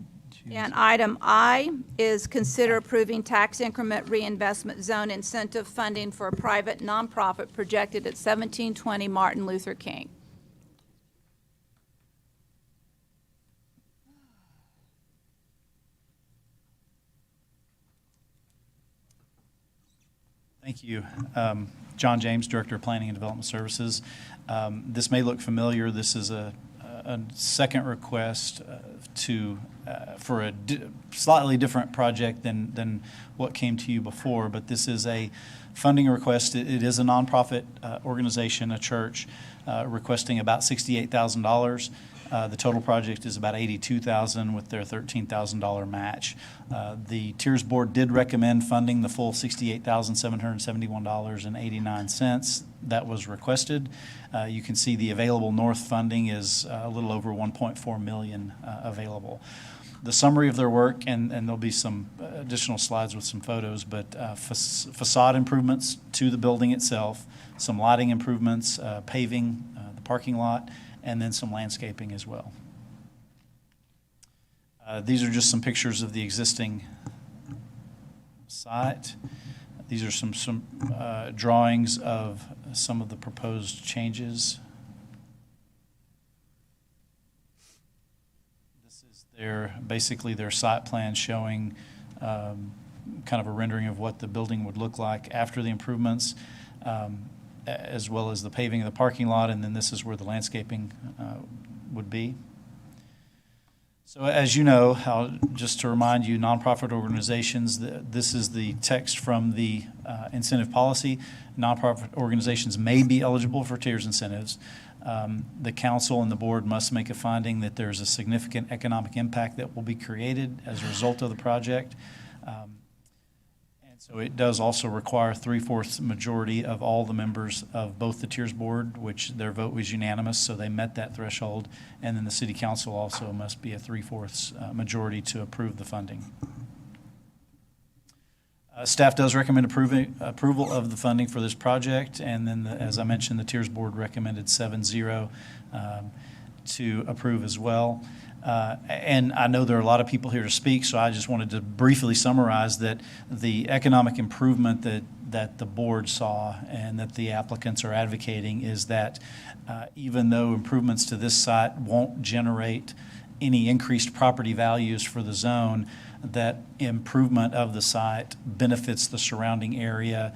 And item I is consider approving tax increment reinvestment zone incentive funding for a private nonprofit projected at 1720 Martin Luther King. Thank you. John James, Director of Planning and Development Services. This may look familiar. This is a second request for a slightly different project than what came to you before, but this is a funding request. It is a nonprofit organization, a church, requesting about $68,000. The total project is about $82,000 with their $13,000 match. The Tiers Board did recommend funding the full $68,771.89 that was requested. You can see the available North funding is a little over $1.4 million available. The summary of their work, and there'll be some additional slides with some photos, but facade improvements to the building itself, some lighting improvements, paving the parking lot, and then some landscaping as well. These are just some pictures of the existing site. These are some drawings of some of the proposed changes. This is basically their site plan showing kind of a rendering of what the building would look like after the improvements, as well as the paving of the parking lot, and then this is where the landscaping would be. So as you know, just to remind you, nonprofit organizations, this is the text from the incentive policy. Nonprofit organizations may be eligible for tiers incentives. The council and the board must make a finding that there's a significant economic impact that will be created as a result of the project. So it does also require 3/4 majority of all the members of both the Tiers Board, which their vote was unanimous, so they met that threshold. And then the City Council also must be a 3/4 majority to approve the funding. Staff does recommend approval of the funding for this project, and then, as I mentioned, the Tiers Board recommended 7-0 to approve as well. And I know there are a lot of people here to speak, so I just wanted to briefly summarize that the economic improvement that the board saw and that the applicants are advocating is that even though improvements to this site won't generate any increased property values for the zone, that improvement of the site benefits the surrounding area.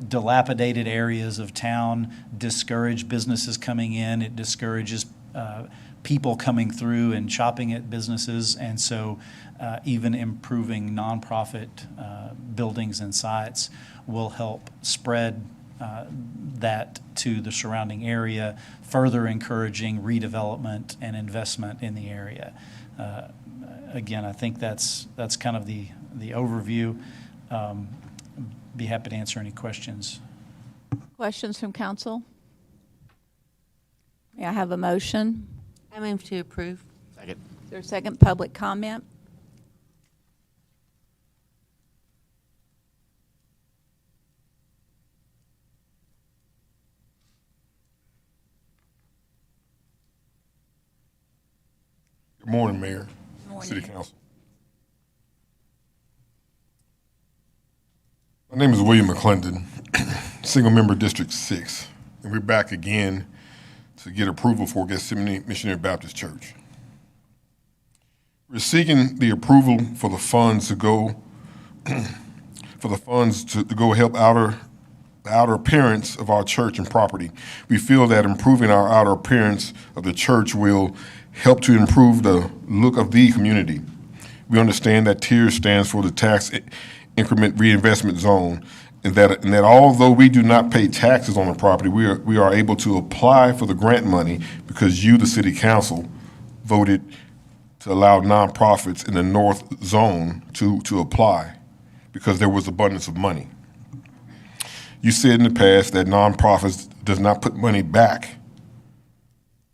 Dilapidated areas of town discourage businesses coming in. It discourages people coming through and shopping at businesses, and so even improving nonprofit buildings and sites will help spread that to the surrounding area, further encouraging redevelopment and investment in the area. Again, I think that's kind of the overview. Be happy to answer any questions. Questions from council? May I have a motion? I move to approve. Second. Is there a second public comment? Good morning, Mayor, Good morning. City Council. My name is William McClendon, single member District 6, and we're back again to get approval for Gethsemane Missionary Baptist Church. We're seeking the approval for the funds to go help the outer appearance of our church and property. We feel that improving our outer appearance of the church will help to improve the look of the community. We understand that TIERS stands for the Tax Increment Reinvestment Zone, and that although we do not pay taxes on the property, we are able to apply for the grant money because you, the City Council, voted to allow nonprofits in the North Zone to apply because there was abundance of money. You said in the past that nonprofits does not put money back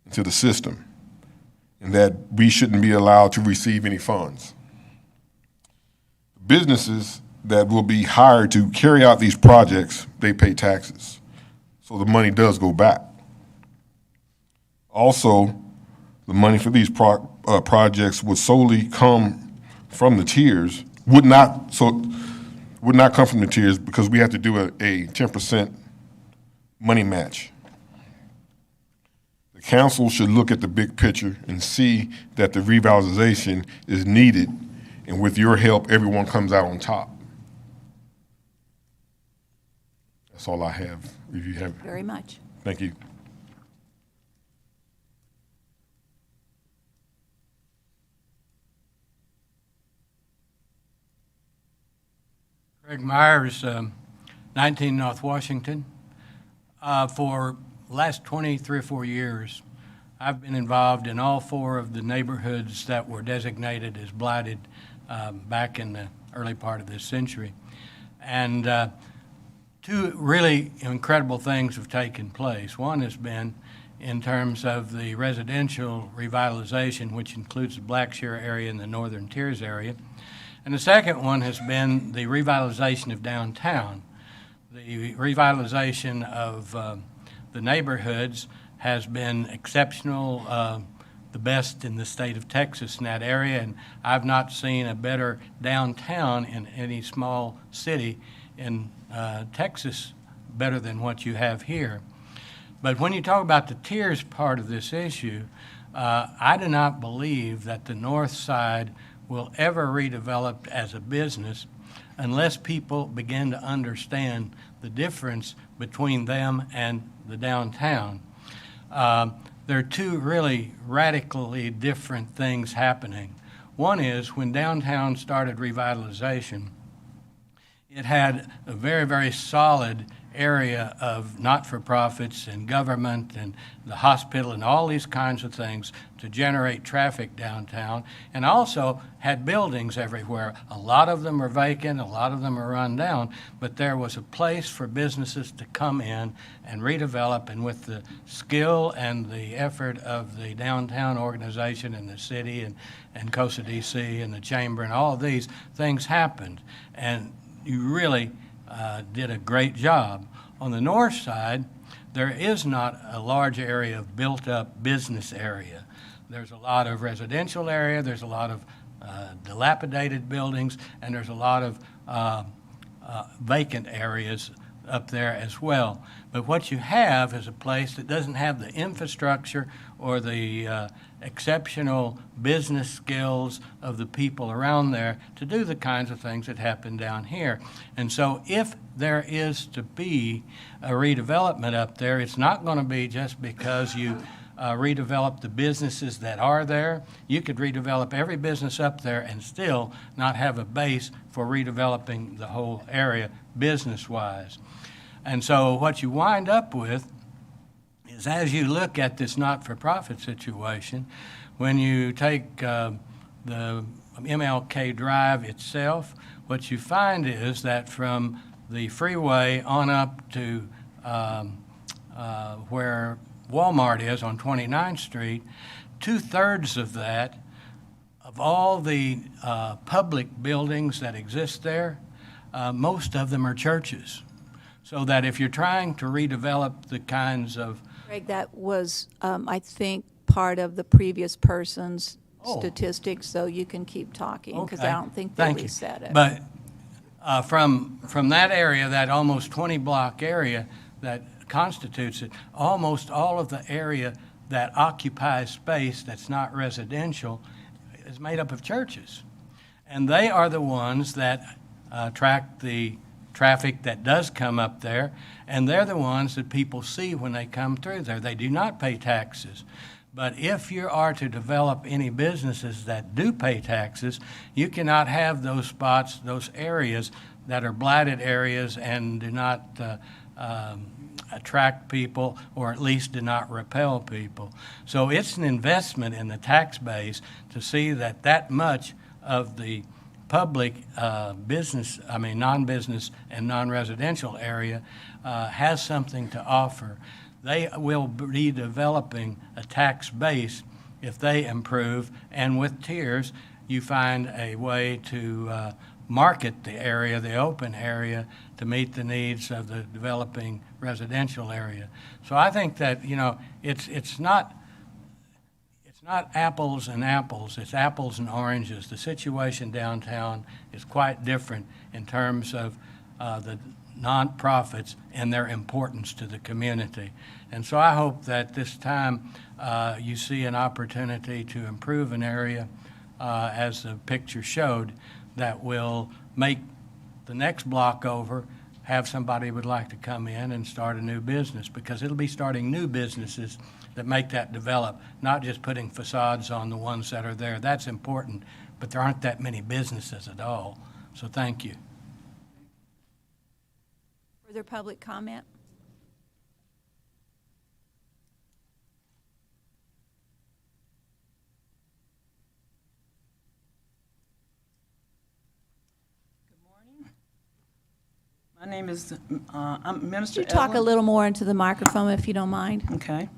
into the system and that we shouldn't be allowed to receive any funds. The businesses that will be hired to carry out these projects, they pay taxes. So the money does go back. Also, the money for these projects would solely come from the tiers, would not come from the tiers because we have to do a 10% money match. The council should look at the big picture and see that the revitalization is needed, and with your help, everyone comes out on top. That's all I have. If you have, Very much. thank you. Greg Myers, 19 North Washington. For last 23 or 4 years, I've been involved in all 4 of the neighborhoods that were designated as blighted back in the early part of this century. And 2 really incredible things have taken place. One has been in terms of the residential revitalization, which includes the Blackshear area and the Northern Tiers area. And the second one has been the revitalization of downtown. The revitalization of the neighborhoods has been exceptional, the best in the state of Texas in that area, and I've not seen a better downtown in any small city in Texas better than what you have here. But when you talk about the tiers part of this issue, I do not believe that the north side will ever redevelop as a business unless people begin to understand the difference between them and the downtown. There are 2 really radically different things happening. One is when downtown started revitalization, it had a very, very solid area of not-for-profits and government and the hospital and all these kinds of things to generate traffic downtown, and also had buildings everywhere. A lot of them are vacant, a lot of them are run down, but there was a place for businesses to come in and redevelop, and with the skill and the effort of the downtown organization and the city and COSA DC and the chamber and all of these things happened. And you really did a great job. On the north side, there is not a large area of built-up business area. There's a lot of residential area, there's a lot of dilapidated buildings, and there's a lot of vacant areas up there as well. But what you have is a place that doesn't have the infrastructure or the exceptional business skills of the people around there to do the kinds of things that happen down here. And so if there is to be a redevelopment up there, it's not going to be just because you redevelop the businesses that are there. You could redevelop every business up there and still not have a base for redeveloping the whole area business-wise. And so what you wind up with is, as you look at this not-for-profit situation, when you take the MLK Drive itself, what you find is that from the freeway on up to where Walmart is on 29th Street, 2/3 of that, of all the public buildings that exist there, most of them are churches. So that if you're trying to redevelop the kinds of... Greg, that was, I think, part of the previous person's statistics, so you can keep talking, because I don't think they reset it. But from that area, that almost 20-block area that constitutes it, almost all of the area that occupies space that's not residential is made up of churches. And they are the ones that attract the traffic that does come up there, and they're the ones that people see when they come through there. They do not pay taxes. But if you are to develop any businesses that do pay taxes, you cannot have those spots, those areas that are blighted areas and do not attract people, or at least do not repel people. So it's an investment in the tax base to see that that much of the public non-business and non-residential area has something to offer. They will be developing a tax base if they improve, and with tiers, you find a way to market the area, the open area, to meet the needs of the developing residential area. So I think that, it's not apples and apples, it's apples and oranges. The situation downtown is quite different in terms of the nonprofits and their importance to the community. And so I hope that this time you see an opportunity to improve an area, as the picture showed, that will make the next block over have somebody who would like to come in and start a new business, because it'll be starting new businesses that make that develop, not just putting facades on the ones that are there. That's important, but there aren't that many businesses at all. So thank you. Further public comment? My name is, I'm Minister Could you talk a Evelyn. little more into the microphone if you don't mind? Okay.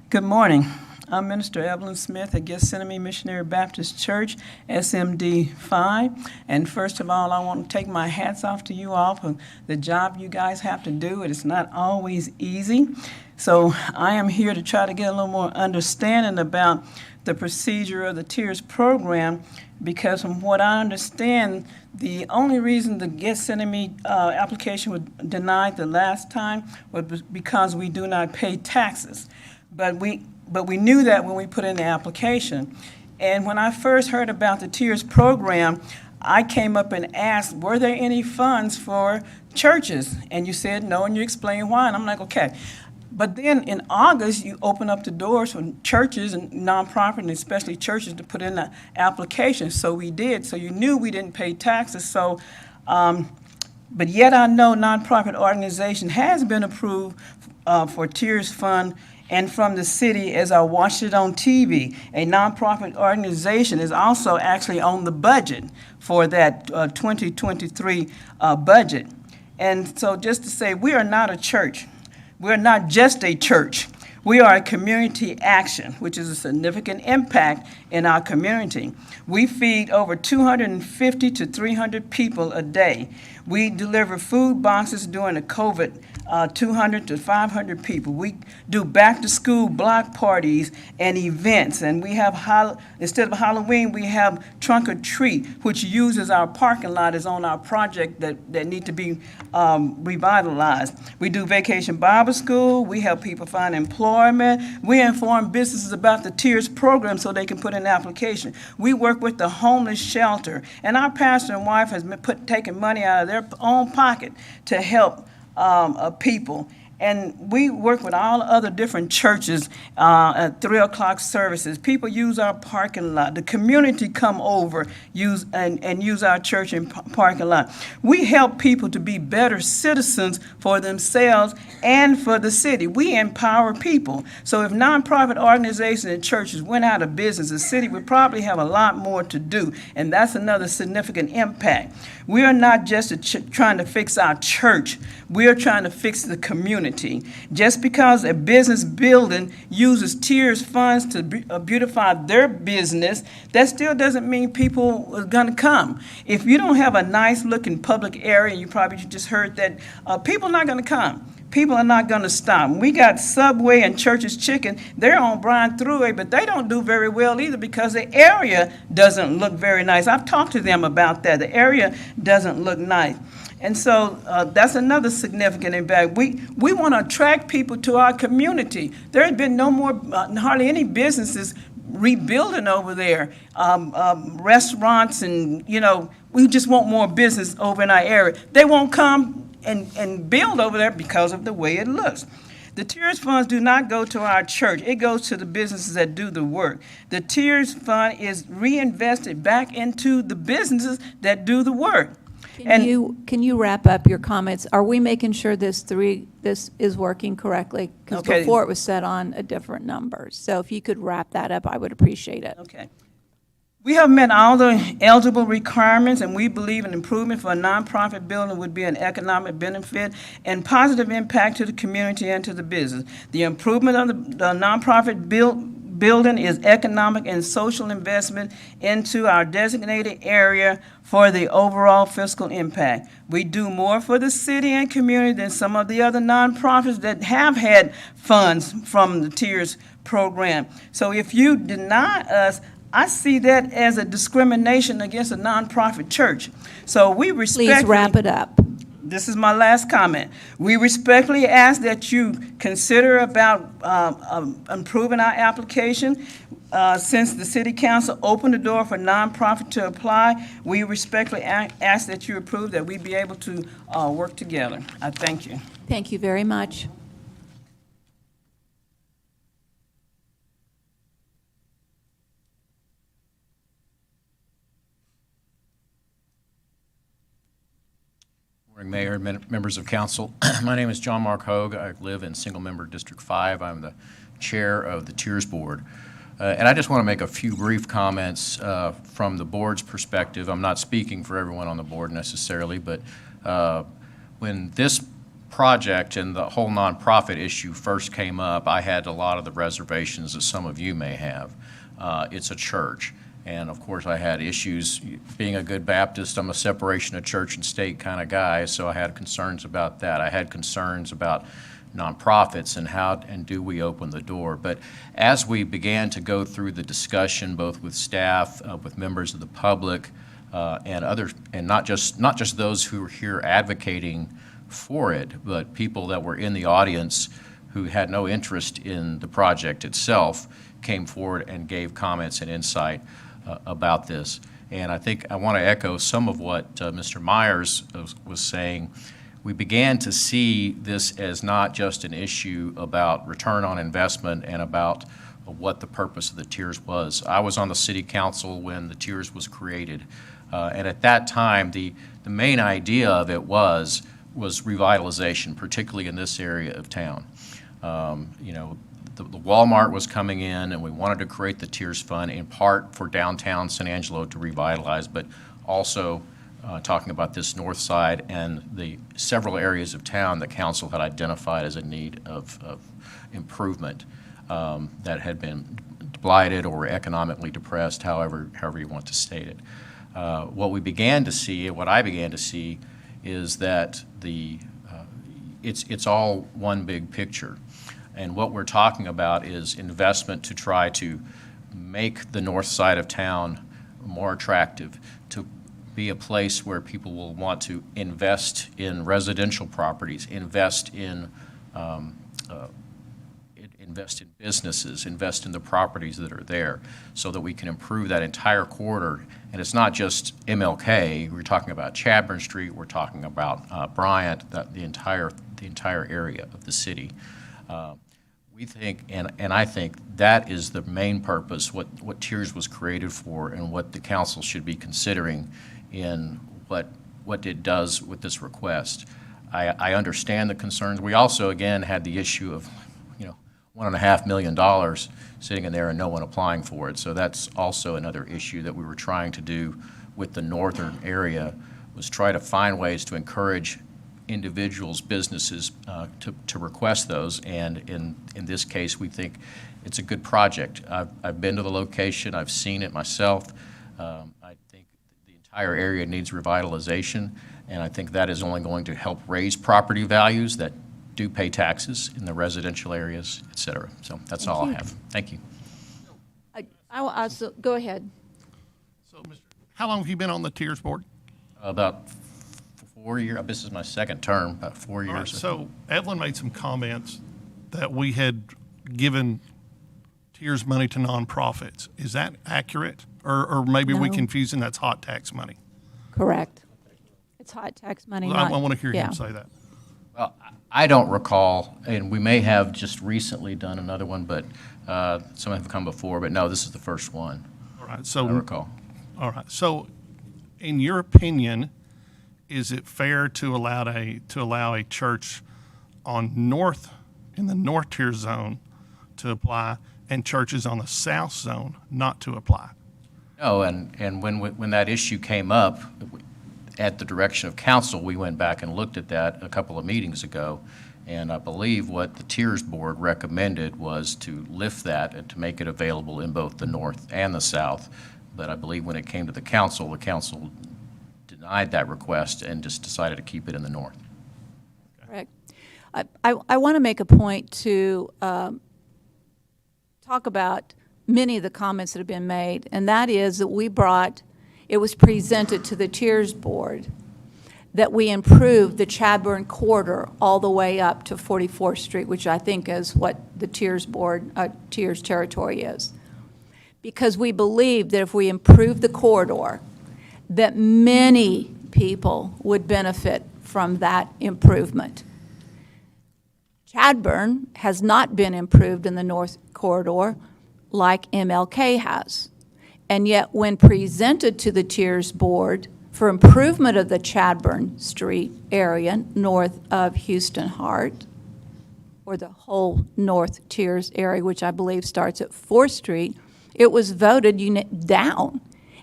Good morning. I'm Minister Evelyn Smith at Gethsemane Missionary Baptist Church, SMD 5. And first of all, I want to take my hats off to you all for the job you guys have to do. It is not always easy. So I am here to try to get a little more understanding about the procedure of the TIERS program, because from what I understand, the only reason the Gethsemane application was denied the last time was because we do not pay taxes. But we knew that when we put in the application. And when I first heard about the TIERS program, I came up and asked, were there any funds for churches? And you said no, and you explained why. And I'm like, okay. But then in August, you open up the doors for churches and nonprofit, and especially churches, to put in the application. So we did. So you knew we didn't pay taxes. So, but yet I know nonprofit organization has been approved for TIERS fund, and from the city, as I watched it on TV. A nonprofit organization is also actually on the budget for that 2023 budget. And so just to say, we are not a church. We're not just a church. We are a community action, which is a significant impact in our community. We feed over 250 to 300 people a day. We deliver food boxes during the COVID, 200 to 500 people. We do back-to-school block parties and events, and we have, instead of Halloween, we have Trunk or Treat, which uses our parking lot as on our project that need to be revitalized. We do Vacation Bible School. We help people find employment. We inform businesses about the TIERS program so they can put in an application. We work with the homeless shelter, and our pastor and wife has been taking money out of their own pocket to help people. And we work with all other different churches at 3 o'clock services. People use our parking lot. The community come over use our church and parking lot. We help people to be better citizens for themselves and for the city. We empower people. So if nonprofit organizations and churches went out of business, the city would probably have a lot more to do. And that's another significant impact. We are not just trying to fix our church. We are trying to fix the community. Just because a business building uses TIERS funds to beautify their business, that still doesn't mean people are going to come. If you don't have a nice looking public area, you probably just heard that, people are not going to come. People are not going to stop. We got Subway and Church's Chicken. They're on Bryan Thruway, but they don't do very well either because the area doesn't look very nice. I've talked to them about that. The area doesn't look nice. And so that's another significant impact. We want to attract people to our community. There has been no more, hardly any businesses rebuilding over there. Restaurants and, we just want more business over in our area. They won't come and build over there because of the way it looks. The TIERS funds do not go to our church. It goes to the businesses that do the work. The TIERS fund is reinvested back into the businesses that do the work. Can you wrap up your comments? Are we making sure this is working correctly? Because Okay. before it was set on a different number. So if you could wrap that up, I would appreciate it. Okay. We have met all the eligible requirements, and we believe an improvement for a nonprofit building would be an economic benefit and positive impact to the community and to the business. The improvement of the nonprofit building is economic and social investment into our designated area for the overall fiscal impact. We do more for the city and community than some of the other nonprofits that have had funds from the Tiers program. So if you deny us, I see that as a discrimination against a nonprofit church. So we respectfully— Please wrap it up. This is my last comment. We respectfully ask that you consider about improving our application. Since the city council opened the door for nonprofit to apply, we respectfully ask that you approve, that we be able to work together. I thank you. Thank you very much. Morning, Mayor, members of council. My name is John Mark Hogue. I live in single-member District 5. I'm the chair of the Tiers Board. And I just want to make a few brief comments from the board's perspective. I'm not speaking for everyone on the board necessarily, but when this project and the whole nonprofit issue first came up, I had a lot of the reservations that some of you may have. It's a church. And of course, I had issues. Being a good Baptist, I'm a separation of church and state kind of guy, so I had concerns about that. I had concerns about nonprofits and how and do we open the door. But as we began to go through the discussion, both with staff, with members of the public, and others, and not just those who were here advocating for it, but people that were in the audience who had no interest in the project itself, came forward and gave comments and insight about this. And I think I want to echo some of what Mr. Myers was saying. We began to see this as not just an issue about return on investment and about what the purpose of the Tiers was. I was on the city council when the Tiers was created. And at that time, the main idea of it was revitalization, particularly in this area of town. The Walmart was coming in, and we wanted to create the Tiers Fund in part for downtown San Angelo to revitalize, but also talking about this north side and the several areas of town that council had identified as a need of improvement that had been blighted or economically depressed, however you want to state it. What we began to see, what I began to see, is that it's all one big picture. And what we're talking about is investment to try to make the north side of town more attractive, to be a place where people will want to invest in residential properties, invest in businesses, invest in the properties that are there, so that we can improve that entire corridor. And it's not just MLK. We're talking about Chadbourne Street. We're talking about Bryant, the entire area of the city. We think, and I think that is the main purpose, what Tiers was created for, and what the council should be considering in what it does with this request. I understand the concerns. We also, again, had the issue of, $1.5 million sitting in there and no one applying for it. So that's also another issue that we were trying to do with the northern area, was try to find ways to encourage individuals, businesses to request those, and in this case, we think it's a good project. I've been to the location, I've seen it myself. I think the entire area needs revitalization, and I think that is only going to help raise property values that do pay taxes in the residential areas, et cetera. So that's all I have. Thank you. I will also, go ahead. So, how long have you been on the Tiers Board? About 4 years. This is my second term, about 4 years. All right, so Evelyn made some comments that we had given Tiers money to nonprofits. Is that accurate? Or maybe we confusing that's hot tax money? Correct. It's hot tax money. Well, I want to hear him say that. Well, I don't recall, and we may have just recently done another one, but some have come before, but no, this is the first one. All right, so I recall. All right, so in your opinion, is it fair to allow a church in the north tier zone to apply, and churches on the south zone not to apply? No, and when that issue came up, at the direction of council, we went back and looked at that a couple of meetings ago, And I believe what the Tiers Board recommended was to lift that and to make it available in both the north and the south. But I believe when it came to the council denied that request and just decided to keep it in the north. Correct. I want to make a point to talk about many of the comments that have been made, and that is that it was presented to the Tiers Board that we improved the Chadbourn corridor all the way up to 44th Street, which I think is what the Tiers Board, Tiers territory is. Because we believe that if we improve the corridor, that many people would benefit from that improvement. Chadbourn has not been improved in the north corridor like MLK has. And yet, when presented to the Tiers Board for improvement of the Chadbourn Street area north of Houston Hart, or the whole North Tiers area, which I believe starts at 4th Street, it was voted down.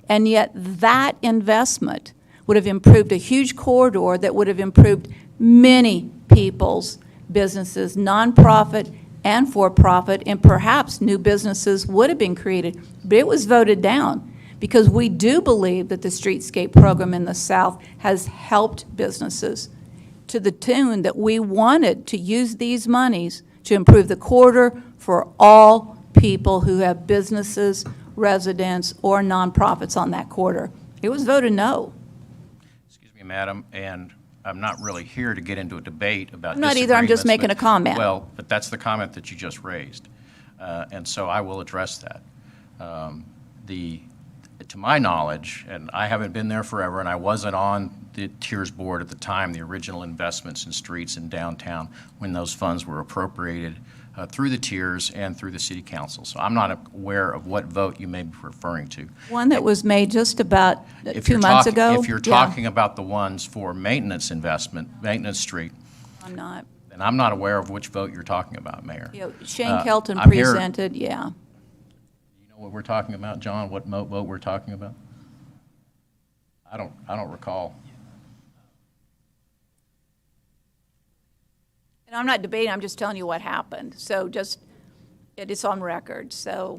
And yet that investment would have improved a huge corridor that would have improved many people's businesses, nonprofit and for-profit, and perhaps new businesses would have been created. But it was voted down because we do believe that the streetscape program in the South has helped businesses to the tune that we wanted to use these monies to improve the corridor for all people who have businesses, residents, or nonprofits on that corridor. It was voted no. Excuse me, Madam, and I'm not really here to get into a debate about I'm not either, I'm just disagreements, making a comment. Well, but that's the comment that you just raised, and so I will address that. To my knowledge, and I haven't been there forever, and I wasn't on the Tiers Board at the time, the original investments in streets in downtown, when those funds were appropriated through the Tiers and through the City Council. So I'm not aware of what vote you may be referring to. One that was made just about 2 months ago. If you're talking about the ones for maintenance investment, Maintenance Street, I'm not. then I'm not aware of which vote you're talking about, Mayor. Shane Kelton I'm here- presented, yeah. You know what we're talking about, John? What vote we're talking about? I don't recall. And I'm not debating, I'm just telling you what happened. So it is on record, so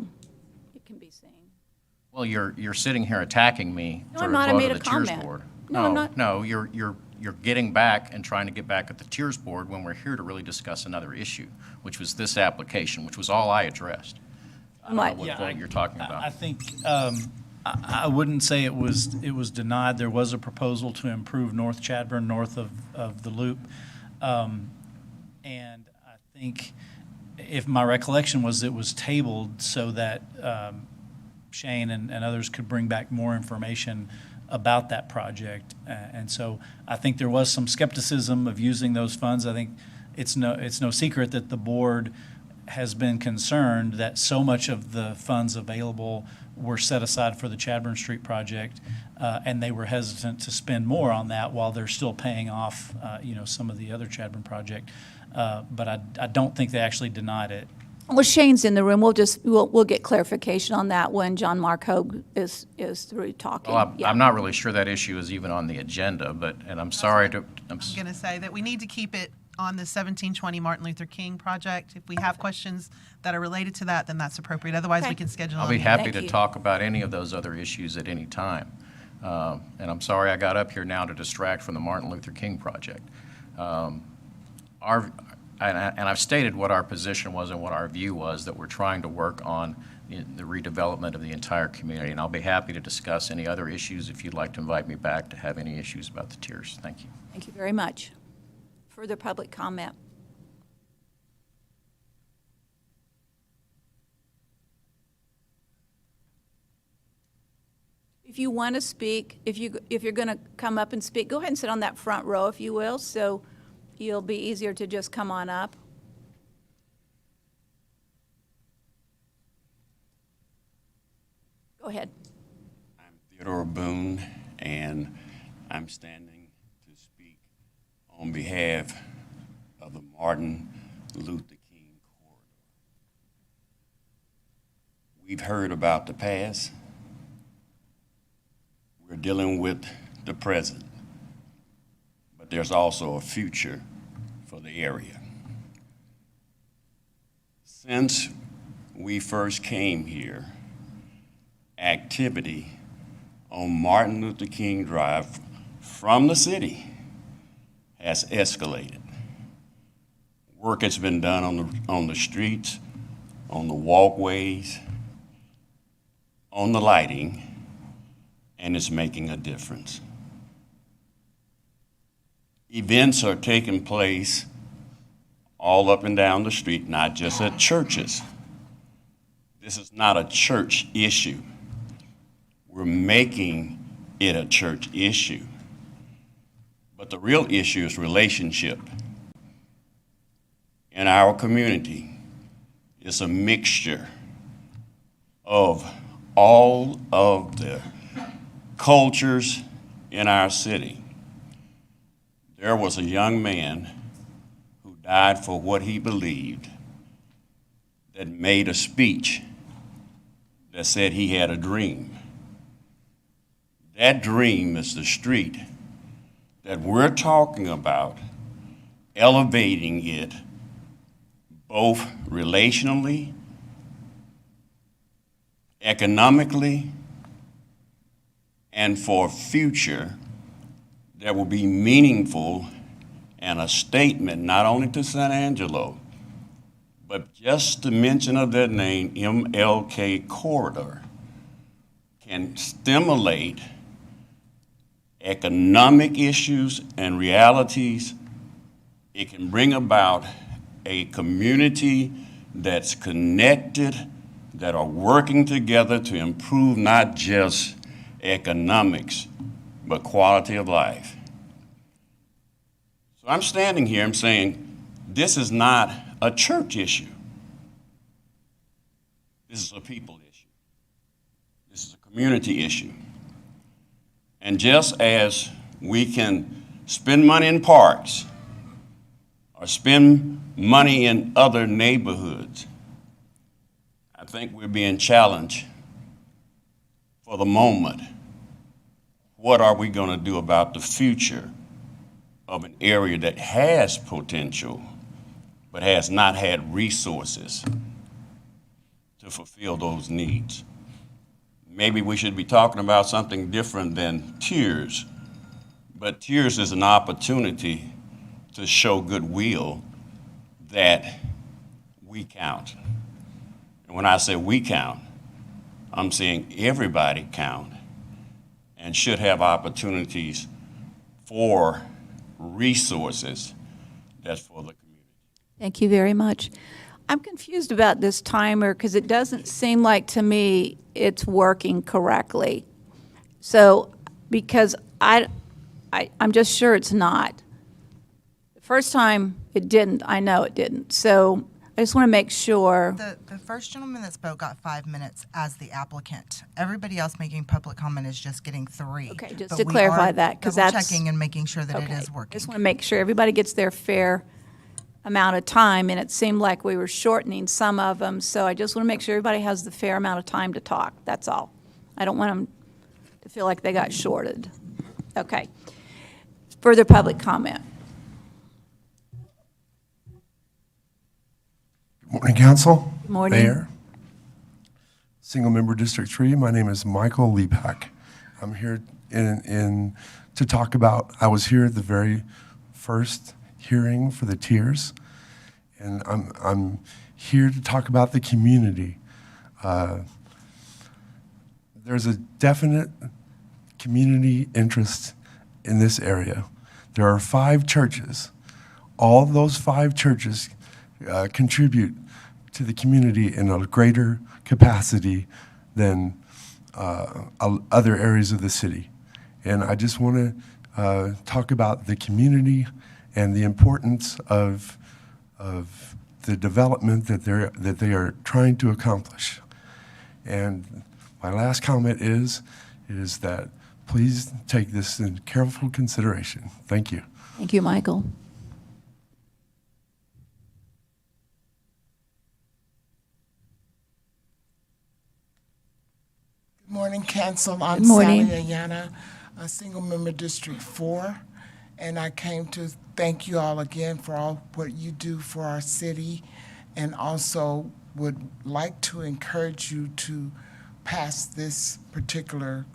it can be seen. Well, you're sitting here attacking me No, for I'm a not. I vote made of a the Tiers comment. Board. No, I'm not. No, you're getting back and trying to get back at the Tiers Board when we're here to really discuss another issue, which was this application, which was all I addressed. I don't know what vote you're talking about. I think I wouldn't say it was denied. There was a proposal to improve North Chadbourn, north of the loop. And I think, if my recollection was, it was tabled so that Shane and others could bring back more information about that project. And so I think there was some skepticism of using those funds. I think it's no secret that the board has been concerned that so much of the funds available were set aside for the Chadbourn Street project, and they were hesitant to spend more on that while they're still paying off, some of the other Chadbourn project. But I don't think they actually denied it. Well, Shane's in the room. We'll get clarification on that when John Mark Hogue is through talking. Well, Yeah. I'm not really sure that issue is even on the agenda, and I'm sorry to. I'm going to say that we need to keep it on the 1720 Martin Luther King project. If we have questions that are related to that, then that's appropriate. Otherwise, we can schedule. I'll a be meeting. happy to talk about any of those other issues at any time. And I'm sorry I got up here now to distract from the Martin Luther King project. And I've stated what our position was and what our view was, that we're trying to work on the redevelopment of the entire community. And I'll be happy to discuss any other issues if you'd like to invite me back to have any issues about the tiers. Thank you. Thank you very much. Further public comment? If you want to speak, if you're going to come up and speak, go ahead and sit on that front row, if you will, so you'll be easier to just come on up. Go ahead. I'm Theodore Boone, and I'm standing to speak on behalf of the Martin Luther King corridor. We've heard about the past. We're dealing with the present, but there's also a future for the area. Since we first came here, activity on Martin Luther King Drive from the city has escalated. Work has been done on the streets, on the walkways, on the lighting, and it's making a difference. Events are taking place all up and down the street, not just at churches. This is not a church issue. We're making it a church issue. But the real issue is relationship. In our community, it's a mixture of all of the cultures in our city. There was a young man who died for what he believed that made a speech that said he had a dream. That dream is the street that we're talking about, elevating it both relationally, economically, and for a future that will be meaningful and a statement not only to San Angelo, but just the mention of that name, MLK Corridor, can stimulate economic issues and realities. It can bring about a community that's connected, that are working together to improve not just economics, but quality of life. So I'm standing here, I'm saying, this is not a church issue. This is a people issue. This is a community issue. And just as we can spend money in parks or spend money in other neighborhoods, I think we're being challenged for the moment. What are we going to do about the future of an area that has potential but has not had resources to fulfill those needs? Maybe we should be talking about something different than tears, but tears is an opportunity to show goodwill that we count. And when I say we count, I'm saying everybody count and should have opportunities for resources that's for the community. Thank you very much. I'm confused about this timer because it doesn't seem like to me it's working correctly. So, because I'm just sure it's not. The first time it didn't, I know it didn't. So I just want to make sure. The first gentleman that spoke got 5 minutes as the applicant. Everybody else making public comment is just getting 3. Okay, just But to we clarify are that, because that's. double-checking and making sure that Okay, it is working. Just want to make sure everybody gets their fair amount of time, and it seemed like we were shortening some of them, so I just want to make sure everybody has the fair amount of time to talk, that's all. I don't want them to feel like they got shorted. Okay. Further public comment? Good morning, Council. Good morning. Mayor. Single Member District 3, my name is Michael Lieback. I'm here to talk about, I was here at the very first hearing for the tiers, and I'm here to talk about the community. There's a definite community interest in this area. There are 5 churches. All those 5 churches contribute to the community in a greater capacity than other areas of the city. And I just want to talk about the community and the importance of the development that they are trying to accomplish. And my last comment is that please take this in careful consideration. Thank you. Thank you, Michael. Good morning, Council. I'm Good morning. Sally Ayana, a single member District 4, and I came to thank you all again for all what you do for our city and also would like to encourage you to pass this particular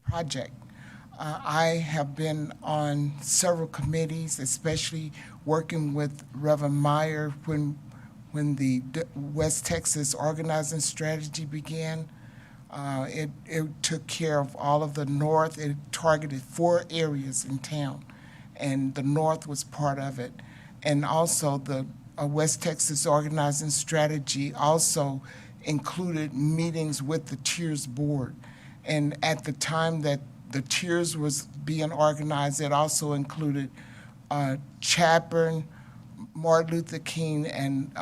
project. I have been on several committees, especially working with Reverend Meyer when the West Texas organizing strategy began. It took care of all of the north. It targeted 4 areas in town, and the north was part of it. And also the West Texas organizing strategy also included meetings with the Tiers Board. And at the time that the Tiers was being organized, it also included Chadbourn, Martin Luther King, and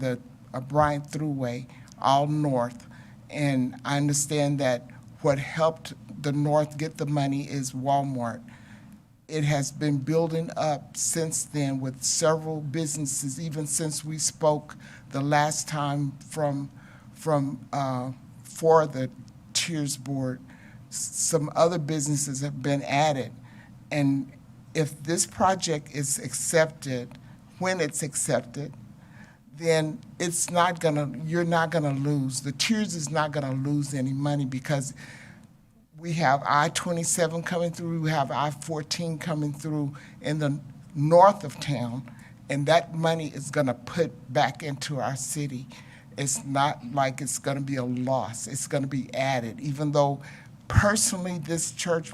the Bryant Thruway, all north. And I understand that what helped the north get the money is Walmart. It has been building up since then with several businesses, even since we spoke the last time for the Tiers Board. Some other businesses have been added. And if this project is accepted, when it's accepted, then you're not gonna lose. The Tiers is not gonna lose any money because we have I-27 coming through, we have I-14 coming through in the north of town, and that money is gonna put back into our city. It's not like it's gonna be a loss, it's gonna be added, even though personally this church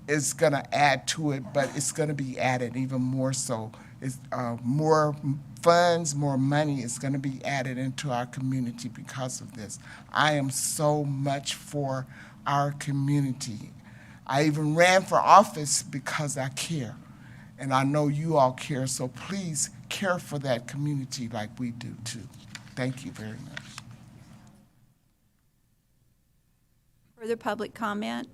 is gonna add to it, but it's gonna be added even more so. It's more funds, more money is gonna be added into our community because of this. I am so much for our community. I even ran for office because I care. And I know you all care, so please care for that community like we do too. Thank you very much. Further public comment?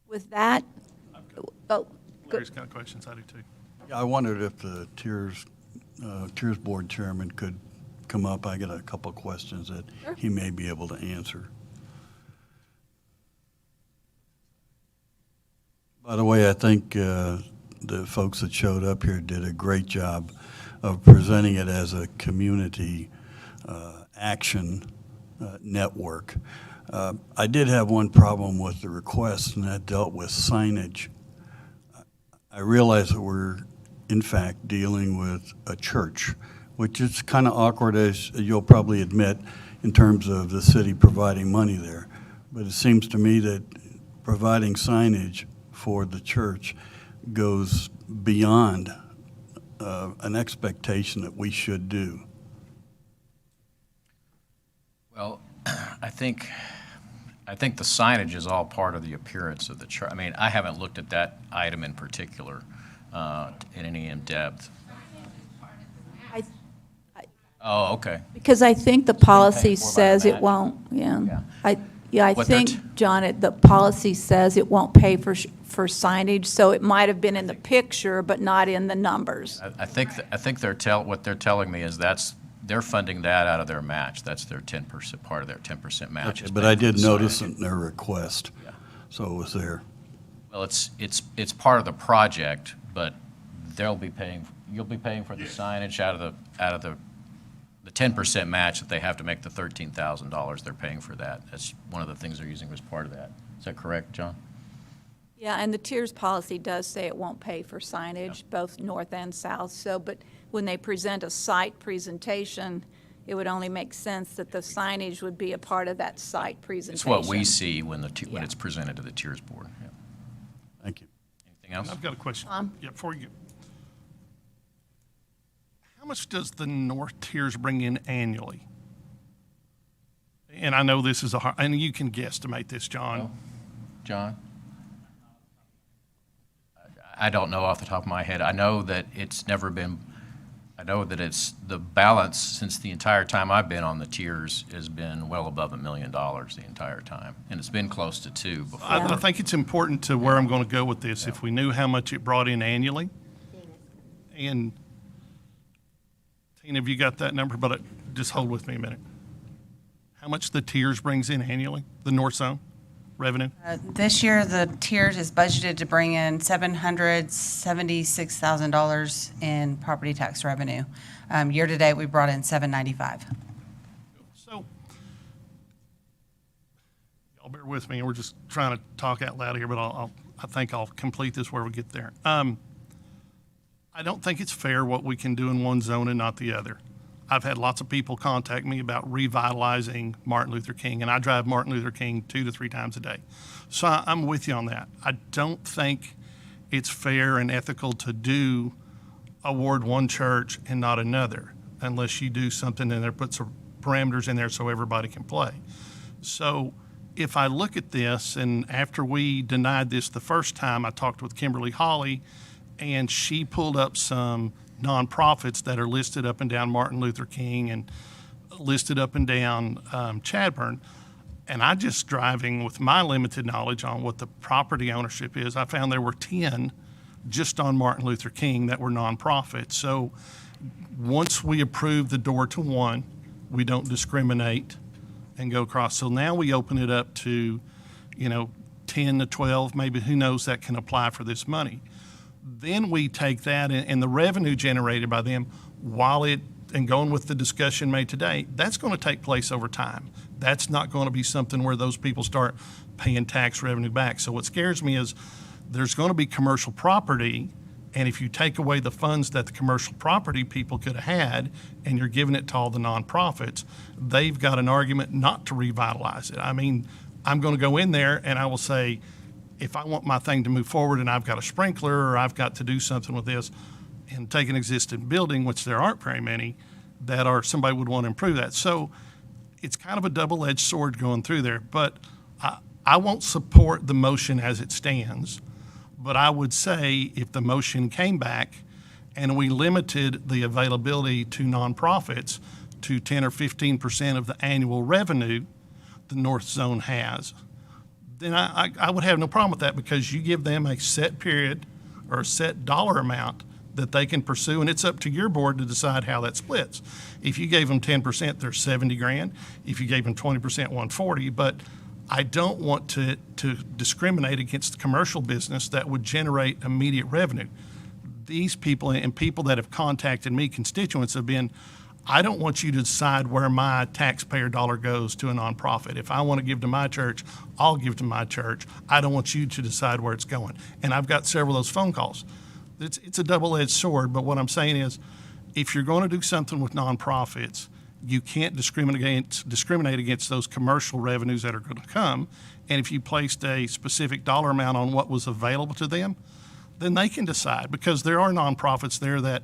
With that, Larry's got questions, I do too. Yeah, I wondered if the Tiers Board Chairman could come up. I got a couple of questions that he may be able to answer. By the way, I think the folks that showed up here did a great job of presenting it as a community action network. I did have one problem with the request, and that dealt with signage. I realize that we're, in fact, dealing with a church, which is kind of awkward, as you'll probably admit, in terms of the city providing money there. But it seems to me that providing signage for the church goes beyond an expectation that we should do. Well, I think the signage is all part of the appearance of the church. I mean, I haven't looked at that item in particular in any in-depth. Oh, okay. Because I think the policy says it won't, yeah. I think, John, the policy says it won't pay for signage, so it might have been in the picture, but not in the numbers. I think what they're telling me is they're funding that out of their match. That's their 10%, part of their 10% match. Okay, but I did notice in their request, so it was there. Well, it's part of the project, but you'll be paying for the signage out of the 10% match that they have to make the $13,000. They're paying for that. That's one of the things they're using as part of that. Is that correct, John? Yeah, and the Tiers policy does say it won't pay for signage, both north and south. So, but when they present a site presentation, it would only make sense that the signage would be a part of that site presentation. It's what we see when it's presented to the Tiers Board. Yeah. Thank you. Anything else? I've got a question. Yeah, before you. How much does the North Tiers bring in annually? And I know this is and you can guesstimate this, John. John? I don't know off the top of my head. I know that it's the balance since the entire time I've been on the Tiers has been well above $1 million the entire time. And it's been close to 2 before. I think it's important to where I'm going to go with this. If we knew how much it brought in annually, and Tina, have you got that number? But just hold with me a minute. How much the Tiers brings in annually, the North Zone, revenue? This year, the tiers is budgeted to bring in $776,000 in property tax revenue. Year-to-date, we brought in $795,000. So, y'all bear with me, we're just trying to talk out loud here, but I think I'll complete this where we get there. I don't think it's fair what we can do in one zone and not the other. I've had lots of people contact me about revitalizing Martin Luther King, and I drive Martin Luther King 2 to 3 times a day. So I'm with you on that. I don't think it's fair and ethical to award one church and not another, unless you do something in there, put some parameters in there so everybody can play. So if I look at this, and after we denied this the first time, I talked with Kimberly Hawley, and she pulled up some nonprofits that are listed up and down Martin Luther King and listed up and down Chadbourn. And I just driving with my limited knowledge on what the property ownership is, I found there were 10 just on Martin Luther King that were nonprofits. So once we approve the door to one, we don't discriminate and go across. So now we open it up to, 10 to 12, maybe who knows that can apply for this money. Then we take that and the revenue generated by them and going with the discussion made today, that's going to take place over time. That's not going to be something where those people start paying tax revenue back. So what scares me is there's going to be commercial property, and if you take away the funds that the commercial property people could have had and you're giving it to all the nonprofits, they've got an argument not to revitalize it. I mean, I'm going to go in there and I will say, if I want my thing to move forward and I've got a sprinkler or I've got to do something with this and take an existing building, which there aren't very many, somebody would want to improve that. So it's kind of a double-edged sword going through there. But I won't support the motion as it stands. But I would say if the motion came back and we limited the availability to nonprofits to 10 or 15% of the annual revenue the North Zone has, then I would have no problem with that, because you give them a set period or a set dollar amount that they can pursue, and it's up to your board to decide how that splits. If you gave them 10%, there's 70 grand. If you gave them 20%, 140. But I don't want to discriminate against the commercial business that would generate immediate revenue. These people and people that have contacted me, constituents, have been, I don't want you to decide where my taxpayer dollar goes to a nonprofit. If I want to give to my church, I'll give to my church. I don't want you to decide where it's going. And I've got several of those phone calls. It's a double-edged sword, but what I'm saying is, if you're going to do something with nonprofits, you can't discriminate against those commercial revenues that are going to come. And if you placed a specific dollar amount on what was available to them, then they can decide, because there are nonprofits there that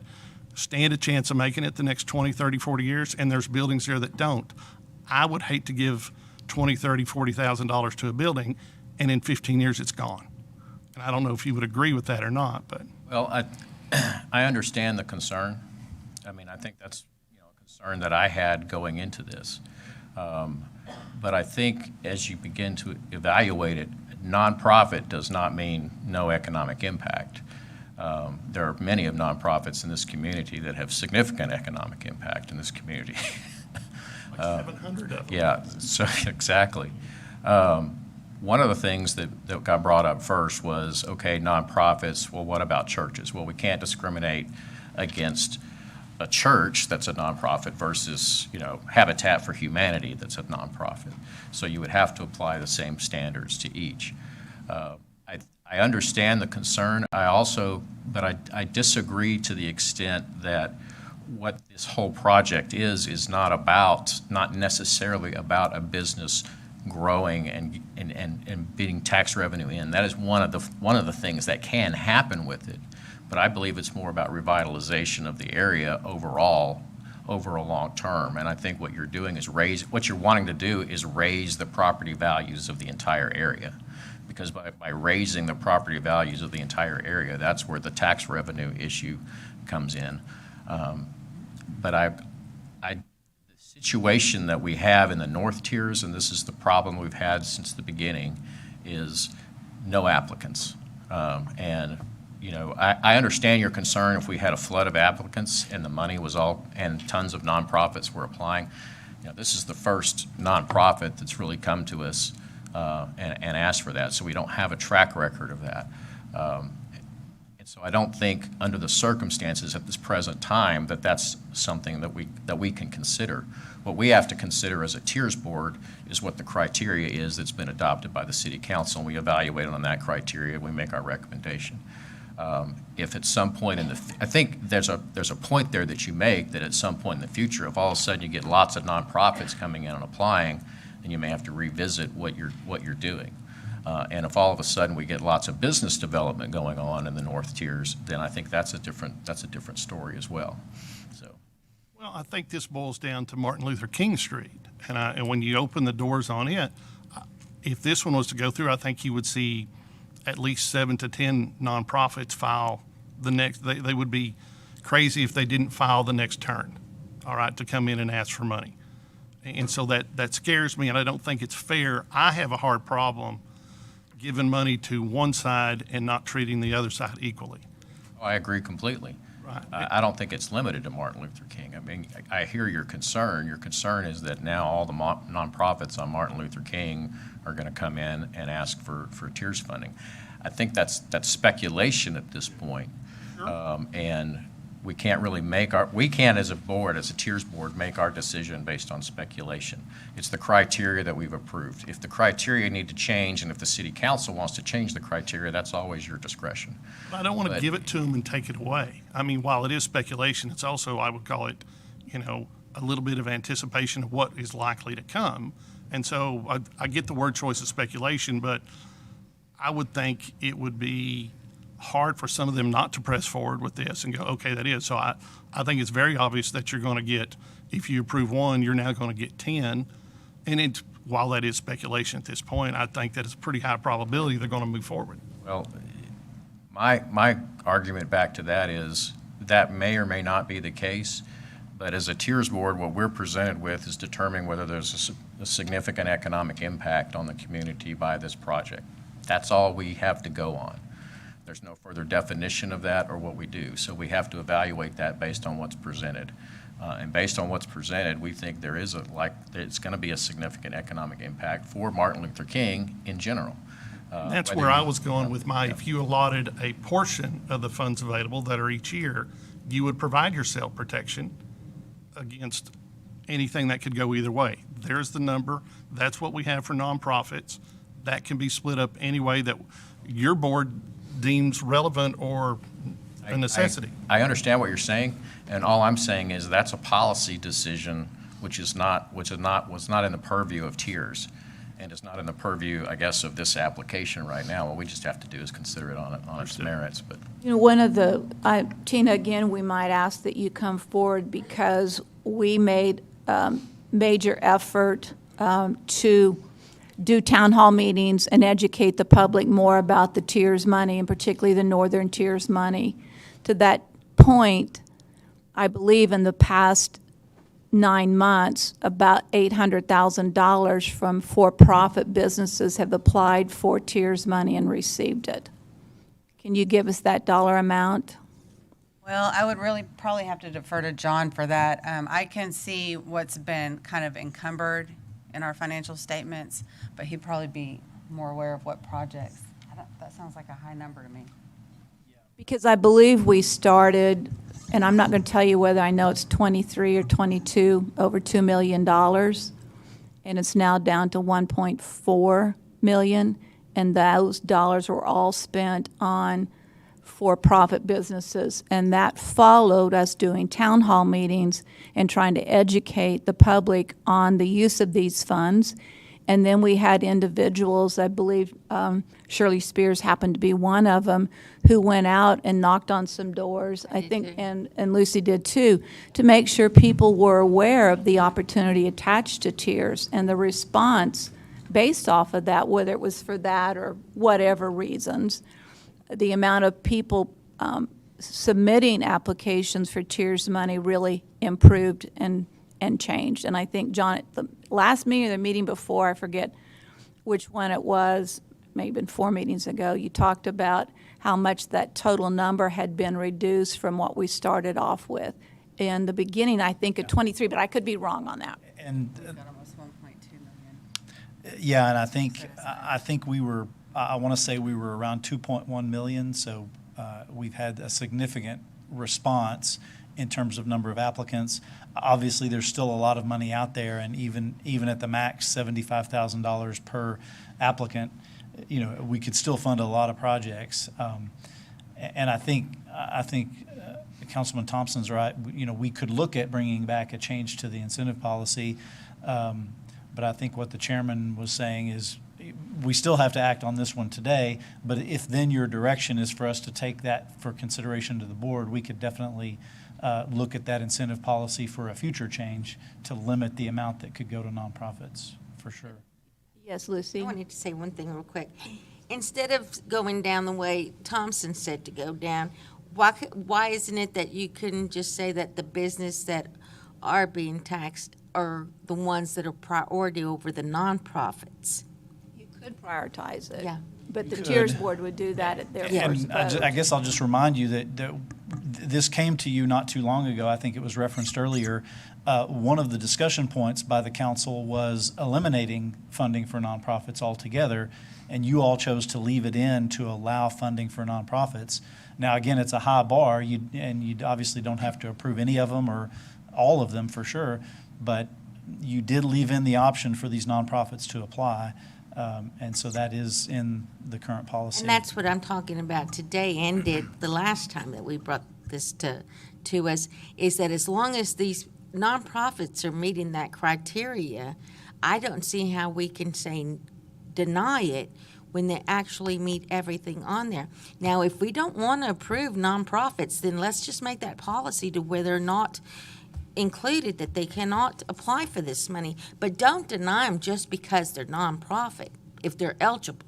stand a chance of making it the next 20, 30, 40 years, and there's buildings there that don't. I would hate to give $20,000, $30,000, $40,000 to a building, and in 15 years it's gone. And I don't know if you would agree with that or not, but. Well, I understand the concern. I mean, I think that's a concern that I had going into this. But I think as you begin to evaluate it, nonprofit does not mean no economic impact. There are many of nonprofits in this community that have significant economic impact in this community. Like 700 of them. Yeah, so exactly. One of the things that got brought up first was, okay, nonprofits, well, what about churches? Well, we can't discriminate against a church that's a nonprofit versus, Habitat for Humanity that's a nonprofit. So you would have to apply the same standards to each. I understand the concern. But I disagree to the extent that what this whole project is not necessarily about a business growing and being tax revenue in. That is one of the things that can happen with it. But I believe it's more about revitalization of the area overall over a long term. And I think what you're doing is what you're wanting to do is raise the property values of the entire area. Because by raising the property values of the entire area, that's where the tax revenue issue comes in. But the situation that we have in the north tiers, and this is the problem we've had since the beginning, is no applicants. I understand your concern if we had a flood of applicants and the money was and tons of nonprofits were applying. This is the first nonprofit that's really come to us and asked for that. So we don't have a track record of that. And so I don't think, under the circumstances at this present time, that that's something that we can consider. What we have to consider as a tiers board is what the criteria is that's been adopted by the city council, and we evaluate on that criteria. We make our recommendation. If at some point I think there's a point there that you make, that at some point in the future, if all of a sudden you get lots of nonprofits coming in and applying, then you may have to revisit what you're doing. And if all of a sudden we get lots of business development going on in the north tiers, then I think that's a different story as well. So. Well, I think this boils down to Martin Luther King Street, and when you open the doors on it, if this one was to go through, I think you would see at least 7 to 10 nonprofits file the next. They would be crazy if they didn't file the next turn, all right, to come in and ask for money. And so that scares me, and I don't think it's fair. I have a hard problem giving money to one side and not treating the other side equally. Oh, I agree completely. Right. I don't think it's limited to Martin Luther King. I mean, I hear your concern. Your concern is that now all the nonprofits on Martin Luther King are going to come in and ask for tiers funding. I think that's speculation at this point. Sure. And we can't really we can't as a board, as a tiers board, make our decision based on speculation. It's the criteria that we've approved. If the criteria need to change, and if the city council wants to change the criteria, that's always your discretion. I don't want to give it to them and take it away. I mean, while it is speculation, it's also, I would call it, a little bit of anticipation of what is likely to come. And so I get the word choice of speculation, but I would think it would be hard for some of them not to press forward with this and go, okay, that is. So I think it's very obvious that you're going to get, if you approve one, you're now going to get 10. And while that is speculation at this point, I think that it's a pretty high probability they're going to move forward. Well, my argument back to that is that may or may not be the case, but as a tiers board, what we're presented with is determining whether there's a significant economic impact on the community by this project. That's all we have to go on. There's no further definition of that or what we do. So we have to evaluate that based on what's presented. And based on what's presented, we think there is it's going to be a significant economic impact for Martin Luther King in general. That's where I was going with if you allotted a portion of the funds available that are each year, you would provide yourself protection against anything that could go either way. There's the number. That's what we have for nonprofits. That can be split up any way that your board deems relevant or a necessity. I understand what you're saying, and all I'm saying is that's a policy decision was not in the purview of tiers, and is not in the purview, I guess, of this application right now. What we just have to do is consider it on its merits. But one of the Tina, again, we might ask that you come forward because we made major effort to do town hall meetings and educate the public more about the tiers money, and particularly the northern tiers money. To that point, I believe in the past 9 months, about $800,000 from for-profit businesses have applied for tiers money and received it. Can you give us that dollar amount? Well, I would really probably have to defer to John for that. I can see what's been kind of encumbered in our financial statements, but he'd probably be more aware of what projects. That sounds like a high number to me. Because I believe we started, and I'm not going to tell you whether I know it's 23 or 22, over $2 million, and it's now down to 1.4 million, and those dollars were all spent on for-profit businesses, and that followed us doing town hall meetings and trying to educate the public on the use of these funds. And then we had individuals, I believe Shirley Spears happened to be one of them, who went out and knocked on some doors, I think, and Lucy did too, to make sure people were aware of the opportunity attached to tiers and the response based off of that, whether it was for that or whatever reasons. The amount of people submitting applications for tiers money really improved and changed. And I think, John, at the last meeting or the meeting before, I forget which one it was, maybe 4 meetings ago, you talked about how much that total number had been reduced from what we started off with. In the beginning, I think, of 23, but I could be wrong on that. And Yeah, and I think we were, I want to say we were around 2.1 million, so we've had a significant response in terms of number of applicants. Obviously, there's still a lot of money out there, and even at the max, $75,000 per applicant, you know, we could still fund a lot of projects. And I think Councilman Thompson's right. You know, we could look at bringing back a change to the incentive policy, but I think what the chairman was saying is we still have to act on this one today, but if then your direction is for us to take that for consideration to the board, we could definitely look at that incentive policy for a future change to limit the amount that could go to nonprofits, for sure. Yes, Lucy? I wanted to say one thing real quick. Instead of going down the way Thompson said to go down, why isn't it that you couldn't just say that the business that are being taxed are the ones that are priority over the nonprofits? You could prioritize it. Yeah. But the Could. Tiers Board would do that at their first And vote. I guess I'll just remind you that this came to you not too long ago. I think it was referenced earlier. One of the discussion points by the council was eliminating funding for nonprofits altogether, and you all chose to leave it in to allow funding for nonprofits. Now, again, it's a high bar, and you obviously don't have to approve any of them or all of them for sure, but you did leave in the option for these nonprofits to apply. And so that is in the current policy. And that's what I'm talking about today and did the last time that we brought this to us, is that as long as these nonprofits are meeting that criteria, I don't see how we can say deny it when they actually meet everything on there. Now, if we don't want to approve nonprofits, then let's just make that policy to where they're not included, that they cannot apply for this money, but don't deny them just because they're nonprofit, if they're eligible.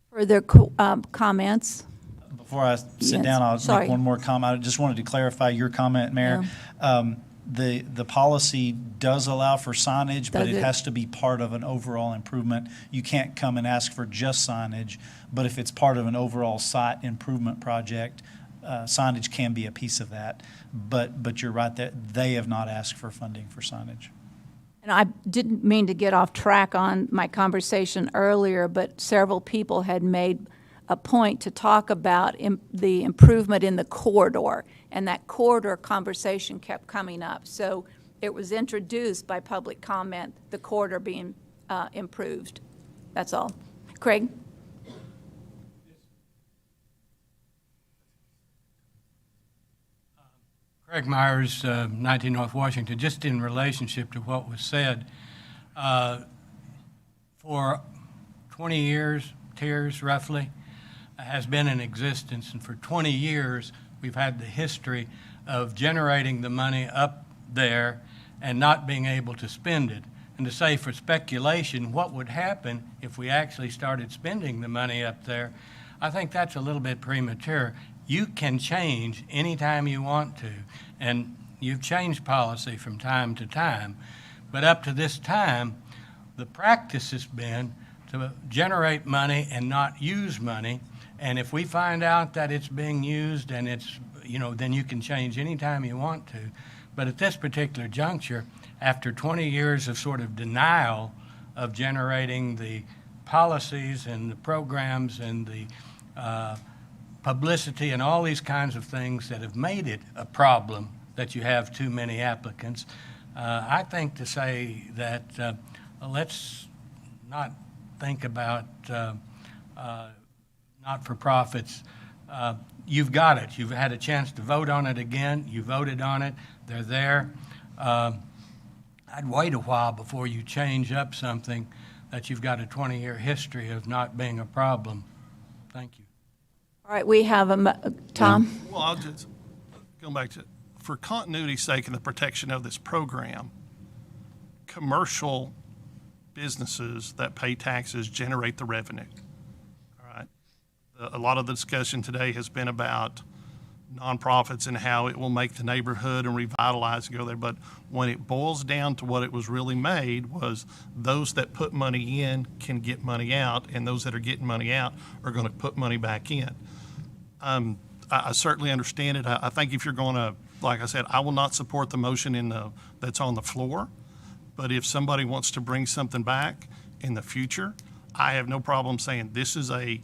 Further comments? Before I sit Yes. down, I'll Sorry. make one more comment. I just wanted to clarify your comment, Mayor. The policy does allow for signage, but Does it it? has to be part of an overall improvement. You can't come and ask for just signage, but if it's part of an overall site improvement project, signage can be a piece of that. But you're right, that they have not asked for funding for signage. And I didn't mean to get off track on my conversation earlier, but several people had made a point to talk about the improvement in the corridor, and that corridor conversation kept coming up. So it was introduced by public comment, the corridor being improved. That's all. Craig? Craig Myers, 19 North Washington, just in relationship to what was said, for 20 years, Tiers roughly, has been in existence, and for 20 years, we've had the history of generating the money up there and not being able to spend it. And to say for speculation, what would happen if we actually started spending the money up there, I think that's a little bit premature. You can change anytime you want to, and you've changed policy from time to time. But up to this time, the practice has been to generate money and not use money. And if we find out that it's being used and it's, then you can change anytime you want to. But at this particular juncture, after 20 years of sort of denial of generating the policies and the programs and the publicity and all these kinds of things that have made it a problem that you have too many applicants, I think to say that let's not think about not-for-profits. You've got it. You've had a chance to vote on it again. You voted on it. They're there. I'd wait a while before you change up something that you've got a 20-year history of not being a problem. Thank you. All right, we have Tom? Well, I'll just go back to, for continuity's sake and the protection of this program, commercial businesses that pay taxes generate the revenue. All right. A lot of the discussion today has been about nonprofits and how it will make the neighborhood and revitalize and go there. But when it boils down to what it was really made was those that put money in can get money out, and those that are getting money out are going to put money back in. I certainly understand it. I think if you're going to, like I said, I will not support the motion that's on the floor. But if somebody wants to bring something back in the future, I have no problem saying this is an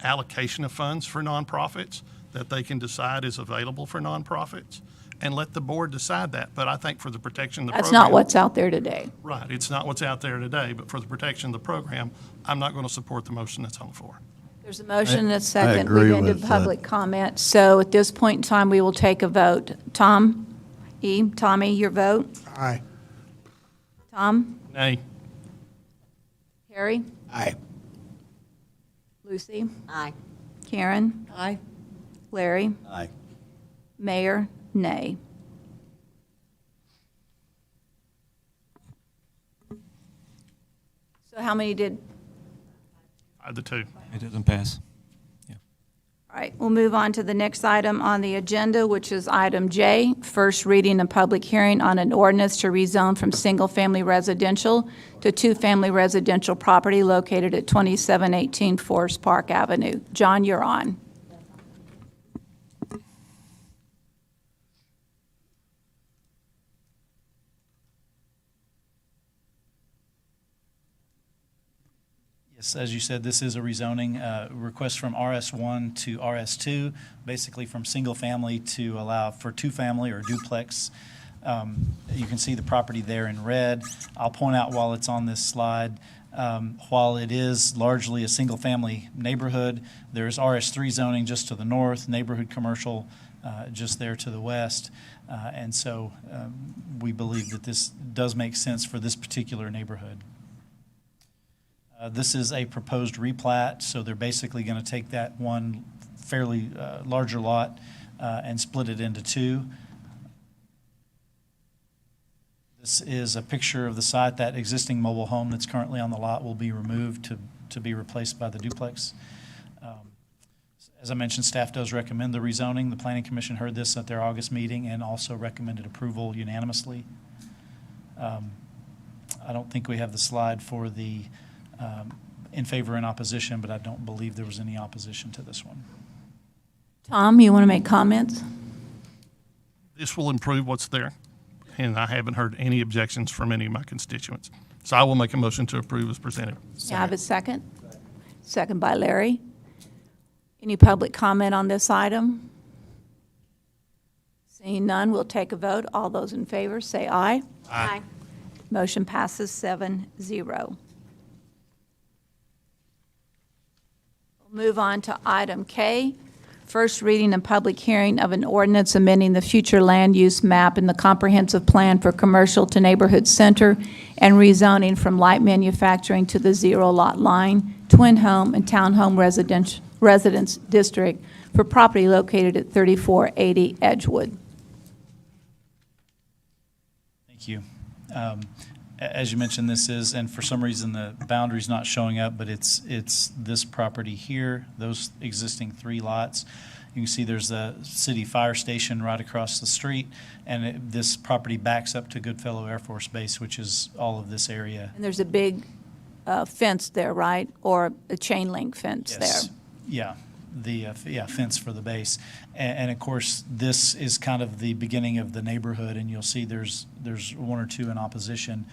allocation of funds for nonprofits that they can decide is available for nonprofits, and let the board decide that. But I think for the protection of the That's program. not what's out there today. Right, it's not what's out there today, but for the protection of the program, I'm not going to support the motion that's on the floor. There's a motion and a I second. agree We've ended with that. public comment. So at this point in time, we will take a vote. Tommy, your vote? Aye. Tom? Nay. Harry? Aye. Lucy? Aye. Karen? Aye. Larry? Aye. Mayor? Nay. So how many did? 5-2. It doesn't pass. All right, we'll move on to the next item on the agenda, which is item J, first reading and public hearing on an ordinance to rezone from single-family residential to two-family residential property located at 2718 Forest Park Avenue. John, you're on. Yes, as you said, this is a rezoning request from RS1 to RS2, basically from single family to allow for two family or duplex. You can see the property there in red. I'll point out while it's on this slide, while it is largely a single family neighborhood, there's RS3 zoning just to the north, neighborhood commercial just there to the west. And so we believe that this does make sense for this particular neighborhood. This is a proposed replat, so they're basically going to take that one fairly larger lot and split it into two. This is a picture of the site. That existing mobile home that's currently on the lot will be removed to be replaced by the duplex. As I mentioned, staff does recommend the rezoning. The Planning Commission heard this at their August meeting and also recommended approval unanimously. I don't think we have the slide for the in favor and opposition, but I don't believe there was any opposition to this one. Tom, you want to make comments? This will improve what's there, and I haven't heard any objections from any of my constituents. So I will make a motion to approve as presented. May I have a second? Second by Larry. Any public comment on this item? Seeing none, we'll take a vote. All those in favor, say aye. Aye. Motion passes 7-0. We'll move on to item K, first reading and public hearing of an ordinance amending the future land use map in the comprehensive plan for commercial to neighborhood center and rezoning from light manufacturing to the zero lot line, twin home and townhome residence district for property located at 3480 Edgewood. Thank you. As you mentioned, this is, and for some reason the boundary's not showing up, but it's this property here, those existing three lots. You can see there's a city fire station right across the street, and this property backs up to Goodfellow Air Force Base, which is all of this area. And there's a big fence there, right? Or a chain link fence Yes. there. Yeah, the fence for the base, and of course this is kind of the beginning of the neighborhood, and you'll see there's one or two in opposition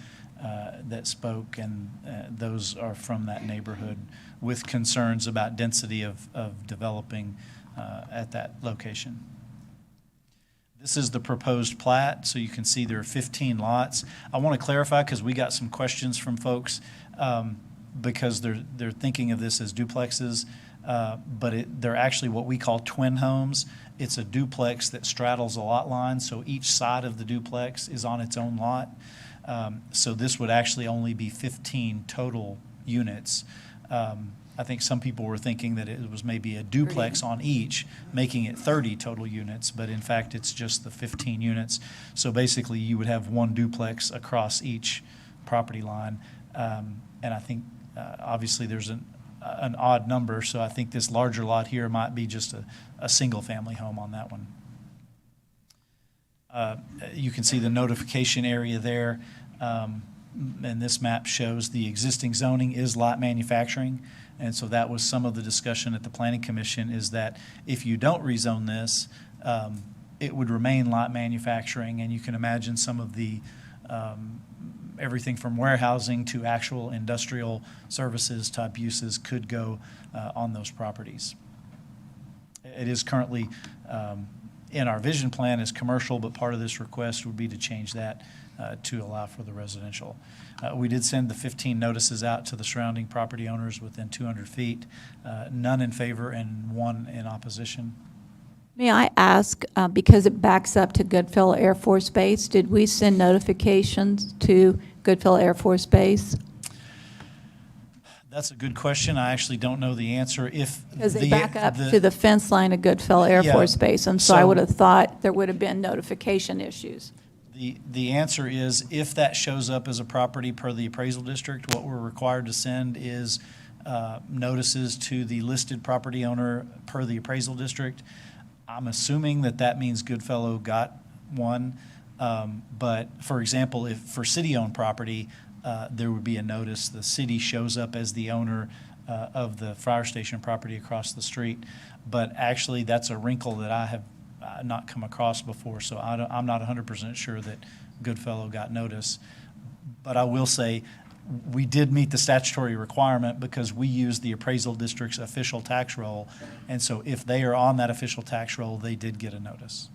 that spoke, and those are from that neighborhood with concerns about density of developing at that location. This is the proposed plat, so you can see there are 15 lots. I want to clarify because we got some questions from folks because they're thinking of this as duplexes. But they're actually what we call twin homes. It's a duplex that straddles a lot line, so each side of the duplex is on its own lot. So this would actually only be 15 total units. I think some people were thinking that it was maybe a duplex on each, making it 30 total units, but in fact it's just the 15 units. So basically you would have one duplex across each property line. And I think obviously there's an odd number, so I think this larger lot here might be just a single-family home on that one. You can see the notification area there, and this map shows the existing zoning is light manufacturing, and so that was some of the discussion at the Planning Commission, is that if you don't rezone this, it would remain light manufacturing, and you can imagine some of the everything from warehousing to actual industrial services type uses could go on those properties. It is currently in our vision plan as commercial, but part of this request would be to change that to allow for the residential. We did send the 15 notices out to the surrounding property owners within 200 feet, none in favor and 1 in opposition. May I ask, because it backs up to Goodfellow Air Force Base, did we send notifications to Goodfellow Air Force Base? That's a good question. I actually don't know the answer. If Because they back up to the fence line of Goodfellow Air Yeah. Force Base, and so I So- would have thought there would have been notification issues. The answer is, if that shows up as a property per the appraisal district, what we're required to send is notices to the listed property owner per the appraisal district. I'm assuming that that means Goodfellow got one, but for example, if for city-owned property, there would be a notice. The city shows up as the owner of the fire station property across the street, but actually that's a wrinkle that I have not come across before, so I'm not 100% sure that Goodfellow got notice. But I will say, we did meet the statutory requirement because we used the appraisal district's official tax roll, and so if they are on that official tax roll, they did get a notice.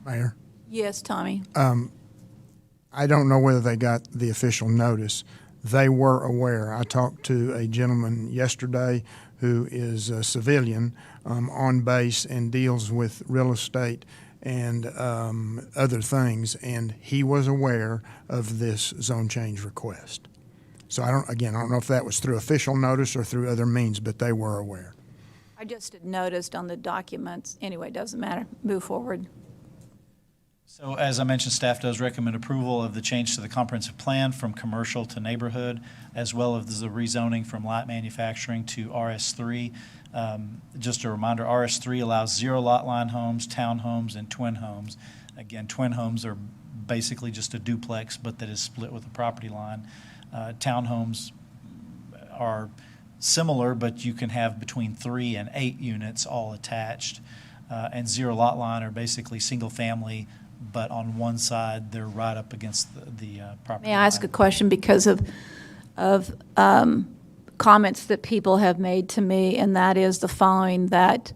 Mayor? Yes, Tommy? I don't know whether they got the official notice. They were aware. I talked to a gentleman yesterday who is a civilian on base and deals with real estate and other things, and he was aware of this zone change request. So I don't know if that was through official notice or through other means, but they were aware. I just had noticed on the documents. Anyway, doesn't matter. Move forward. So as I mentioned, staff does recommend approval of the change to the comprehensive plan from commercial to neighborhood, as well as the rezoning from light manufacturing to RS3. Just a reminder, RS3 allows 0 lot line homes, townhomes, and twin homes. Again, twin homes are basically just a duplex, but that is split with a property line. Townhomes are similar, but you can have between 3 and 8 units all attached. And 0 lot line are basically single family, but on one side, they're right up against the property May I ask a line. question because of comments that people have made to me, and that is the following, that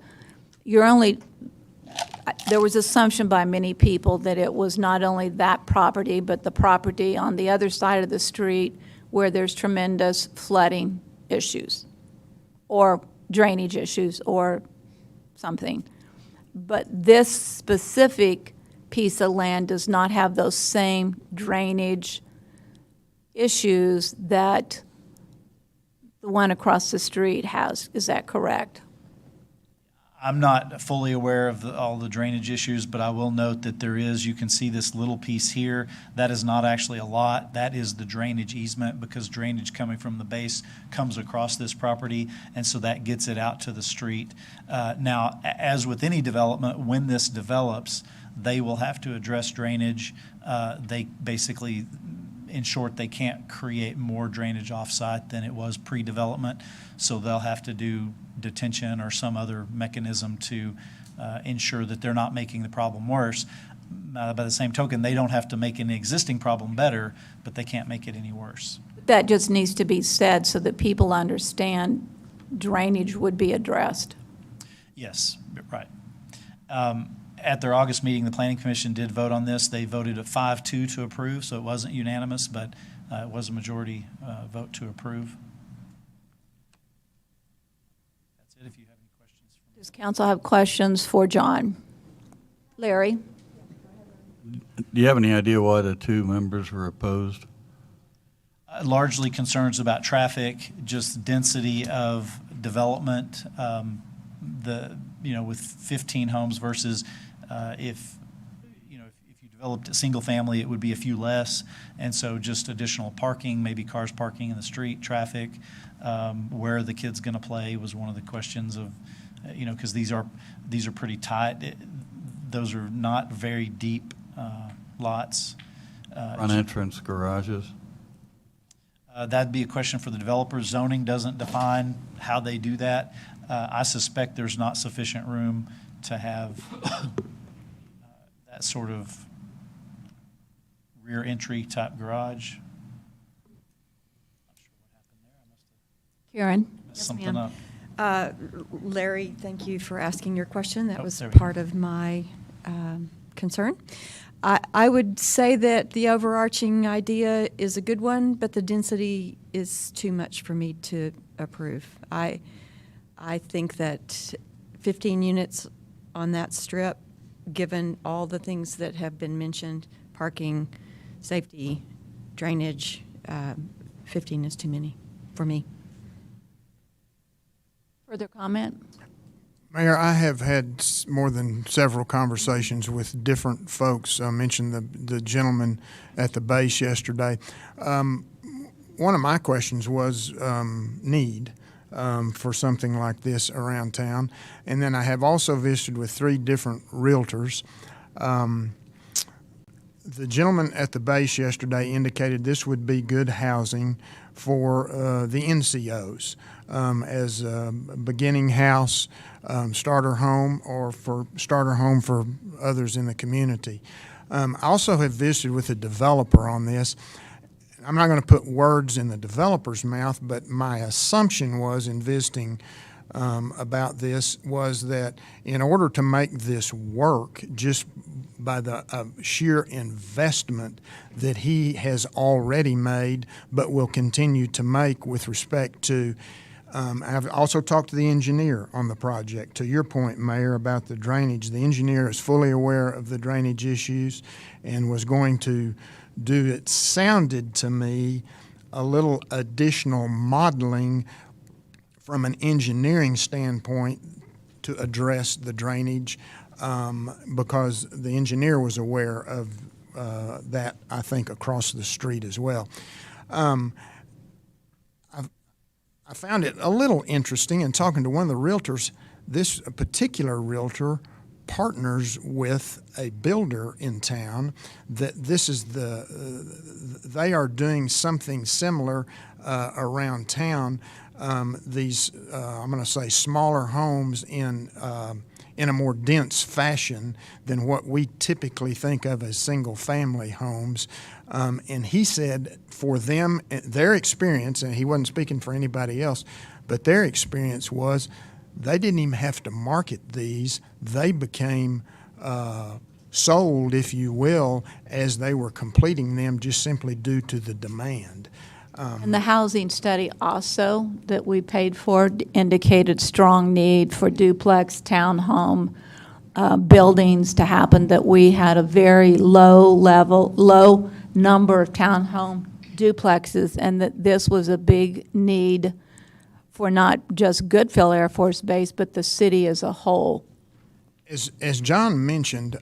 there was assumption by many people that it was not only that property, but the property on the other side of the street where there's tremendous flooding issues or drainage issues or something. But this specific piece of land does not have those same drainage issues that the one across the street has. Is that correct? I'm not fully aware of all the drainage issues, but I will note that there is, you can see this little piece here, that is not actually a lot. That is the drainage easement, because drainage coming from the base comes across this property, and so that gets it out to the street. Now, as with any development, when this develops, they will have to address drainage. They basically, in short, they can't create more drainage off-site than it was pre-development, so they'll have to do detention or some other mechanism to ensure that they're not making the problem worse. By the same token, they don't have to make an existing problem better, but they can't make it any worse. That just needs to be said so that people understand drainage would be addressed. Yes, right. At their August meeting, the Planning Commission did vote on this. They voted a 5-2 to approve, so it wasn't unanimous, but it was a majority vote to approve. That's it. If you have any questions. Does council have questions for John? Larry? Do you have any idea why the 2 members were opposed? Largely concerns about traffic, just density of development, with 15 homes versus if you developed a single family, it would be a few less. And so just additional parking, maybe cars parking in the street, traffic, where are the kids going to play was one of the questions of, because these are pretty tight. Those are not very deep lots. Front entrance garages? That'd be a question for the developer. Zoning doesn't define how they do that. I suspect there's not sufficient room to have that sort of rear entry type garage. Karen? Something up. Larry, thank you for asking your question. That Oh, was there we go. part of my concern. I would say that the overarching idea is a good one, but the density is too much for me to approve. I think that 15 units on that strip, given all the things that have been mentioned, parking, safety, drainage, 15 is too many for me. Further comment? Mayor, I have had more than several conversations with different folks. I mentioned the gentleman at the base yesterday. One of my questions was need for something like this around town. And then I have also visited with 3 different realtors. The gentleman at the base yesterday indicated this would be good housing for the NCOs as a beginning house, starter home, or for starter home for others in the community. I also have visited with a developer on this. I'm not going to put words in the developer's mouth, but my assumption was in visiting about this was that in order to make this work, just by the sheer investment that he has already made but will continue to make with respect to I've also talked to the engineer on the project. To your point, Mayor, about the drainage, the engineer is fully aware of the drainage issues and was going to do, it sounded to me, a little additional modeling from an engineering standpoint to address the drainage because the engineer was aware of that, I think, across the street as well. I found it a little interesting in talking to one of the realtors. This particular realtor partners with a builder in town that this is they are doing something similar around town. These, I'm going to say, smaller homes in a more dense fashion than what we typically think of as single-family homes. And he said for them, their experience, and he wasn't speaking for anybody else, but their experience was they didn't even have to market these. They became sold, if you will, as they were completing them just simply due to the demand. And the housing study also that we paid for indicated strong need for duplex townhome buildings to happen, that we had a very low number of townhome duplexes, and that this was a big need for not just Goodfield Air Force Base, but the city as a whole. As John mentioned,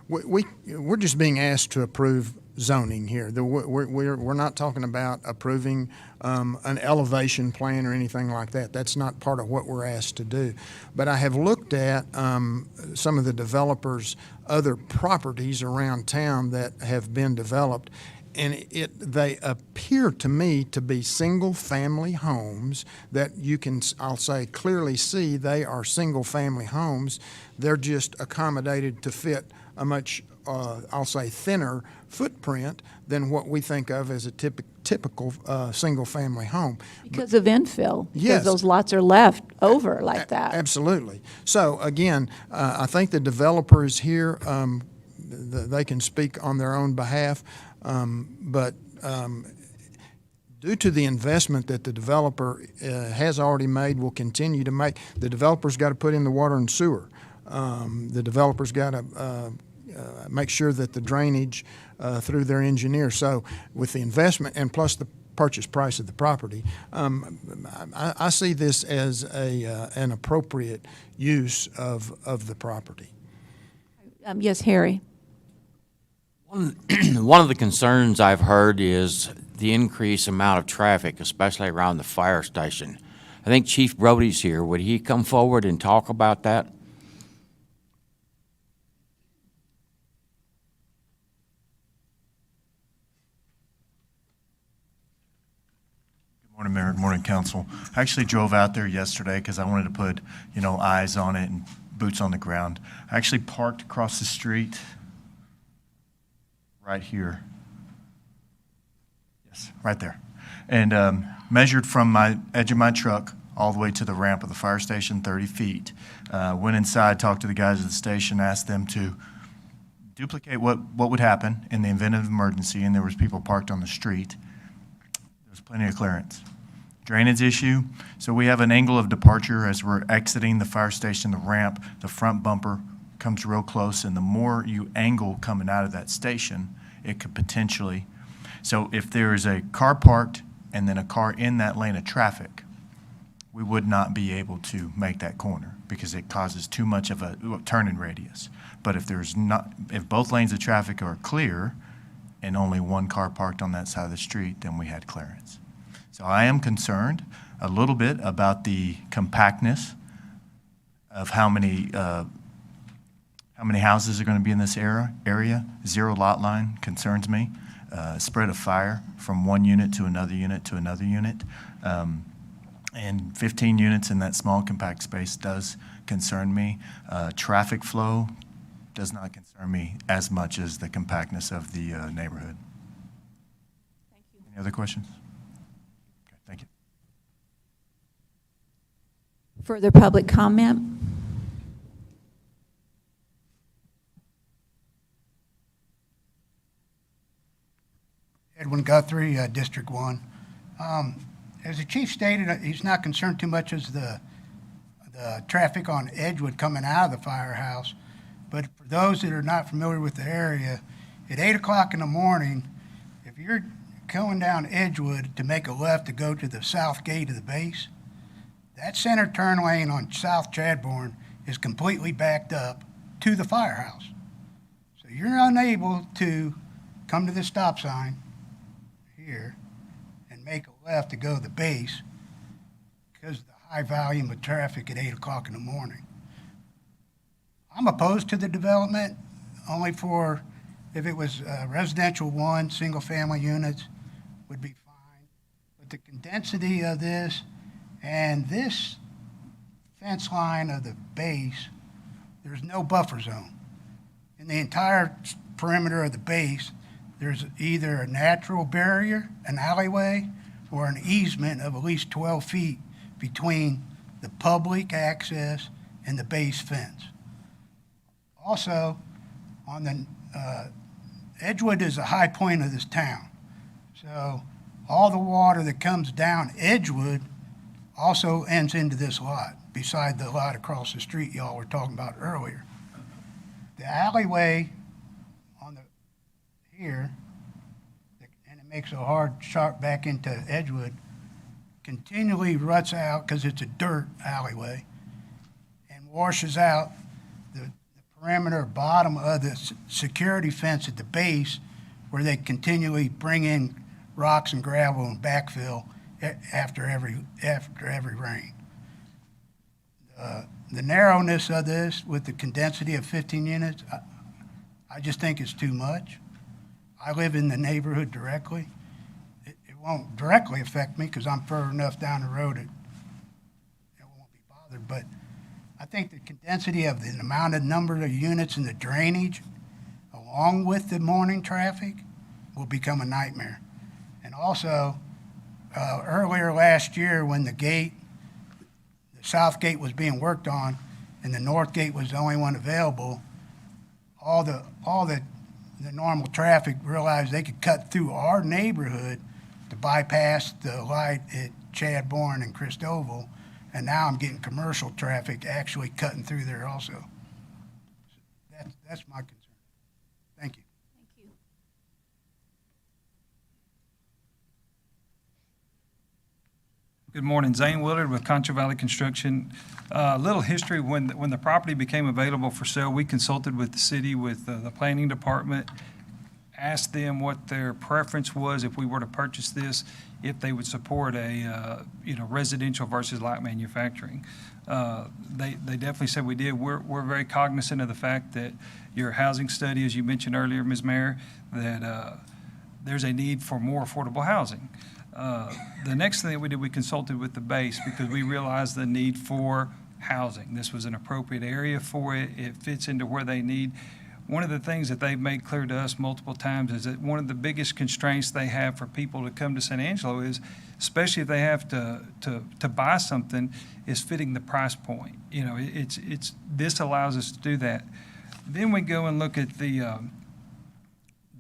we're just being asked to approve zoning here. We're not talking about approving an elevation plan or anything like that. That's not part of what we're asked to do. But I have looked at some of the developers' other properties around town that have been developed, and they appear to me to be single-family homes that you can, I'll say, clearly see they are single-family homes. They're just accommodated to fit a much, I'll say, thinner footprint than what we think of as a typical single-family home. Because of infill. Yes. Because those lots are left over like that. Absolutely. So again, I think the developer is here. They can speak on their own behalf. But due to the investment that the developer has already made, will continue to make, the developer's got to put in the water and sewer. The developer's got to make sure that the drainage through their engineer. So with the investment and plus the purchase price of the property, I see this as an appropriate use of the property. Yes, Harry. One of the concerns I've heard is the increased amount of traffic, especially around the fire station. I think Chief Brody's here. Would he come forward and talk about that? Good morning, Mayor. Good morning, Council. I actually drove out there yesterday because I wanted to put, eyes on it and boots on the ground. I actually parked across the street right here. Yes, right there. And measured from my edge of my truck all the way to the ramp of the fire station, 30 feet. Went inside, talked to the guys at the station, asked them to duplicate what would happen in the event of emergency, and there was people parked on the street. There was plenty of clearance. Drainage issue, so we have an angle of departure as we're exiting the fire station, the ramp, the front bumper comes real close, and the more you angle coming out of that station, it could potentially, so if there is a car parked and then a car in that lane of traffic, we would not be able to make that corner because it causes too much of a turning radius. But if both lanes of traffic are clear and only one car parked on that side of the street, then we had clearance. So I am concerned a little bit about the compactness of how many houses are going to be in this area. Zero lot line concerns me. Spread of fire from one unit to another unit to another unit. And 15 units in that small compact space does concern me. Traffic flow does not concern me as much as the compactness of the neighborhood. Thank you. Any other questions? Okay, thank you. Further public comment? Edwin Guthrie, District 1. As the chief stated, he's not concerned too much as the traffic on Edgewood coming out of the firehouse. But for those that are not familiar with the area, at 8 o'clock in the morning, if you're going down Edgewood to make a left to go to the south gate of the base, that center turn lane on South Chadbourne is completely backed up to the firehouse. So you're unable to come to the stop sign here and make a left to go to the base because of the high volume of traffic at 8 o'clock in the morning. I'm opposed to the development only for if it was residential one, single family units would be fine. But the condensity of this and this fence line of the base, there's no buffer zone. In the entire perimeter of the base, there's either a natural barrier, an alleyway, or an easement of at least 12 feet between the public access and the base fence. Also, on the Edgewood is a high point of this town. So all the water that comes down Edgewood also ends into this lot, beside the lot across the street y'all were talking about earlier. The alleyway on the here, and it makes a hard sharp back into Edgewood, continually ruts out because it's a dirt alleyway and washes out the perimeter bottom of the security fence at the base where they continually bring in rocks and gravel and backfill after every rain. The narrowness of this with the condensity of 15 units, I just think it's too much. I live in the neighborhood directly. It won't directly affect me because I'm far enough down the road it won't be bothered, but I think the condensity of the amount of number of units and the drainage along with the morning traffic will become a nightmare. And also, earlier last year when the south gate was being worked on and the north gate was the only one available, all the normal traffic realized they could cut through our neighborhood to bypass the light at Chadbourne and Christoval, and now I'm getting commercial traffic actually cutting through there also. That's my concern. Thank you. Thank you. Good morning, Zane Willard with Concho Valley Construction. Little history, when the property became available for sale, we consulted with the city, with the planning department, asked them what their preference was if we were to purchase this, if they would support a residential versus light manufacturing. They definitely said we did. We're very cognizant of the fact that your housing study, as you mentioned earlier, Ms. Mayor, that there's a need for more affordable housing. The next thing that we did, we consulted with the base because we realized the need for housing. This was an appropriate area for it. It fits into where they need. one of the things that they've made clear to us multiple times is that one of the biggest constraints they have for people to come to San Angelo is, especially if they have to buy something, is fitting the price point. You know, this allows us to do that. Then we go and look at the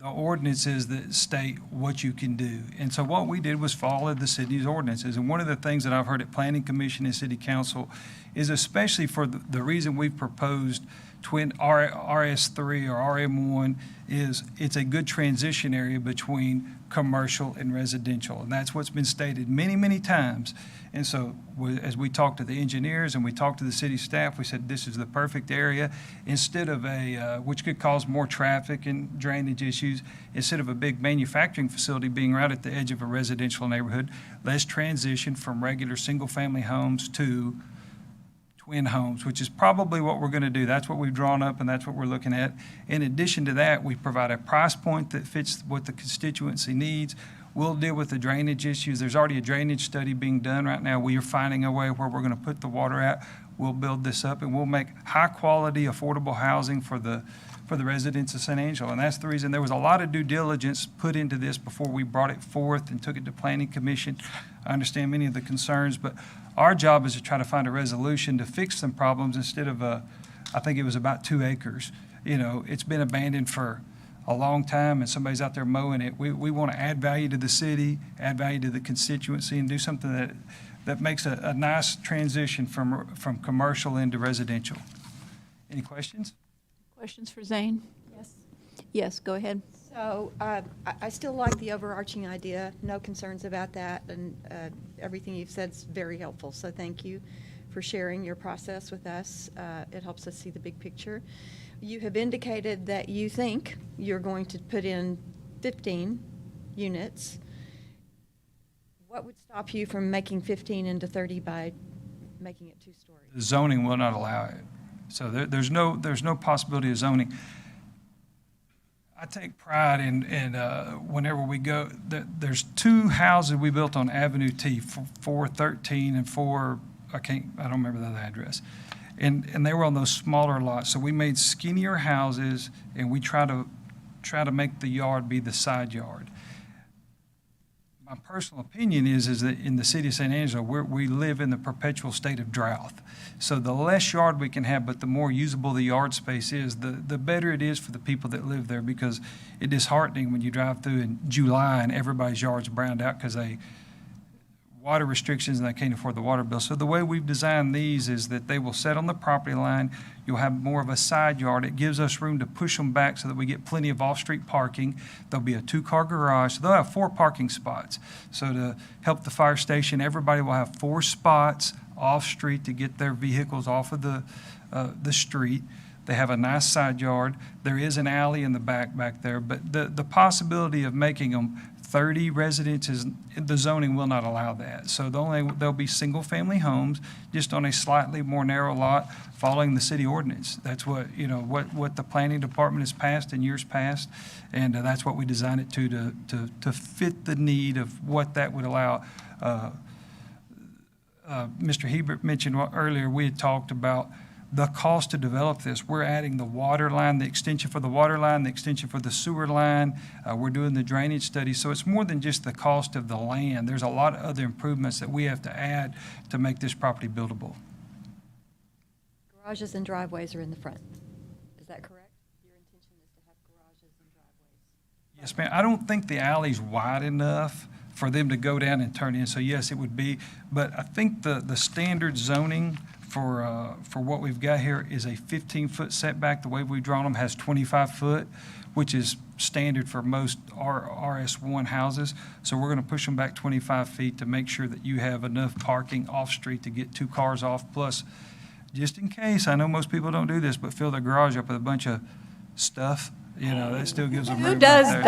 ordinances that state what you can do. And so what we did was follow the city's ordinances. And one of the things that I've heard at Planning Commission and City Council is, especially for the reason we've proposed twin RS3 or RM1, is it's a good transition area between commercial and residential. And that's what's been stated many, many times. And so as we talked to the engineers and we talked to the city staff, we said this is the perfect area. Instead of which could cause more traffic and drainage issues, instead of a big manufacturing facility being right at the edge of a residential neighborhood, let's transition from regular single-family homes to twin homes, which is probably what we're going to do. That's what we've drawn up, and that's what we're looking at. In addition to that, we provide a price point that fits what the constituency needs. We'll deal with the drainage issues. There's already a drainage study being done right now. We are finding a way where we're going to put the water at. We'll build this up, and we'll make high-quality, affordable housing for the residents of San Angelo. And that's the reason there was a lot of due diligence put into this before we brought it forth and took it to Planning Commission. I understand many of the concerns, but our job is to try to find a resolution to fix some problems instead of I think it was about 2 acres. You know, it's been abandoned for a long time and somebody's out there mowing it. We want to add value to the city, add value to the constituency, and do something that makes a nice transition from commercial into residential. Any questions? Questions for Zane? Yes. Yes, go ahead. So I still like the overarching idea, no concerns about that, and everything you've said is very helpful. So thank you for sharing your process with us. It helps us see the big picture. You have indicated that you think you're going to put in 15 units. What would stop you from making 15 into 30 by making it 2-story? The zoning will not allow it. So there's no possibility of zoning. I take pride in whenever we go, there's 2 houses we built on Avenue T, 413 and 4, I don't remember the other address. And they were on those smaller lots. So we made skinnier houses and we try to make the yard be the side yard. My personal opinion is that in the city of San Angelo, we live in the perpetual state of drought. So the less yard we can have, but the more usable the yard space is, the better it is for the people that live there, because it is heartening when you drive through in July and everybody's yard's browned out because water restrictions and they can't afford the water bill. So the way we've designed these is that they will set on the property line. You'll have more of a side yard. It gives us room to push them back so that we get plenty of off-street parking. There'll be a 2-car garage. So they'll have 4 parking spots. So to help the fire station, everybody will have 4 spots off-street to get their vehicles off of the street. They have a nice side yard. There is an alley in the back there, but the possibility of making them 30 residences, the zoning will not allow that. So there'll be single-family homes, just on a slightly more narrow lot, following the city ordinance. That's what the planning department has passed in years past, and that's what we designed it to fit the need of what that would allow. Mr. Hebert mentioned earlier, we had talked about the cost to develop this. We're adding the water line, the extension for the water line, the extension for the sewer line. We're doing the drainage study. So it's more than just the cost of the land. There's a lot of other improvements that we have to add to make this property buildable. Garages and driveways are in the front. Is that correct? Your intention is to have garages and driveways? Yes, ma'am. I don't think the alley's wide enough for them to go down and turn in. So yes, it would be. But I think the standard zoning for what we've got here is a 15-foot setback. The way we've drawn them has 25 foot, which is standard for most RS1 houses. So we're going to push them back 25 feet to make sure that you have enough parking off-street to get 2 cars off. Plus, just in case, I know most people don't do this, but fill their garage up with a bunch of stuff. You know, that still gives them room. Who does right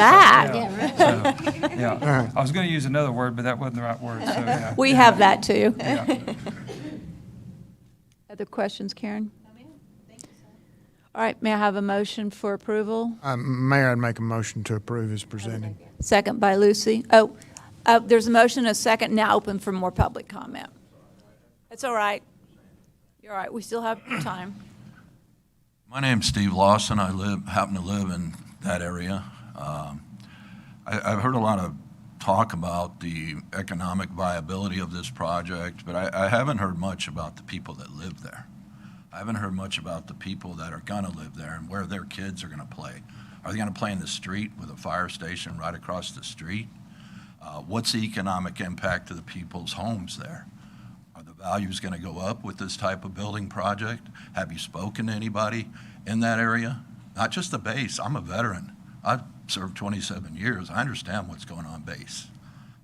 there. that? So, yeah. I was going to use another word, but that wasn't the right word. So, yeah. We have that too. Yeah. Other questions, Karen? All right, may I have a motion for approval? Mayor, I'd make a motion to approve as presented. Second by Lucy. There's a motion, a second, now open for more public comment. It's all right. You're all right, we still have time. My name's Steve Lawson. I happen to live in that area. I've heard a lot of talk about the economic viability of this project, but I haven't heard much about the people that live there. I haven't heard much about the people that are going to live there and where their kids are going to play. Are they going to play in the street with a fire station right across the street? What's the economic impact to the people's homes there? Are the values going to go up with this type of building project? Have you spoken to anybody in that area? Not just the base. I'm a veteran. I've served 27 years. I understand what's going on base.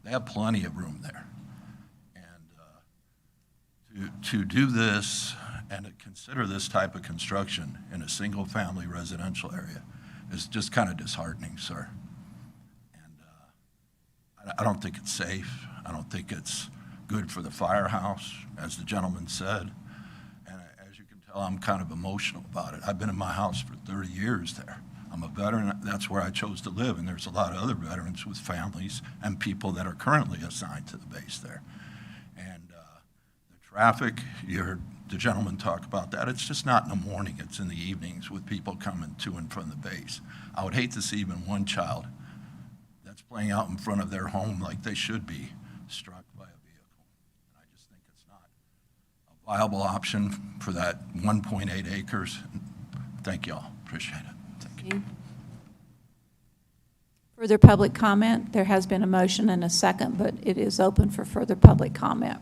They have plenty of room there. And to do this and to consider this type of construction in a single-family residential area is just kind of disheartening, sir. And I don't think it's safe. I don't think it's good for the firehouse, as the gentleman said. And as you can tell, I'm kind of emotional about it. I've been in my house for 30 years there. I'm a veteran. That's where I chose to live, and there's a lot of other veterans with families and people that are currently assigned to the base there. And the traffic, you heard the gentleman talk about that. It's just not in the morning. It's in the evenings with people coming to and from the base. I would hate to see even one child that's playing out in front of their home like they should be struck by a vehicle. And I just think it's not a viable option for that 1.8 acres. Thank you all. Appreciate it. Thank you. Further public comment? There has been a motion and a second, but it is open for further public comment.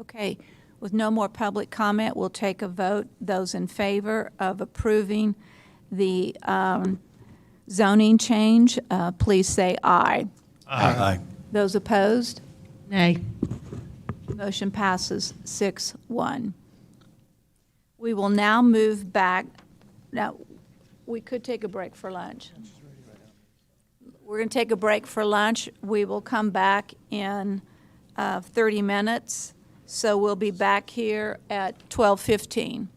Okay, with no more public comment, we'll take a vote. Those in favor of approving the zoning change, please say aye. Aye. Those opposed? Nay. Motion passes 6-1. We will now move back. Now, we could take a break for lunch. We're going to take a break for lunch. We will come back in 30 minutes. So we'll be back here at 12:15.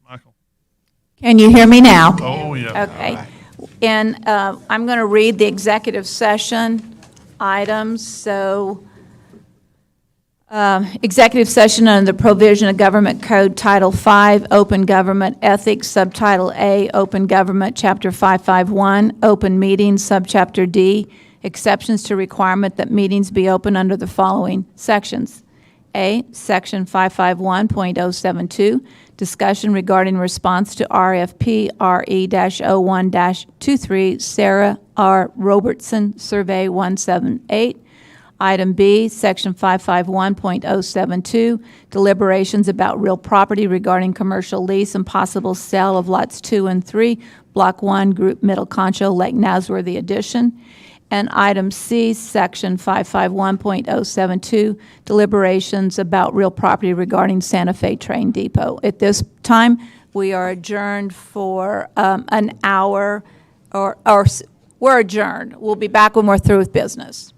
Michael. Can you hear me now? Oh, yeah. Okay. And I'm going to read the executive session items. So, executive session under the provision of Government Code Title V, Open Government Ethics, Subtitle A, Open Government, Chapter 551, Open Meetings, Subchapter D, exceptions to requirement that meetings be open under the following sections. A, Section 551.072, discussion regarding response to RFP RE-01-23 Sarah R. Robertson Survey 178. Item B, Section 551.072, deliberations about real property regarding commercial lease and possible sale of lots 2 and 3, Block 1, Group Middle Concho, Lake Nasworthy Addition. And item C, Section 551.072, deliberations about real property regarding Santa Fe Train Depot. At this time, we are adjourned for an hour, or we're adjourned. We'll be back when we're through with business.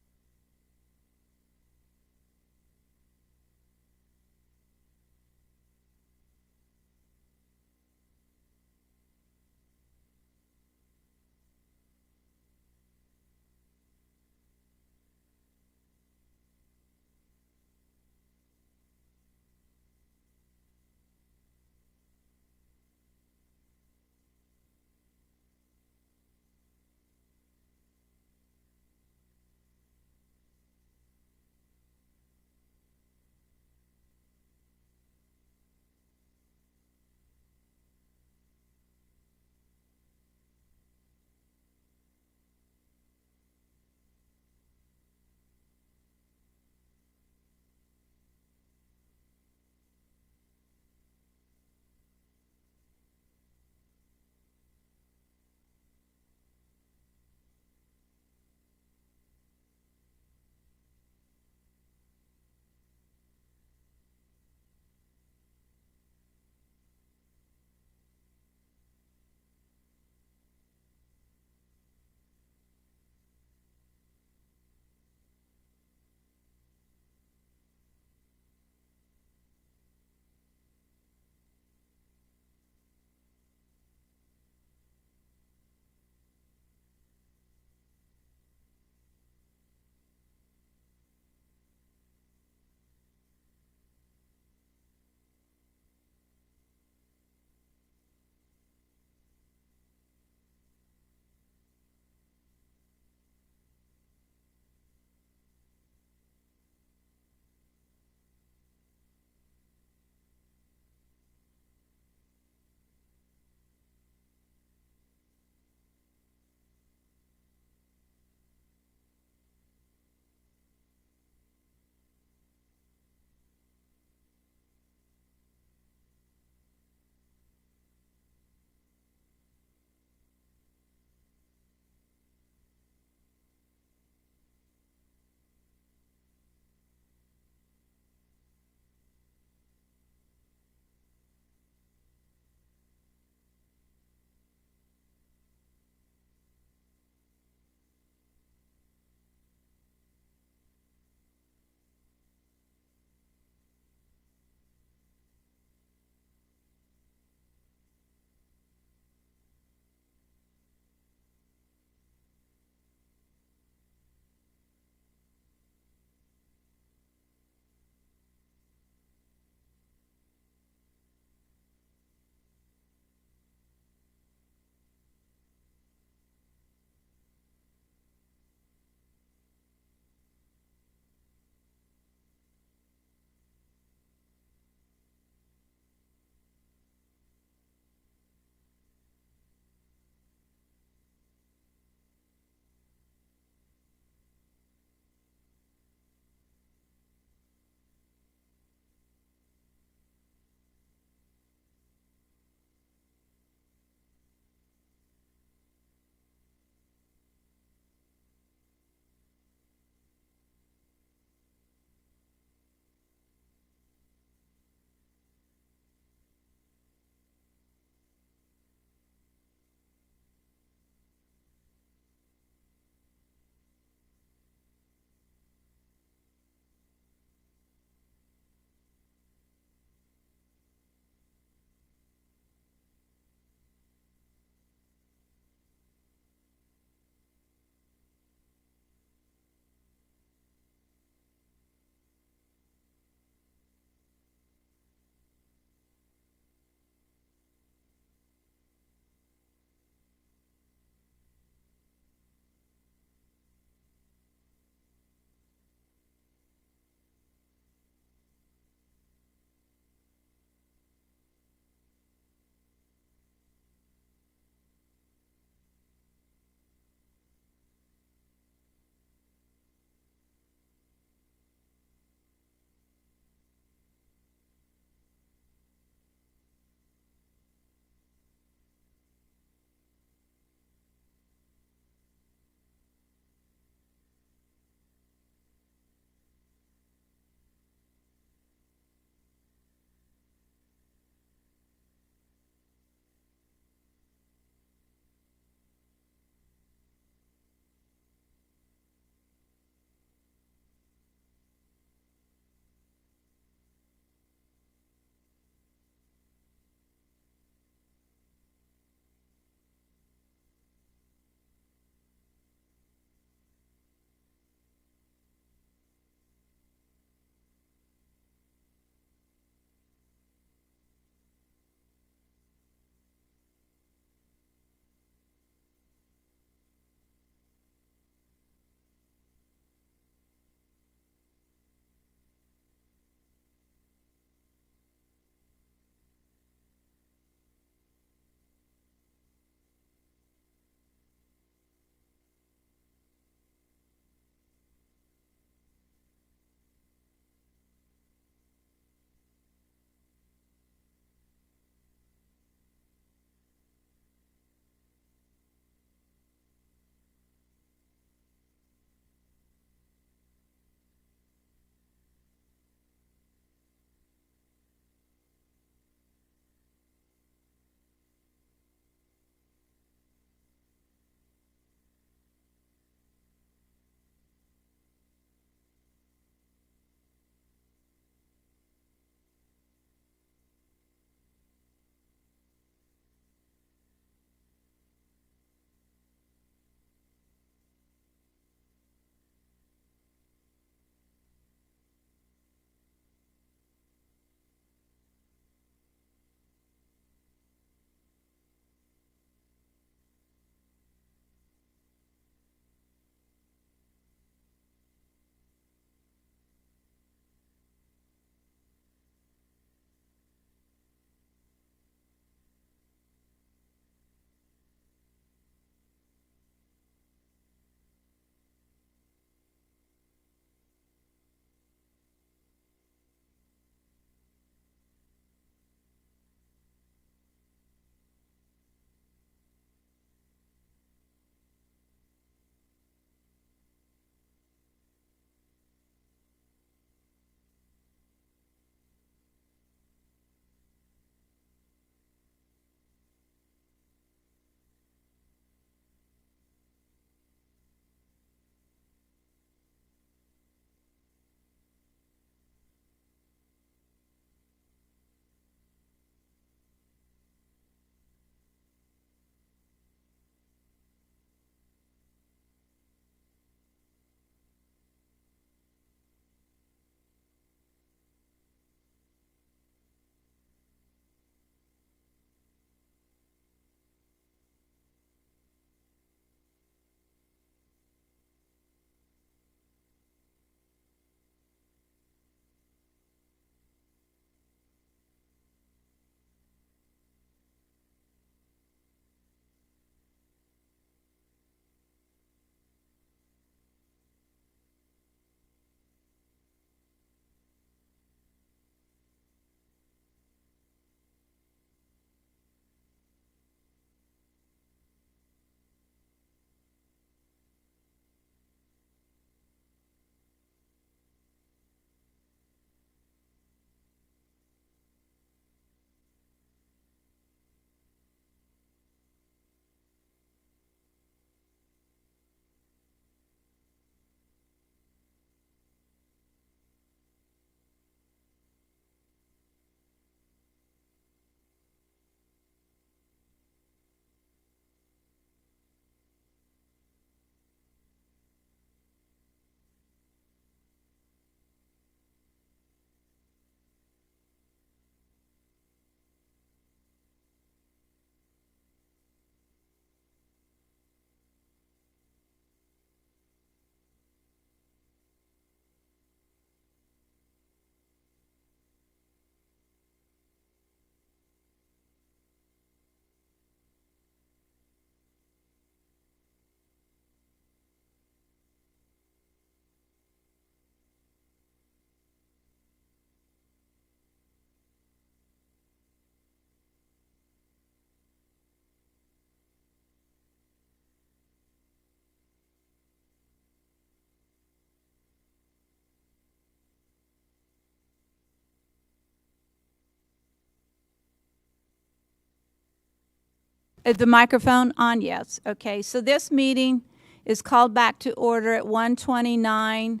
Is the microphone on? Yes. Okay, so this meeting is called back to order at 1:29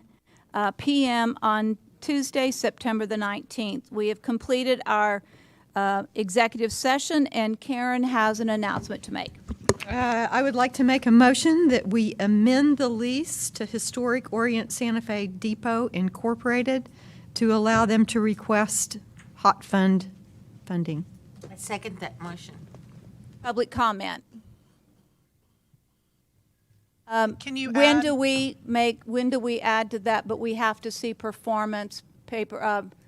p.m. on Tuesday, September the 19th. We have completed our executive session, and Karen has an announcement to make. I would like to make a motion that we amend the lease to Historic Orient Santa Fe Depot Incorporated to allow them to request hot fund funding. I second that motion. Public comment. Can you When add- do we add to that, but we have to see performance paper,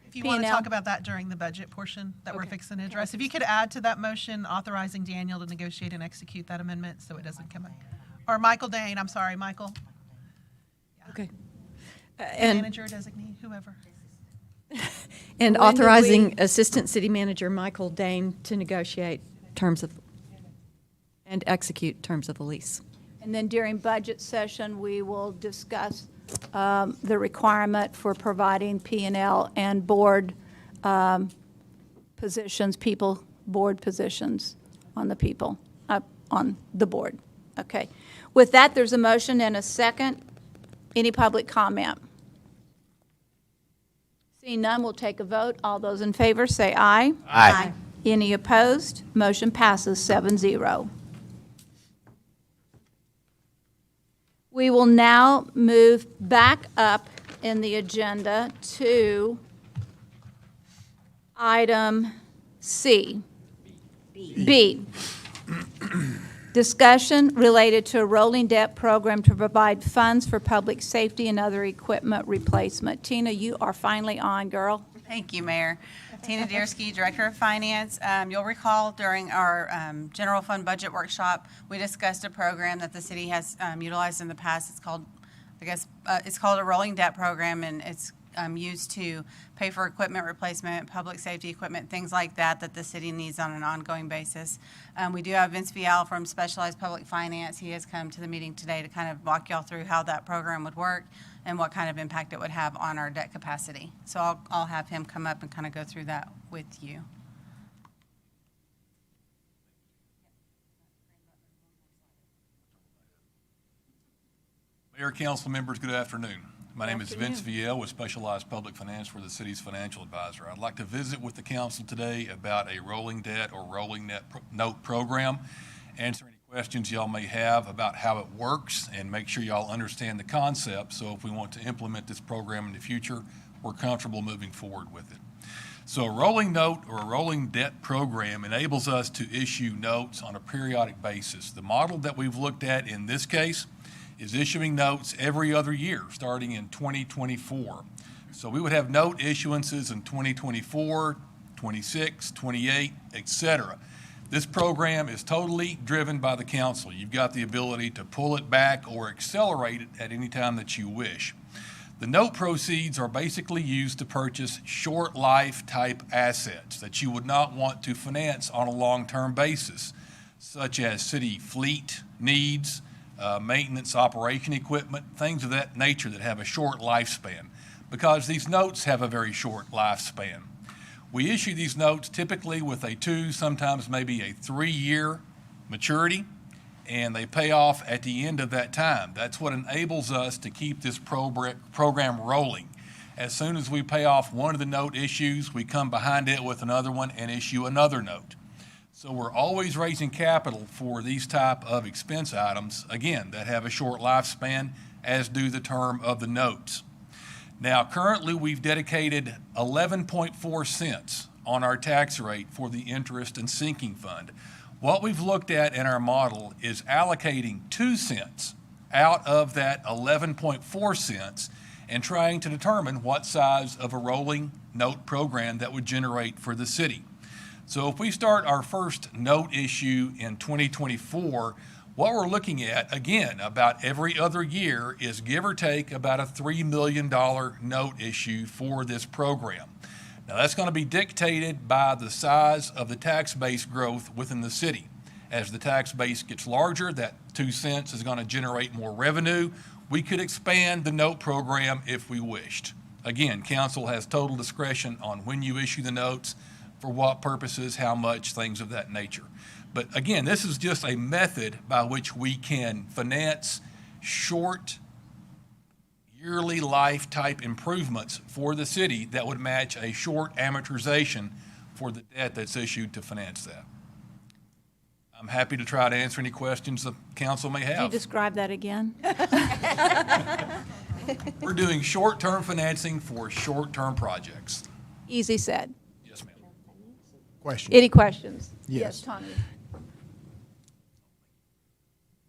If you want to P&L? talk about that during the budget portion that we're fixing to address, if you could add to that motion authorizing Daniel to negotiate and execute that amendment so it doesn't come up. Or Michael Dane, I'm sorry, Michael. Okay. Manager, designee, whoever. And When do authorizing Assistant City Manager Michael Dane to negotiate terms of, and execute terms of the lease. And then during budget session, we will discuss the requirement for providing P&L and board positions, board positions on the people, on the board. Okay. With that, there's a motion and a second. Any public comment? Seeing none, we'll take a vote. All those in favor say aye. Aye. Any opposed? Motion passes 7-0. We will now move back up in the agenda to item C. B. Discussion related to a rolling debt program to provide funds for public safety and other equipment replacement. Tina, you are finally on, girl. Thank you, Mayor. Tina Diersky, Director of Finance. You'll recall during our general fund budget workshop, we discussed a program that the city has utilized in the past. It's called, it's called a rolling debt program, and it's used to pay for equipment replacement, public safety equipment, things like that that the city needs on an ongoing basis. We do have Vince Vial from Specialized Public Finance. He has come to the meeting today to kind of walk y'all through how that program would work and what kind of impact it would have on our debt capacity. So I'll have him come up and kind of go through that with you. Mayor, council members, good afternoon. My name is Vince Viel with Specialized Public Finance for the city's financial advisor. I'd like to visit with the council today about a rolling debt or rolling note program, answer any questions y'all may have about how it works, and make sure y'all understand the concept, so if we want to implement this program in the future, we're comfortable moving forward with it. So a rolling note or a rolling debt program enables us to issue notes on a periodic basis. The model that we've looked at in this case is issuing notes every other year, starting in 2024. So we would have note issuances in 2024, 26, 28, et cetera. This program is totally driven by the council. You've got the ability to pull it back or accelerate it at any time that you wish. The note proceeds are basically used to purchase short life type assets that you would not want to finance on a long-term basis, such as city fleet needs, maintenance operation equipment, things of that nature that have a short lifespan, because these notes have a very short lifespan. We issue these notes typically with a 2, sometimes maybe a 3-year maturity, and they pay off at the end of that time. That's what enables us to keep this program rolling. As soon as we pay off one of the note issues, we come behind it with another one and issue another note. So we're always raising capital for these type of expense items, again, that have a short lifespan, as do the term of the notes. Now, currently, we've dedicated 11.4 cents on our tax rate for the interest and sinking fund. What we've looked at in our model is allocating 2 cents out of that 11.4 cents and trying to determine what size of a rolling note program that would generate for the city. So if we start our first note issue in 2024, what we're looking at, again, about every other year is give or take about a $3 million note issue for this program. Now that's going to be dictated by the size of the tax base growth within the city. As the tax base gets larger, that 2 cents is going to generate more revenue. We could expand the note program if we wished. Again, council has total discretion on when you issue the notes, for what purposes, how much, things of that nature. But again, this is just a method by which we can finance short, yearly life type improvements for the city that would match a short amortization for the debt that's issued to finance that. I'm happy to try to answer any questions the council may Could you have. describe that again? We're doing short-term financing for short-term projects. Easy said. Yes, ma'am. Question. Any questions? Yes. Tommy.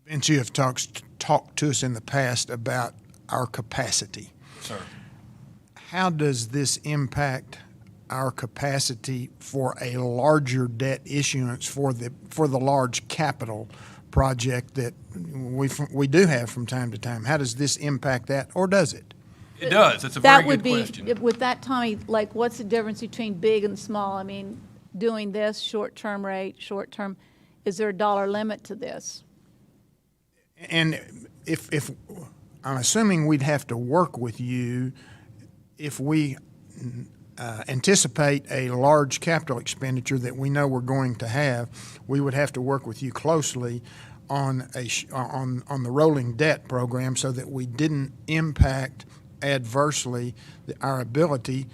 Vince, you have talked to us in the past about our capacity. Sir. How does this impact our capacity for a larger debt issuance for the large capital project that we do have from time to time? How does this impact that, or does it? It does. It's a very That would good be, question. with that, Tommy, like, what's the difference between big and small? I mean, doing this, short-term rate, short-term, is there a dollar limit to this? And if I'm assuming we'd have to work with you if we anticipate a large capital expenditure that we know we're going to have, we would have to work with you closely on on the rolling debt program so that we didn't impact adversely our ability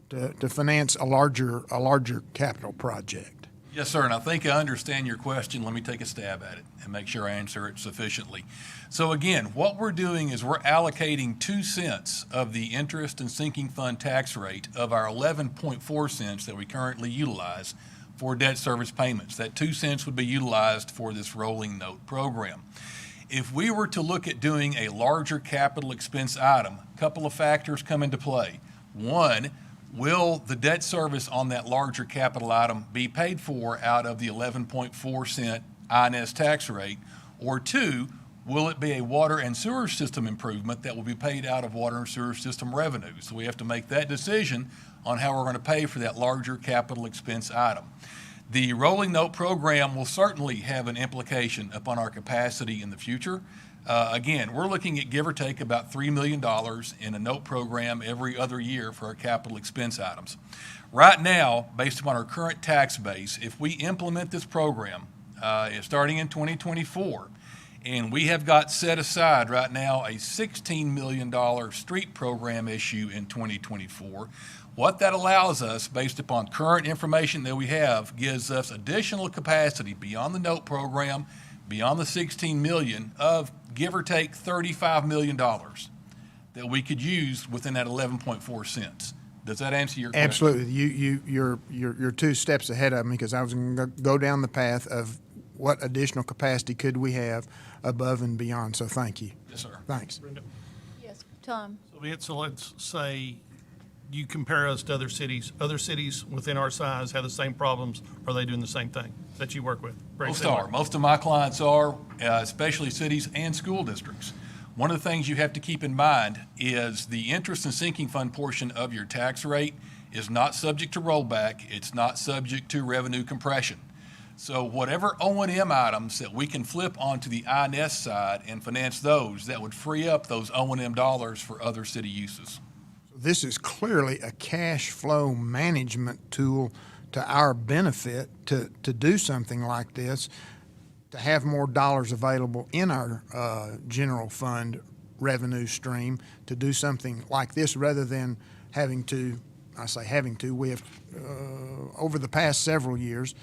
to finance a larger capital project. Yes, sir, and I think I understand your question. Let me take a stab at it and make sure I answer it sufficiently. So again, what we're doing is we're allocating 2 cents of the interest and sinking fund tax rate of our 11.4 cents that we currently utilize for debt service payments. That 2 cents would be utilized for this rolling note program. If we were to look at doing a larger capital expense item, a couple of factors come into play. One, will the debt service on that larger capital item be paid for out of the 11.4 cent INS tax rate? Or two, will it be a water and sewer system improvement that will be paid out of water and sewer system revenue? So we have to make that decision on how we're going to pay for that larger capital expense item. The rolling note program will certainly have an implication upon our capacity in the future. Again, we're looking at give or take about $3 million in a note program every other year for our capital expense items. Right now, based upon our current tax base, if we implement this program starting in 2024, and we have got set aside right now a $16 million street program issue in 2024, what that allows us, based upon current information that we have, gives us additional capacity beyond the note program, beyond the $16 million, of give or take $35 million that we could use within that 11.4 cents. Does that answer your question? Absolutely. You're 2 steps ahead of me because I was going to go down the path of what additional capacity could we have above and beyond. So thank you. Yes, sir. Thanks. Yes, Tom. So let's say you compare us to other cities. Other cities within our size have the same problems. Are they doing the same thing that you work with? Very Most similar. are. Most of my clients are, especially cities and school districts. One of the things you have to keep in mind is the interest and sinking fund portion of your tax rate is not subject to rollback. It's not subject to revenue compression. So whatever O&M items that we can flip onto the INS side and finance those, that would free up those O&M dollars for other city uses. This is clearly a cash flow management tool to our benefit to do something like this, to have more dollars available in our general fund revenue stream to do something like this rather than having to, we have over the past several years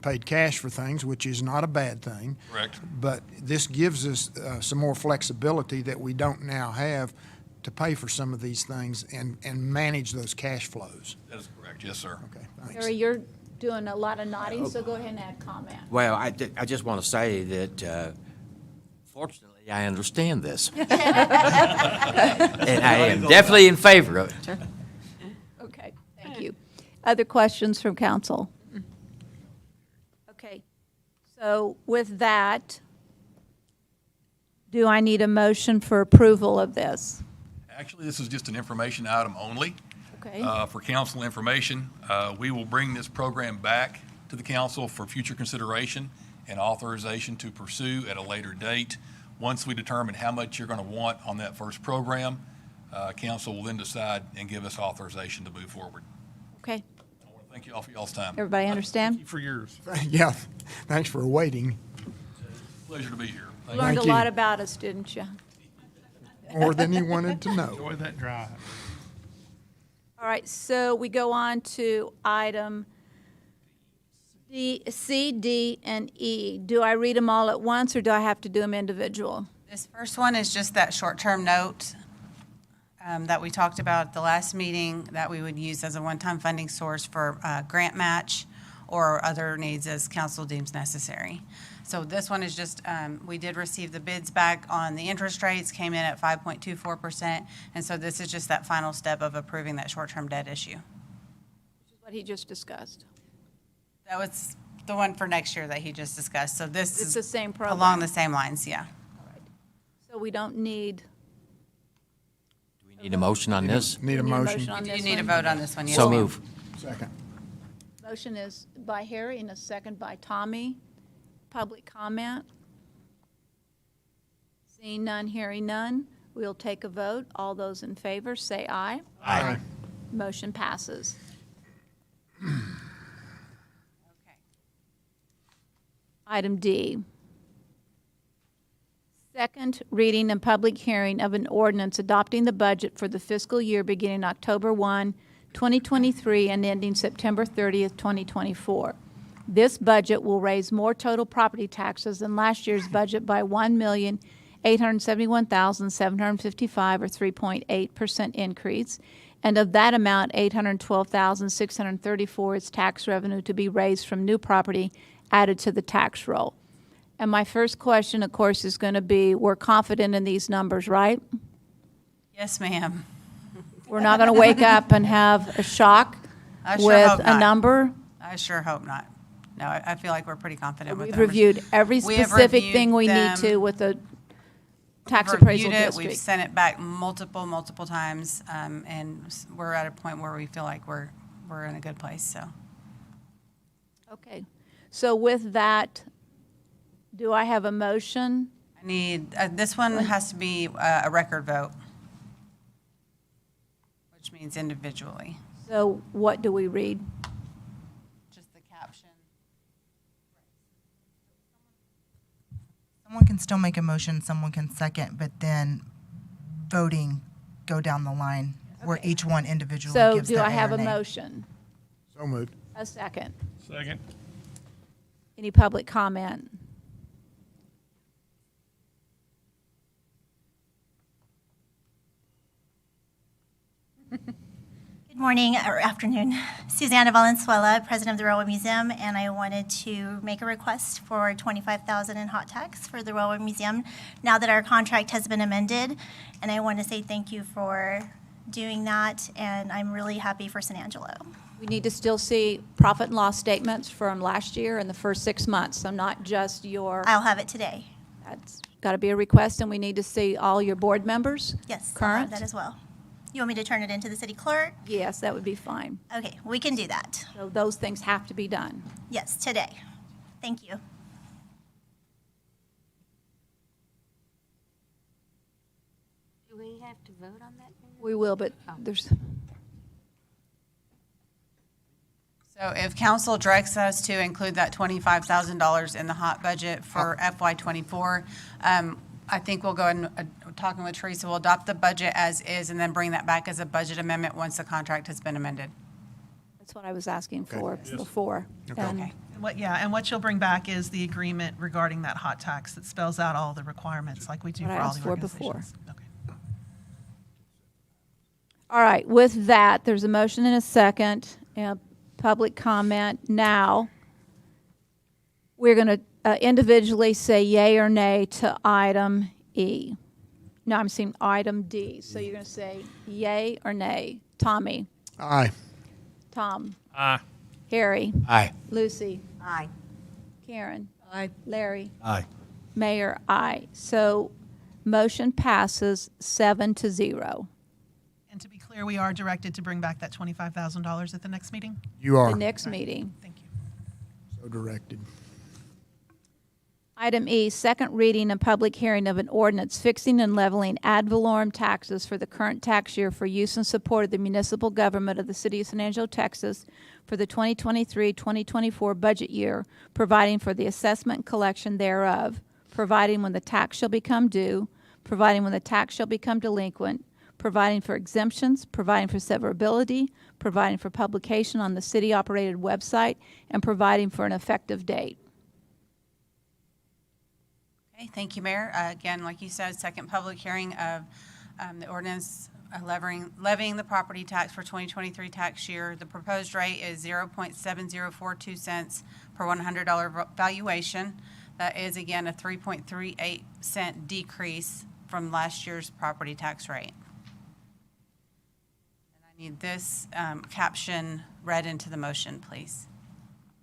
paid cash for things, which is not a bad thing. Correct. But this gives us some more flexibility that we don't now have to pay for some of these things and manage those cash flows. That is correct. Yes, sir. Okay, thanks. Harry, you're doing a lot of nodding, so go ahead and add comment. Well, I just want to say that fortunately I understand this. And I am definitely in favor of it. Okay, thank you. Other questions from council? Okay, so with that, do I need a motion for approval of this? Actually, this is just an information item only. Okay. For council information, we will bring this program back to the council for future consideration and authorization to pursue at a later date. Once we determine how much you're going to want on that first program, council will then decide and give us authorization to move forward. Okay. I want to Thank you all for y'all's time. Everybody understand? For yours. Yeah, thanks for waiting. Pleasure to be here. You learned a Thank you. lot about us, didn't you? More than you wanted to know. Enjoy that drive. All right, so we go on to item D, C, D, and E. Do I read them all at once, or do I have to do them individual? This first one is just that short-term note that we talked about at the last meeting that we would use as a one-time funding source for grant match or other needs as council deems necessary. So this one is just, we did receive the bids back on the interest rates, came in at 5.24%, and so this is just that final step of approving that short-term debt issue. Which is what he just discussed. That was the one for next year that he just discussed, so this It's is the same program. along the same lines, yeah. So we don't need. Do we need a motion on this? Need a motion. on You this need a one? vote on this one, yes, So ma'am. move. Second. Motion is by Harry and a second by Tommy. Public comment? Seeing none, hearing none, we'll take a vote. All those in favor, say aye. Aye. Motion passes. Item D. Second reading and public hearing of an ordinance adopting the budget for the fiscal year beginning October 1, 2023 and ending September 30th, 2024. This budget will raise more total property taxes than last year's budget by $1,871,755, or 3.8% increase. And of that amount, $812,634 is tax revenue to be raised from new property added to the tax roll. And my first question, of course, is going to be, we're confident in these numbers, right? Yes, ma'am. We're not going to wake up and have a shock I sure with hope a not. number? I sure hope not. No, I feel like we're pretty confident with We've the numbers. reviewed every We have specific reviewed thing we need them. to with the tax We've appraisal reviewed it. We've district. sent it back multiple times, and we're at a point where we feel like we're in a good place, so. Okay. So with that, do I have a motion? I need, this one has to be a record vote, which means individually. So what do we read? Just the caption. Someone can still make a motion, someone can second, but then voting go down the line where each one individually So gives do their I yea have or a nay. motion? So moved. A second. Second. Any public comment? Good morning or afternoon. Susanna Valenzuela, president of the Railway Museum, and I wanted to make a request for $25,000 in hot tax for the Railway Museum now that our contract has been amended. And I want to say thank you for doing that, and I'm really happy for San Angelo. We need to still see profit and loss statements from last year and the first 6 months, so not just your. I'll have it today. That's got to be a request, and we need to see all your board members. Yes, I'll have Current. that as well. You want me to turn it into the city clerk? Yes, that would be fine. Okay, we can do that. So those things have to be done. Yes, today. Thank you. Do we have to vote on that? We will, but there's, So if council directs us to include that $25,000 in the hot budget for FY '24, I think we'll go and, talking with Teresa, we'll adopt the budget as is and then bring that back as a budget amendment once the contract has been amended. that's what I was asking for before. Okay. And Okay. And what you'll bring back is the agreement regarding that hot tax that spells out all the requirements like we do What for I all asked the for before. organizations. Okay. All right, with that, there's a motion and a second, public comment now. We're going to individually say yay or nay to item E. No, I'm saying item D. So you're going to say yay or nay. Tommy? Aye. Tom? Aye. Harry? Aye. Lucy? Aye. Karen? Aye. Larry? Aye. Mayor? Aye. So motion passes 7-0. And to be clear, we are directed to bring back that $25,000 at the next meeting? You are The next meeting. Thank you. so directed. Item E, second reading and public hearing of an ordinance fixing and leveling ad valorem taxes for the current tax year for use and support of the municipal government of the city of San Angelo, Texas for the 2023-2024 budget year, providing for the assessment and collection thereof, providing when the tax shall become due, providing when the tax shall become delinquent, providing for exemptions, providing for severability, providing for publication on the city-operated website, and providing for an effective date. Okay, thank you, Mayor. Again, like you said, second public hearing of the ordinance levying the property tax for 2023 tax year. The proposed rate is 0.7042 cents per $100 valuation. That is, again, a 3.38 cent decrease from last year's property tax rate. And I need this caption read into the motion, please.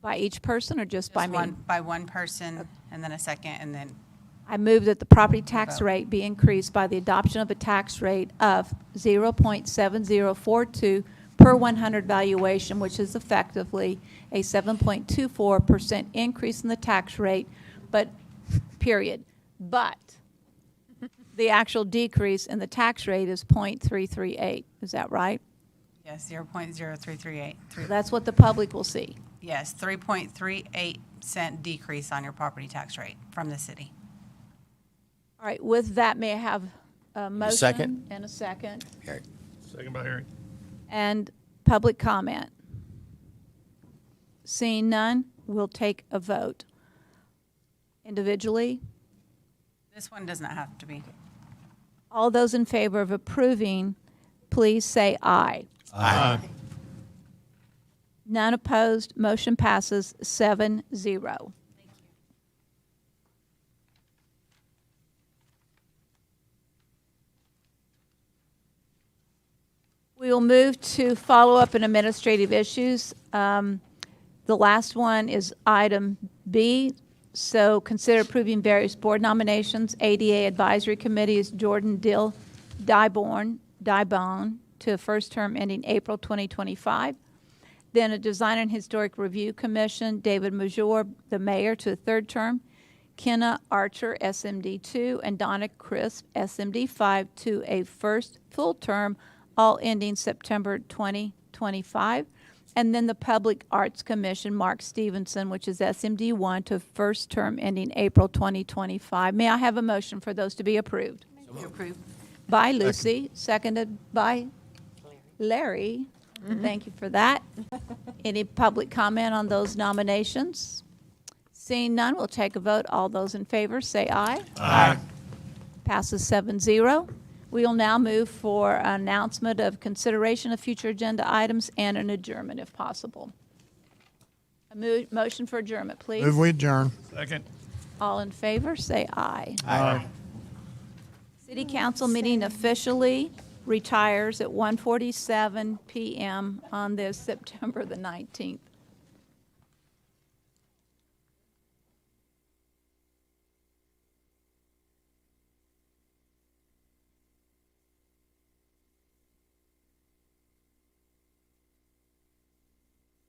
By each person or just by me? By one person, and then a second, and then I move that the property tax rate be increased by the adoption of a tax rate of 0.7042 per 100 valuation, which is effectively a 7.24% increase in the tax rate, but, period. But the actual decrease in the tax rate is 0.338. Is that right? yes, 0.0338. That's what the public will see. Yes, 3.38 cent decrease on your property tax rate from the city. All right, with that, may I have a motion? Second. And a second? Second by Harry. And public comment? Seeing none, we'll take a vote. Individually, This one does not have to be. all those in favor of approving, please say aye. Aye. None opposed, motion passes 7-0. We will move to follow-up and administrative issues. The last one is item B. So consider approving various board nominations. ADA Advisory Committee is Jordan Dibone to a first term ending April 2025. Then a Design and Historic Review Commission, David Major, the mayor, to a third term. Kenna Archer, SMD 2, and Donna Crisp, SMD 5, to a first full term, all ending September 2025. And then the Public Arts Commission, Mark Stevenson, which is SMD 1, to first term ending April 2025. May I have a motion for those to be approved? Approved. By Lucy, seconded by Larry. Thank you for that. Any public comment on those nominations? Seeing none, we'll take a vote. All those in favor, say aye. Aye. Passes 7-0. We will now move for an announcement of consideration of future agenda items and an adjournment if possible. A motion for adjournment, please. Move we adjourn. Second. All in favor, say aye. Aye. City Council meeting officially retires at 1:47 p.m. on this September the 19th.